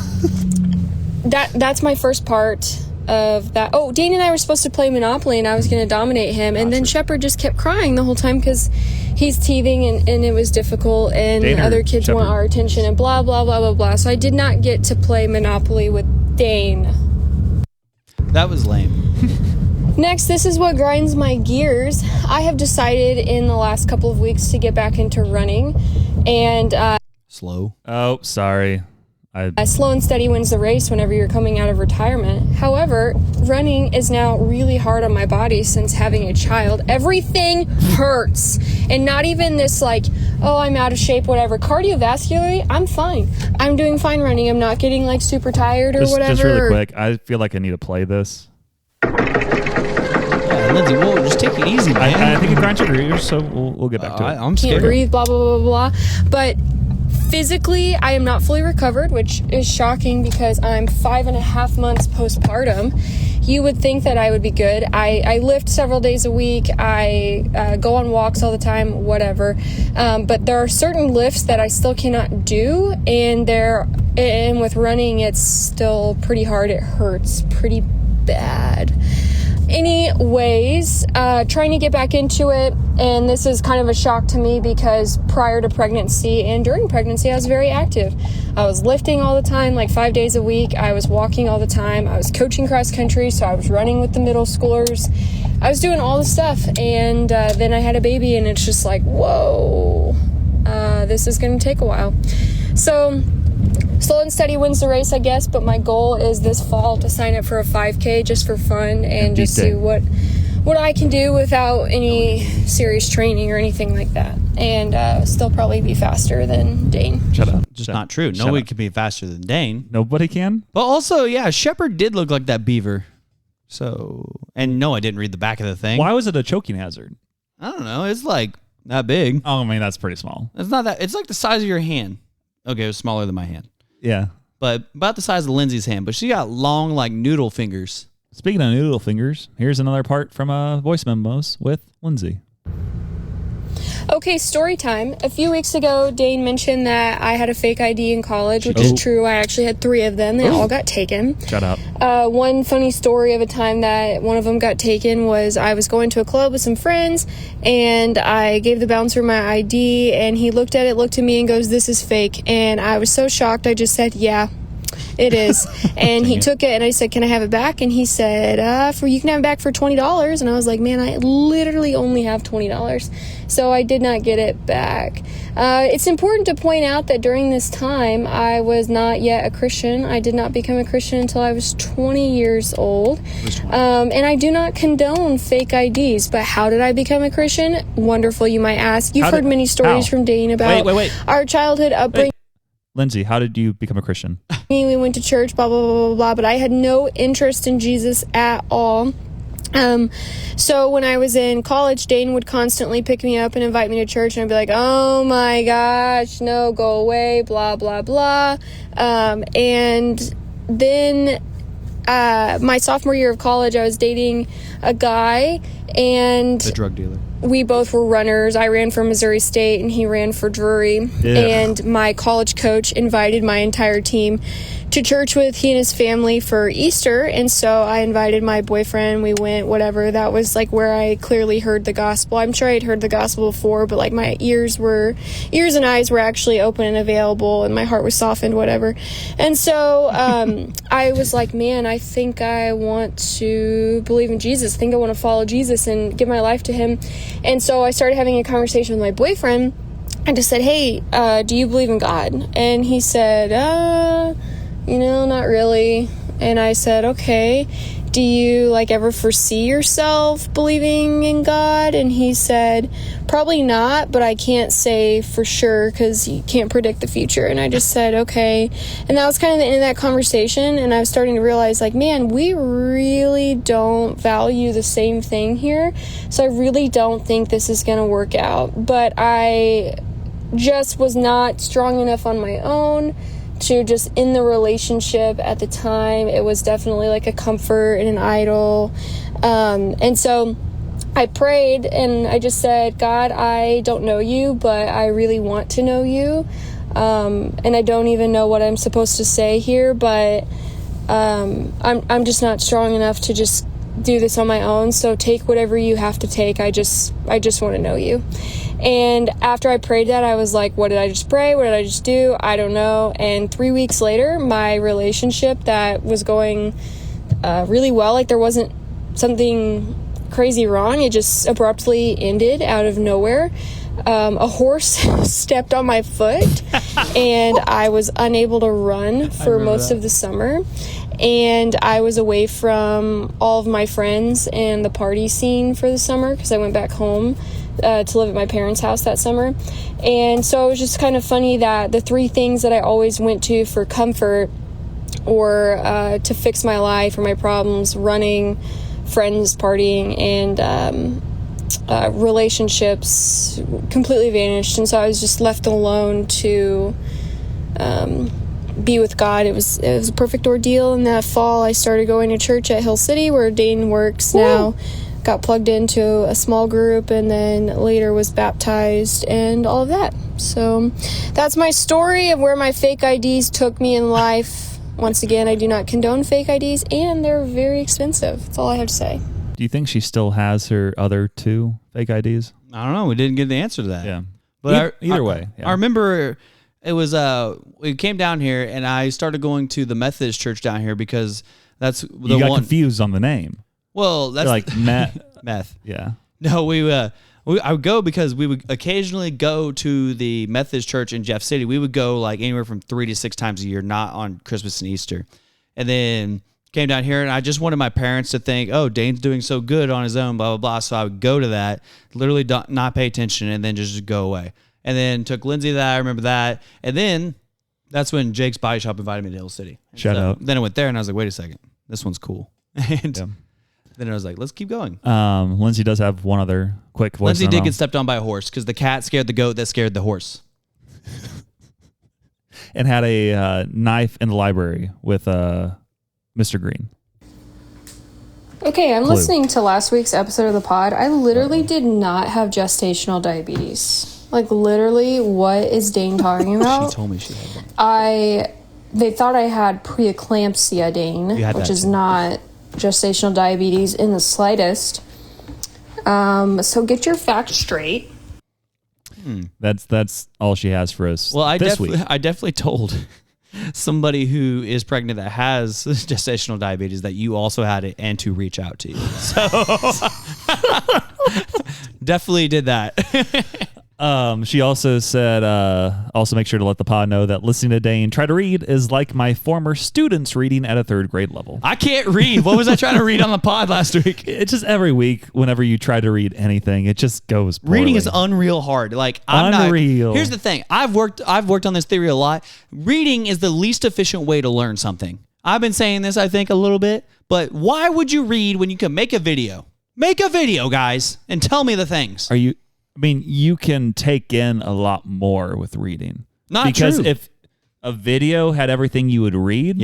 that's my first part of that. Oh, Dane and I were supposed to play Monopoly and I was going to dominate him. And then Shepard just kept crying the whole time because he's teething and it was difficult and Dane other kids Shepard? want our attention and blah, blah, blah, blah, blah. So I did not get to play Monopoly with Dane. That was lame. Next, this is what grinds my gears. I have decided in the last couple of weeks to get back into running and Slow. Oh, sorry. slow and steady wins the race whenever you're coming out of retirement. However, running is now really hard on my body since having a child. Everything hurts. And not even this like, oh, I'm out of shape, whatever. Cardiovascularly, I'm fine. I'm doing fine running. I'm not getting like super tired or whatever. Just really quick, I feel like I need to play this. Yeah, Lindsey, whoa, just take it easy, man. I think it grinds your gears, so we'll get back to it. I'm scared. Can't breathe, blah, blah, blah, blah. But physically, I am not fully recovered, which is shocking because I'm 5.5 months postpartum. You would think that I would be good. I lift several days a week. I go on walks all the time, whatever. But there are certain lifts that I still cannot do, and with running, it's still pretty hard. It hurts pretty bad. Anyways, trying to get back into it, and this is kind of a shock to me because prior to pregnancy and during pregnancy, I was very active. I was lifting all the time, like 5 days a week. I was walking all the time. I was coaching cross country, so I was running with the middle schoolers. I was doing all the stuff, and then I had a baby, and it's just like, whoa, this is going to take a while. So slow and steady wins the race, I guess, but my goal is this fall to sign up for a 5K just for fun and just see what I can do without any serious training or anything like that. And still probably be faster than Dane. Shut up. Just not true. Nobody can be faster than Dane. Nobody can? But also, yeah, Shepard did look like that beaver. So, and no, I didn't read the back of the thing. Why was it a choking hazard? I don't know. It's like that big. Oh, I mean, that's pretty small. It's not that. It's like the size of your hand. Okay, it was smaller than my hand. Yeah. But about the size of Lindsey's hand. But she got long, like, noodle fingers. Speaking of noodle fingers, here's another part from Voice Memos with Lindsey. Okay, story time. A few weeks ago, Dane mentioned that I had a fake ID in college, which is true. I actually had 3 of them. They all got taken. Shut up. One funny story of a time that one of them got taken was I was going to a club with some friends, and I gave the bouncer my ID, and he looked at me and goes, "This is fake." And I was so shocked, I just said, "Yeah, it is." And he took it, and I said, "Can I have it back?" And he said, you can have it back for $20. And I was like, man, I literally only have $20. So I did not get it back. It's important to point out that during this time, I was not yet a Christian. I did not become a Christian until I was 20 years old. And I do not condone fake IDs. But how did I become a Christian? Wonderful, you might ask. You've heard many stories from Dane about our childhood upbringing. Lindsey, how did you become a Christian? We went to church, blah, blah, blah, blah, blah, but I had no interest in Jesus at all. So when I was in college, Dane would constantly pick me up and invite me to church, and I'd be like, oh my gosh, no, go away, blah, blah, blah. And then my sophomore year of college, I was dating a guy, and a drug dealer. We both were runners. I ran for Missouri State and he ran for Drury. Yeah. And my college coach invited my entire team to church with he and his family for Easter. And so I invited my boyfriend. We went, whatever. That was like where I clearly heard the gospel. I'm sure I'd heard the gospel before, but like my ears and eyes were actually open and available, and my heart was softened, whatever. And so I was like, man, I think I want to believe in Jesus. I think I want to follow Jesus and give my life to him. And so I started having a conversation with my boyfriend. I just said, hey, do you believe in God? And he said, not really. And I said, okay, do you ever foresee yourself believing in God? And he said, probably not, but I can't say for sure because you can't predict the future. And I just said, okay. And that was kind of the end of that conversation. And I was starting to realize, man, we really don't value the same thing here. So I really don't think this is going to work out. But I just was not strong enough on my own to just in the relationship at the time. It was definitely like a comfort and an idol. And so I prayed and I just said, God, I don't know you, but I really want to know you. And I don't even know what I'm supposed to say here, but I'm just not strong enough to just do this on my own. So take whatever you have to take. I just want to know you. And after I prayed that, I was like, what did I just pray? What did I just do? I don't know. And 3 weeks later, my relationship that was going really well, like there wasn't something crazy wrong, it just abruptly ended out of nowhere. A horse stepped on my foot and I was unable to run for most of the summer. And I was away from all of my friends and the party scene for the summer because I went back home to live at my parents' house that summer. And so it was just kind of funny that the 3 things that I always went to for comfort or to fix my life or my problems, running, friends, partying, and relationships, completely vanished. And so I was just left alone to be with God. It was a perfect ordeal. In that fall, I started going to church at Hill City, where Dane works now. Got plugged into a small group, and then later was baptized and all of that. So that's my story of where my fake IDs took me in life. Once again, I do not condone fake IDs, and they're very expensive. That's all I have to say. Do you think she still has her other 2 fake IDs? I don't know. We didn't get the answer to that. Yeah. But either way. Yeah. I remember it was, we came down here, and I started going to the Methodist church down here because that's the one. You got confused on the name. Well, that's like meth. Yeah. No, I would go because we would occasionally go to the Methodist church in Jeff City. We would go like anywhere from 3 to 6 times a year, not on Christmas and Easter. And then came down here, and I just wanted my parents to think, oh, Dane's doing so good on his own, blah, blah, blah. So I would go to that, literally not pay attention, and then just go away. And then took Lindsey to that. I remember that. And then that's when Jake's Body Shop invited me to Hill City. Shout out. Then I went there, and I was like, wait a second. This one's cool. And then I was like, let's keep going. Lindsey does have one other quick voice. Lindsey did get stepped on by a horse because the cat scared the goat that scared the horse. And had a knife in the library with Mr. Green. Okay, I'm listening to last week's episode of the pod. I literally did not have gestational diabetes. Like, literally, what is Dane talking about? She told me she had that. They thought I had preeclampsia, Dane, which is not gestational diabetes in the slightest. So get your facts straight. That's all she has for us. Well, I this week. definitely told somebody who is pregnant that has gestational diabetes that you also had it and to reach out to you. So definitely did that. She also said, also make sure to let the pod know that listening to Dane try to read is like my former students reading at a 3rd grade level. I can't read. What was I trying to read on the pod last week? It's just every week, whenever you try to read anything, it just goes poorly. Reading is unreal hard. Like, unreal. Here's the thing. I've worked on this theory a lot. Reading is the least efficient way to learn something. I've been saying this, I think, a little bit, but why would you read when you can make a video? Make a video, guys, and tell me the things. You can take in a lot more with reading. Because if a video had everything you would read,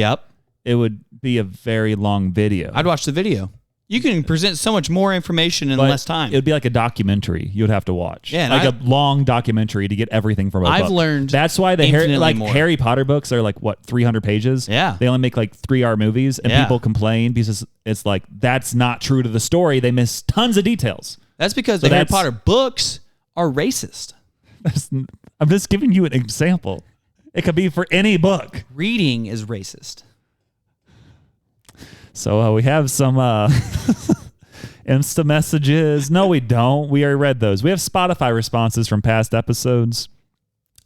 it would be a very long video. I'd watch the video. You can present so much more information in less time. It would be like a documentary you would have to watch. Yeah, like a long documentary to get everything from a book. I've learned that's why the Harry Potter books are like, 300 pages? Yeah. They only make like 3-hour movies, and people complain because it's like, that's not true to the story. They miss tons of details. That's because the Harry Potter books are racist. I'm just giving you an example. It could be for any book. Reading is racist. So we have some Insta messages. No, we don't. We already read those. We have Spotify responses from past episodes.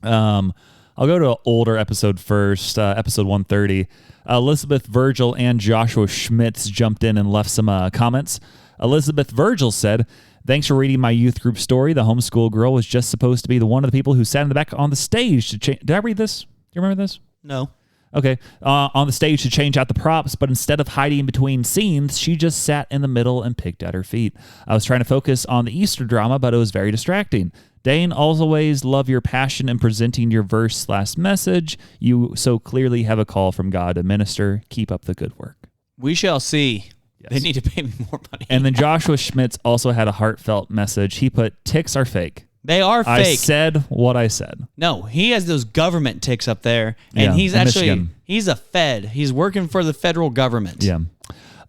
I'll go to an older episode first, episode 130. Elizabeth Virgil and Joshua Schmitz jumped in and left some comments. Elizabeth Virgil said, "Thanks for reading my youth group story. The homeschool girl was just supposed to be one of the people who sat in the back on the stage to change." Did I read this? Do you remember this? No. Okay. On the stage to change out the props, but instead of hiding between scenes, she just sat in the middle and picked at her feet. I was trying to focus on the Easter drama, but it was very distracting. Dane, always love your passion in presenting your verse/message. You so clearly have a call from God to minister. Keep up the good work. We shall see. Yes. They need to pay me more money. And then Joshua Schmitz also had a heartfelt message. He put, "Ticks are fake. They are fake. I said what I said." No, he has those government ticks up there, and he's a Fed. He's working for the federal government. Yeah.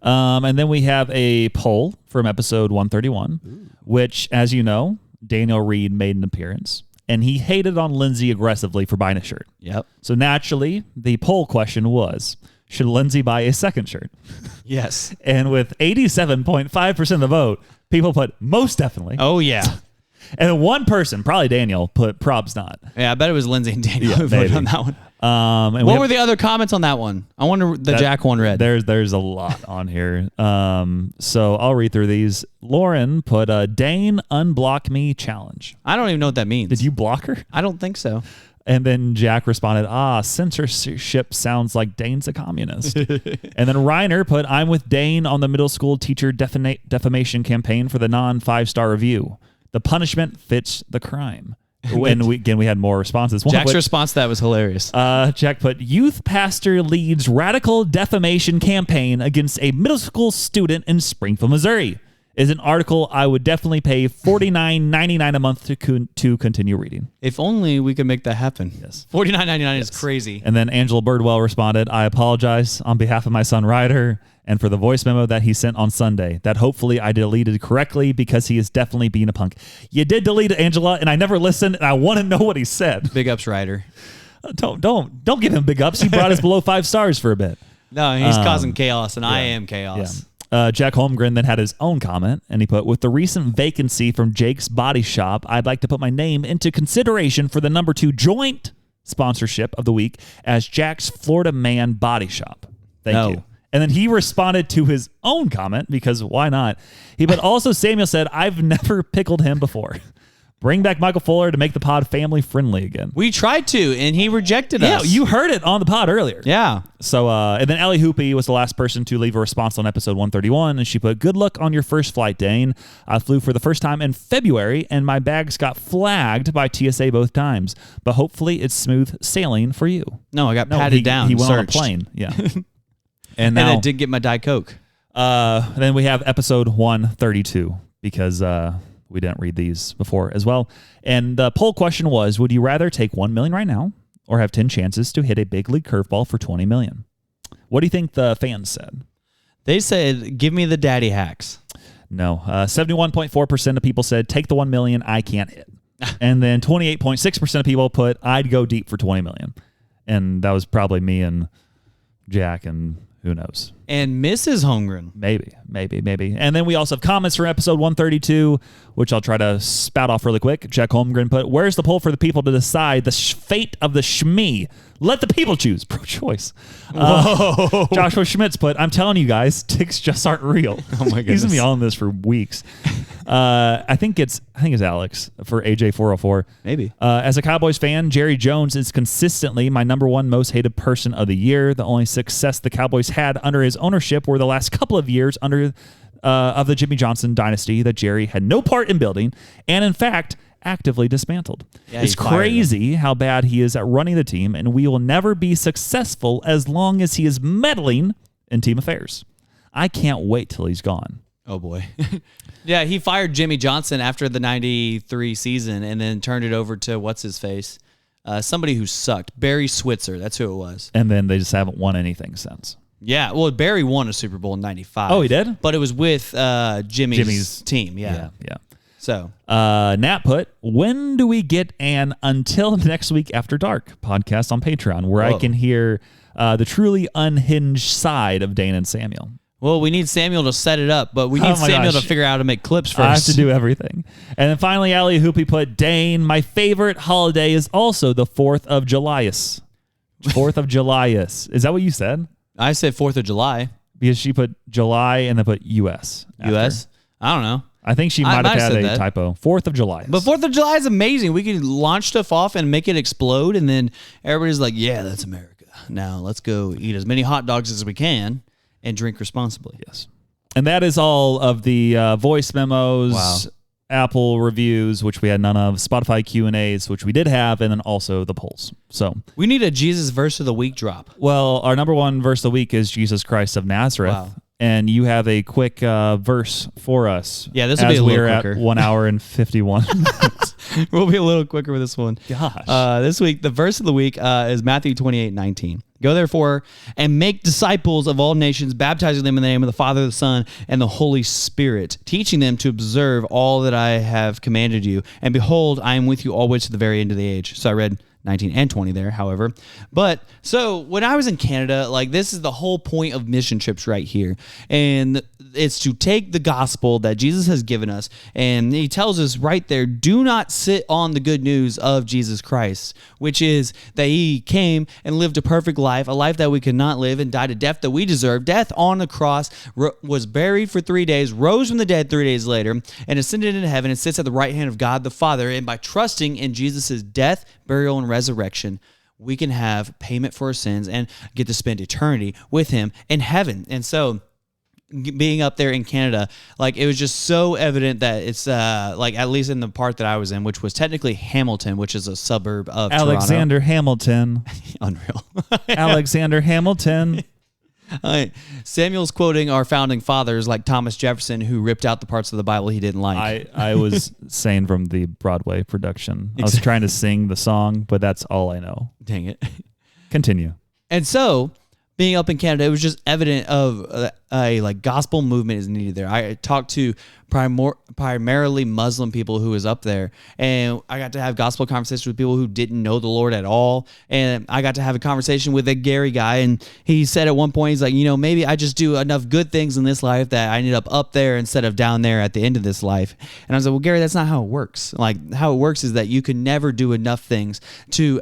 And then we have a poll from episode 131, which, as you know, Daniel Reed made an appearance, and he hated on Lindsey aggressively for buying a shirt. Yep. So naturally, the poll question was, should Lindsey buy a second shirt? Yes. And with 87.5% of the vote, people put most definitely. Oh, yeah. And one person, probably Daniel, put probs not. Yeah, I bet it was Lindsey and Daniel who voted on that one. And what were the other comments on that one? I wonder the Jack one read. There's a lot on here. So I'll read through these. Lauren put a Dane unblock me challenge. I don't even know what that means. Did you block her? I don't think so. And then Jack responded, censorship sounds like Dane's a communist. And then Reiner put, I'm with Dane on the middle school teacher defamation campaign for the non-5-star review. The punishment fits the crime. And we had more responses. Jack's response to that was hilarious. Jack put, youth pastor leads radical defamation campaign against a middle school student in Springfield, Missouri. Is an article I would definitely pay $49.99 a month to continue reading. If only we could make that happen. Yes. $49.99 is crazy. And then Angela Birdwell responded, I apologize on behalf of my son Ryder and for the voice memo that he sent on Sunday that hopefully I deleted correctly because he is definitely being a punk. You did delete it, Angela, and I never listened, and I want to know what he said. Big ups, Ryder. Don't give him big ups. He brought us below 5 stars for a bit. No, he's causing chaos, and I am chaos. Yeah. Jack Holmgren then had his own comment, and he put, with the recent vacancy from Jake's Body Shop, I'd like to put my name into consideration for the number 2 joint sponsorship of the week as Jack's Florida Man Body Shop. Thank you. And then he responded to his own comment, because why not? But also Samuel said, I've never pickled him before. Bring back Michael Fuller to make the pod family friendly again. We tried to, and he rejected us. Yeah, you heard it on the pod earlier. Yeah. So, and then Ellie Hoopy was the last person to leave a response on episode 131, and she put, good luck on your first flight, Dane. I flew for the first time in February, and my bags got flagged by TSA both times, but hopefully it's smooth sailing for you. No, I got patted down. He went on a plane. Yeah. And I did get my Diet Coke. Then we have episode 132 because we didn't read these before as well. And the poll question was, would you rather take $1 million right now or have 10 chances to hit a big league curveball for $20 million? What do you think the fans said? They said, give me the daddy hacks. No. 71.4% of people said, take the $1 million, I can't hit. And then 28.6% of people put, I'd go deep for $20 million. And that was probably me and Jack and who knows. And Mrs. Holmgren. Maybe. And then we also have comments from episode 132, which I'll try to spout off really quick. Jack Holmgren put, where's the poll for the people to decide the fate of the Shmee? Let the people choose. Pro-choice. Joshua Schmitz put, I'm telling you guys, ticks just aren't real. Oh my goodness. He's going to be on this for weeks. I think it's Alex for AJ404. Maybe. As a Cowboys fan, Jerry Jones is consistently my number one most hated person of the year. The only success the Cowboys had under his ownership were the last couple of years under of the Jimmy Johnson dynasty that Jerry had no part in building and, in fact, actively dismantled. Yeah, it's crazy how bad he is at running the team, and we will never be successful as long as he is meddling in team affairs. I can't wait till he's gone. Oh, boy. Yeah, he fired Jimmy Johnson after the 93 season and then turned it over to what's-his-face? Somebody who sucked. Barry Switzer. That's who it was. And then they just haven't won anything since. Yeah, well, Barry won a Super Bowl in 95. Oh, he did? But it was with Jimmy's team. Yeah. So, Nat put, when do we get an Until Next Week After Dark podcast on Patreon where I can hear the truly unhinged side of Dane and Samuel? Well, we need Samuel to set it up, but we need Samuel to figure out how to make clips first. I have to do everything. And then finally, Ali Hoopy put, Dane, my favorite holiday is also the 4th of July. 4th of July. Is that what you said? I said 4th of July. Because she put July and then put U.S. after. U.S.? I don't know. I think she might have had a typo. 4th of July. But 4th of July is amazing. We can launch stuff off and make it explode, and then everybody's like, yeah, that's America. Now let's go eat as many hot dogs as we can and drink responsibly. Yes. And that is all of the voice memos, Apple reviews, which we had none of, Spotify Q&As, which we did have, and then also the polls. So we need a Jesus verse of the week drop. Well, our number one verse of the week is Jesus Christ of Nazareth. Wow. And you have a quick verse for us. Yeah, this will be a little quicker. At 1 hour and 51 minutes. We'll be a little quicker with this one. Gosh. This week, the verse of the week is Matthew 28:19. Go therefore and make disciples of all nations, baptizing them in the name of the Father, the Son, and the Holy Spirit, teaching them to observe all that I have commanded you. And behold, I am with you always to the very end of the age. So I read 19 and 20 there, however. But so when I was in Canada, like this is the whole point of mission trips right here. And it's to take the gospel that Jesus has given us. And he tells us right there, do not sit on the good news of Jesus Christ, which is that he came and lived a perfect life, a life that we could not live, and died a death that we deserve, death on the cross, was buried for 3 days, rose from the dead 3 days later, and ascended into heaven and sits at the right hand of God the Father. And by trusting in Jesus' death, burial, and resurrection, we can have payment for our sins and get to spend eternity with him in heaven. And so being up there in Canada, like it was just so evident that it's like at least in the part that I was in, which was technically Hamilton, which is a suburb of Alexander Toronto. Hamilton. Unreal. Alexander Hamilton. Samuel's quoting our founding fathers like Thomas Jefferson, who ripped out the parts of the Bible he didn't like. I was saying from the Broadway production. I was trying to sing the song, but that's all I know. Dang it. Continue. And so being up in Canada, it was just evident of a like gospel movement is needed there. I talked to primarily Muslim people who was up there, and I got to have gospel conversations with people who didn't know the Lord at all. And I got to have a conversation with a Gary guy, and he said at one point, he's like, maybe I just do enough good things in this life that I ended up there instead of down there at the end of this life. And I was like, well, Gary, that's not how it works. Like how it works is that you can never do enough things to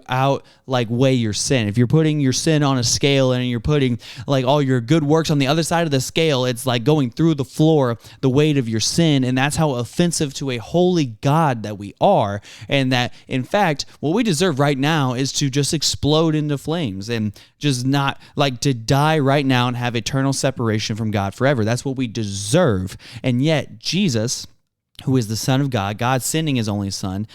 weigh your sin. If you're putting your sin on a scale and you're putting like all your good works on the other side of the scale, it's like going through the floor, the weight of your sin. And that's how offensive to a holy God that we are. And that, in fact, what we deserve right now is to just explode into flames and just not like to die right now and have eternal separation from God forever. That's what we deserve. And yet, Jesus, who is the Son of God, God sending his only Son,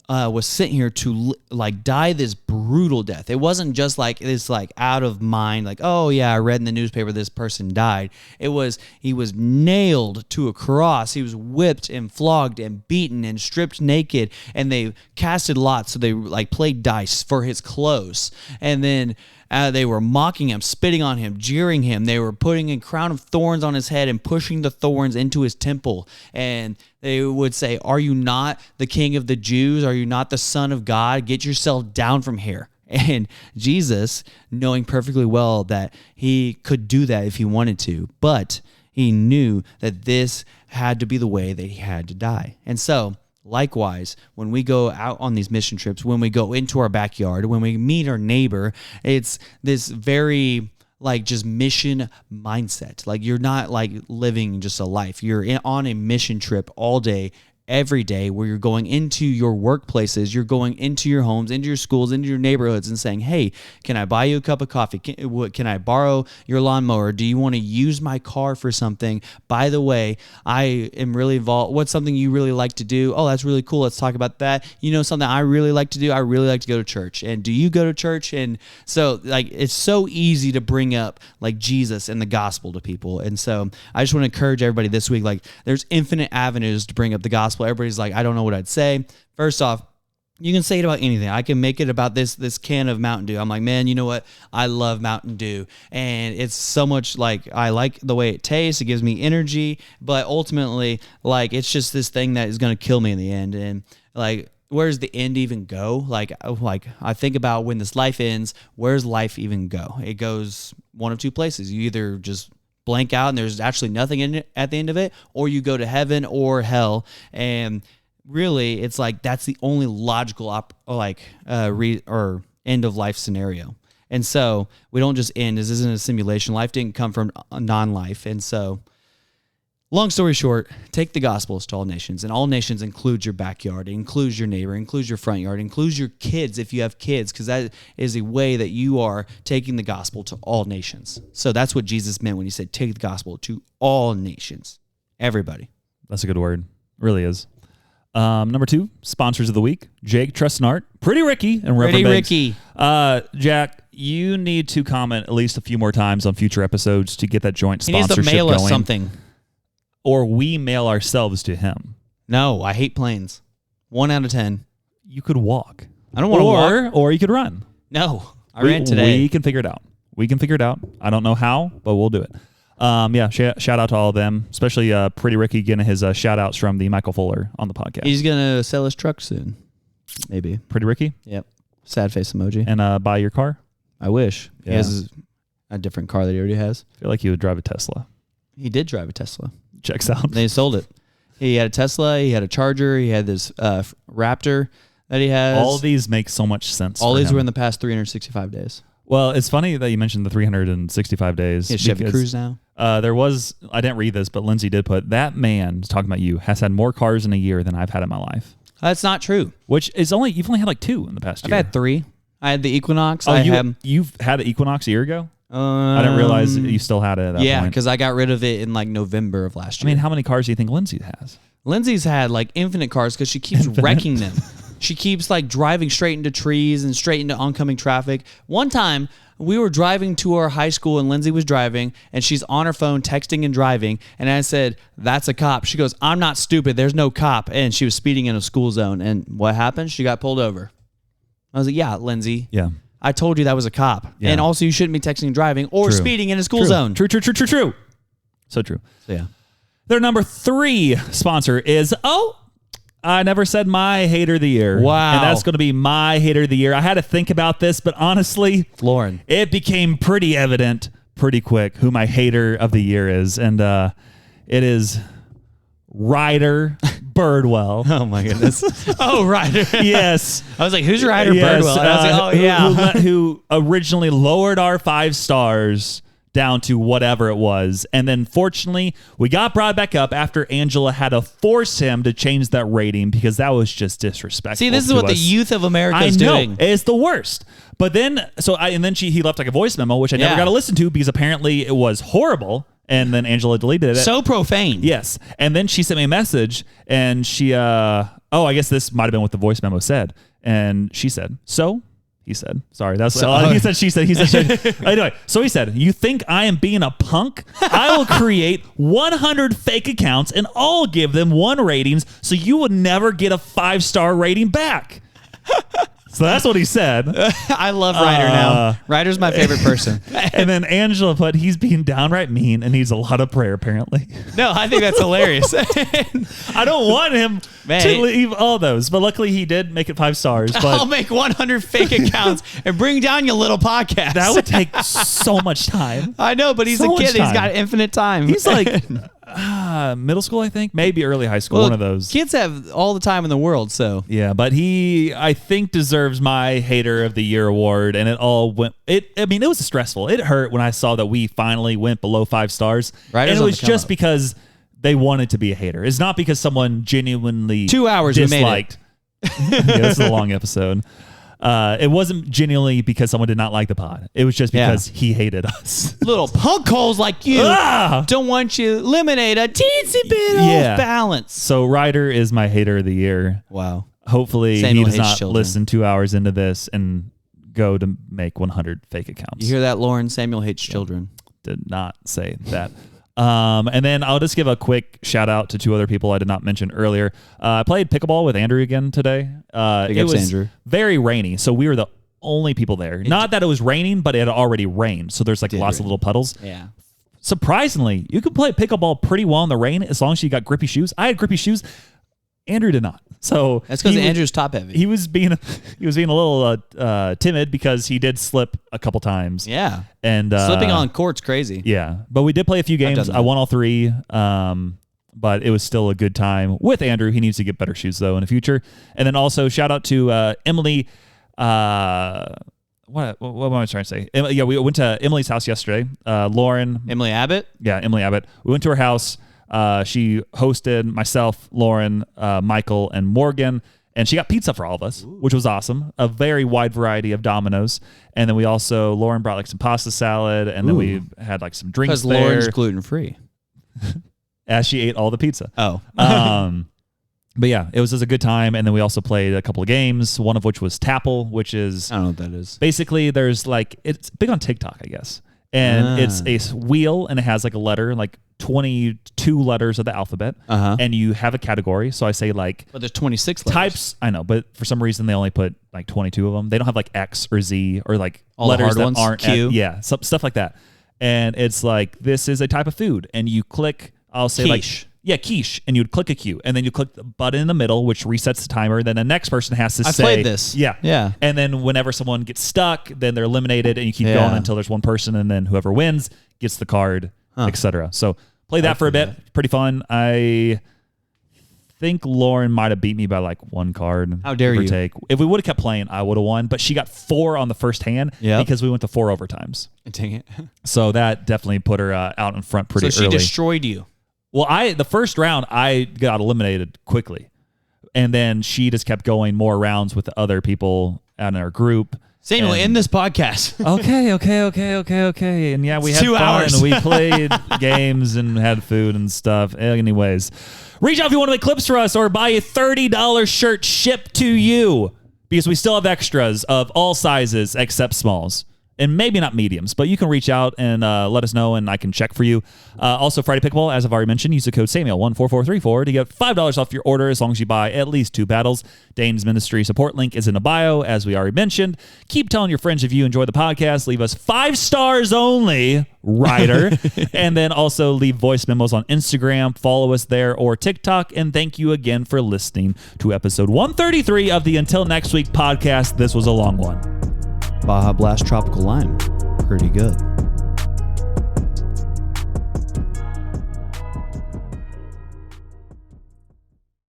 was sent here to like die this brutal death. It wasn't just like this like out of mind, like, oh yeah, I read in the newspaper this person died. It was, he was nailed to a cross. He was whipped and flogged and beaten and stripped naked, and they casted lots, so they like played dice for his clothes. And then they were mocking him, spitting on him, jeering him. They were putting a crown of thorns on his head and pushing the thorns into his temple. And they would say, are you not the King of the Jews? Are you not the Son of God? Get yourself down from here. And Jesus, knowing perfectly well that he could do that if he wanted to, but he knew that this had to be the way that he had to die. And so, likewise, when we go out on these mission trips, when we go into our backyard, when we meet our neighbor, it's this very like just mission mindset. Like you're not like living just a life. You're on a mission trip all day, every day, where you're going into your workplaces, you're going into your homes, into your schools, into your neighborhoods, and saying, hey, can I buy you a cup of coffee? Can I borrow your lawnmower? Do you want to use my car for something? By the way, I am really involved. What's something you really like to do? Oh, that's really cool. Let's talk about that. You know, something I really like to do? I really like to go to church. And do you go to church? And so like, it's so easy to bring up like Jesus and the gospel to people. And so I just want to encourage everybody this week, like there's infinite avenues to bring up the gospel. Everybody's like, I don't know what I'd say. First off, you can say it about anything. I can make it about this can of Mountain Dew. I'm like, man, you know what? I love Mountain Dew. And it's so much like, I like the way it tastes. It gives me energy. But ultimately, like, it's just this thing that is going to kill me in the end. And like, where does the end even go? Like I think about when this life ends, where's life even go? It goes one of two places. You either just blank out and there's actually nothing in it at the end of it, or you go to heaven or hell. And really, it's like that's the only logical end of life scenario. And so we don't just end. This isn't a simulation. Life didn't come from non-life. And so, long story short, take the gospels to all nations, and all nations includes your backyard, it includes your neighbor, it includes your front yard, it includes your kids if you have kids, because that is a way that you are taking the gospel to all nations. So that's what Jesus meant when he said, take the gospel to all nations, everybody. That's a good word. It really is. Number 2, sponsors of the week, Jake, Trust and Art, Pretty Ricky, and Reverend Banks. Ricky. Jack, you need to comment at least a few more times on future episodes to get that joint sponsorship going. He needs to mail us something. Or we mail ourselves to him. No, I hate planes. 1 out of 10. You could walk. I don't want to walk. Or you could run. No, I ran today. We can figure it out. I don't know how, but we'll do it. Shout out to all of them, especially Pretty Ricky getting his shout outs from the Michael Fuller on the podcast. He's going to sell his truck soon. Maybe. Pretty Ricky? Yep. Sad face emoji. And buy your car? I wish. Yeah. He has a different car that he already has. I feel like he would drive a Tesla. He did drive a Tesla. Checks out. They sold it. He had a Tesla. He had a Charger. He had this Raptor that he has. All these make so much sense. All these were in the past 365 days. Well, it's funny that you mentioned the 365 days. He has Chevy Cruze now. I didn't read this, but Lindsey did put, that man, talking about you, has had more cars in a year than I've had in my life. That's not true. Which is you've only had like 2 in the past year. I've had 3. I had the Equinox. You've had the Equinox a year ago? I didn't realize you still had it at that point. Yeah, because I got rid of it in like November of last year. I mean, how many cars do you think Lindsey has? Lindsey's had like infinite cars because she keeps wrecking them. She keeps like driving straight into trees and straight into oncoming traffic. One time, we were driving to our high school and Lindsey was driving and she's on her phone texting and driving. And I said, that's a cop. She goes, I'm not stupid. There's no cop. And she was speeding in a school zone. And what happened? She got pulled over. I was like, yeah, Lindsey. Yeah. I told you that was a cop. Yeah. And also you shouldn't be texting and driving or speeding in a school zone. True. So true. So yeah. Their number 3 sponsor is, I never said my hater of the year. Wow. And that's going to be my hater of the year. I had to think about this, but honestly, Lauren, it became pretty evident pretty quick who my hater of the year is. And it is Ryder Birdwell. Oh my goodness. Ryder. Yes. I was like, who's Ryder Birdwell? And I was like, who originally lowered our 5 stars down to whatever it was. And then fortunately, we got brought back up after Angela had to force him to change that rating because that was just disrespectful. See, this is what the youth of America is doing. It's the worst. But then, he left like a voice memo, which I never got to listen to because apparently it was horrible. And then Angela deleted it. So profane. Yes. And then she sent me a message and she, I guess this might have been what the voice memo said. And she said, so? He said, sorry, that's he said, she said, he said, she. Anyway, so he said, you think I am being a punk? I will create 100 fake accounts and I'll give them 1 ratings so you will never get a 5-star rating back. So that's what he said. I love Ryder now. Ryder's my favorite person. And then Angela put, he's being downright mean and needs a lot of prayer, apparently. No, I think that's hilarious. I don't want him to leave all those, but luckily he did make it 5 stars. But I'll make 100 fake accounts and bring down your little podcast. That would take so much time. I know, but he's a kid. He's got infinite time. He's like middle school, I think, maybe early high school, one of those. Kids have all the time in the world, so. Yeah, but he, I think, deserves my Hater of the Year award, and it all went, it was stressful. It hurt when I saw that we finally went below 5 stars, and it was just because they wanted to be a hater. It's not because someone genuinely 2 hours disliked. Yeah, this is a long episode. It wasn't genuinely because someone did not like the pod. It was just because he hated us. Little punk holes like you don't want you to eliminate a teensy bit of balance. So Ryder is my Hater of the Year. Wow. Hopefully he does not listen 2 hours into this and go to make 100 fake accounts. You hear that, Lauren? Samuel hates children. Did not say that. And then I'll just give a quick shout out to 2 other people I did not mention earlier. I played pickleball with Andrew again today. It was Andrew. Very rainy, so we were the only people there. Not that it was raining, but it had already rained, so there's like lots of little puddles. Yeah. Surprisingly, you can play pickleball pretty well in the rain as long as you got grippy shoes. I had grippy shoes. Andrew did not. So that's because Andrew's top heavy. He was being a little timid because he did slip a couple times. Yeah, and slipping on court's crazy. Yeah, but we did play a few games. I won all 3. But it was still a good time with Andrew. He needs to get better shoes though in the future. And then also shout out to Emily. What am I trying to say? Yeah, we went to Emily's house yesterday. Lauren. Emily Abbott. Yeah, Emily Abbott. We went to her house. She hosted myself, Lauren, Michael, and Morgan, and she got pizza for all of us, which was awesome. A very wide variety of Domino's. And then we also, Lauren brought like some pasta salad, and then we had like some drinks there. Because Lauren's gluten-free. As she ate all the pizza. Oh. But yeah, it was just a good time. And then we also played a couple of games, one of which was Tapple, which is... I don't know what that is. Basically, there's like... It's big on TikTok, I guess. And it's a wheel, and it has like a letter, like 22 letters of the alphabet. And you have a category. So I say like... But there's 26 letters. Types, I know, but for some reason they only put like 22 of them. They don't have like X or Z or like all letters the hard that ones, aren't... Q. Stuff like that. And it's like, this is a type of food. And you click... I'll say quiche. Quiche. And you'd click a Q. And then you click the button in the middle, which resets the timer. Then the next person has to say... I played this. Yeah. And then whenever someone gets stuck, then they're eliminated, and you keep going until there's one person, and then whoever wins gets the card, etc. So play that for a bit. Pretty fun. I think Lauren might have beat me by like 1 card. How dare you? Take. If we would have kept playing, I would have won. But she got 4 on the first hand because we went to 4 overtimes. Dang it. So that definitely put her out in front pretty early. So she destroyed you. Well, the first round, I got eliminated quickly. And then she just kept going more rounds with the other people out in our group. Samuel, end this podcast. Okay. And yeah, we had 2 fun. hours. And we played games and had food and stuff. Anyways, reach out if you want to make clips for us or buy a $30 shirt shipped to you, because we still have extras of all sizes except smalls. And maybe not mediums, but you can reach out and let us know, and I can check for you. Also, Friday Pickleball, as I've already mentioned, use the code Samuel14434 to get $5 off your order as long as you buy at least 2 paddles. Dane's ministry support link is in the bio, as we already mentioned. Keep telling your friends if you enjoy the podcast. Leave us 5 stars only, Ryder. And then also leave voice memos on Instagram. Follow us there or TikTok. And thank you again for listening to episode 133 of the Until Next Week podcast. This was a long one. Baja Blast Tropical Lime. Pretty good.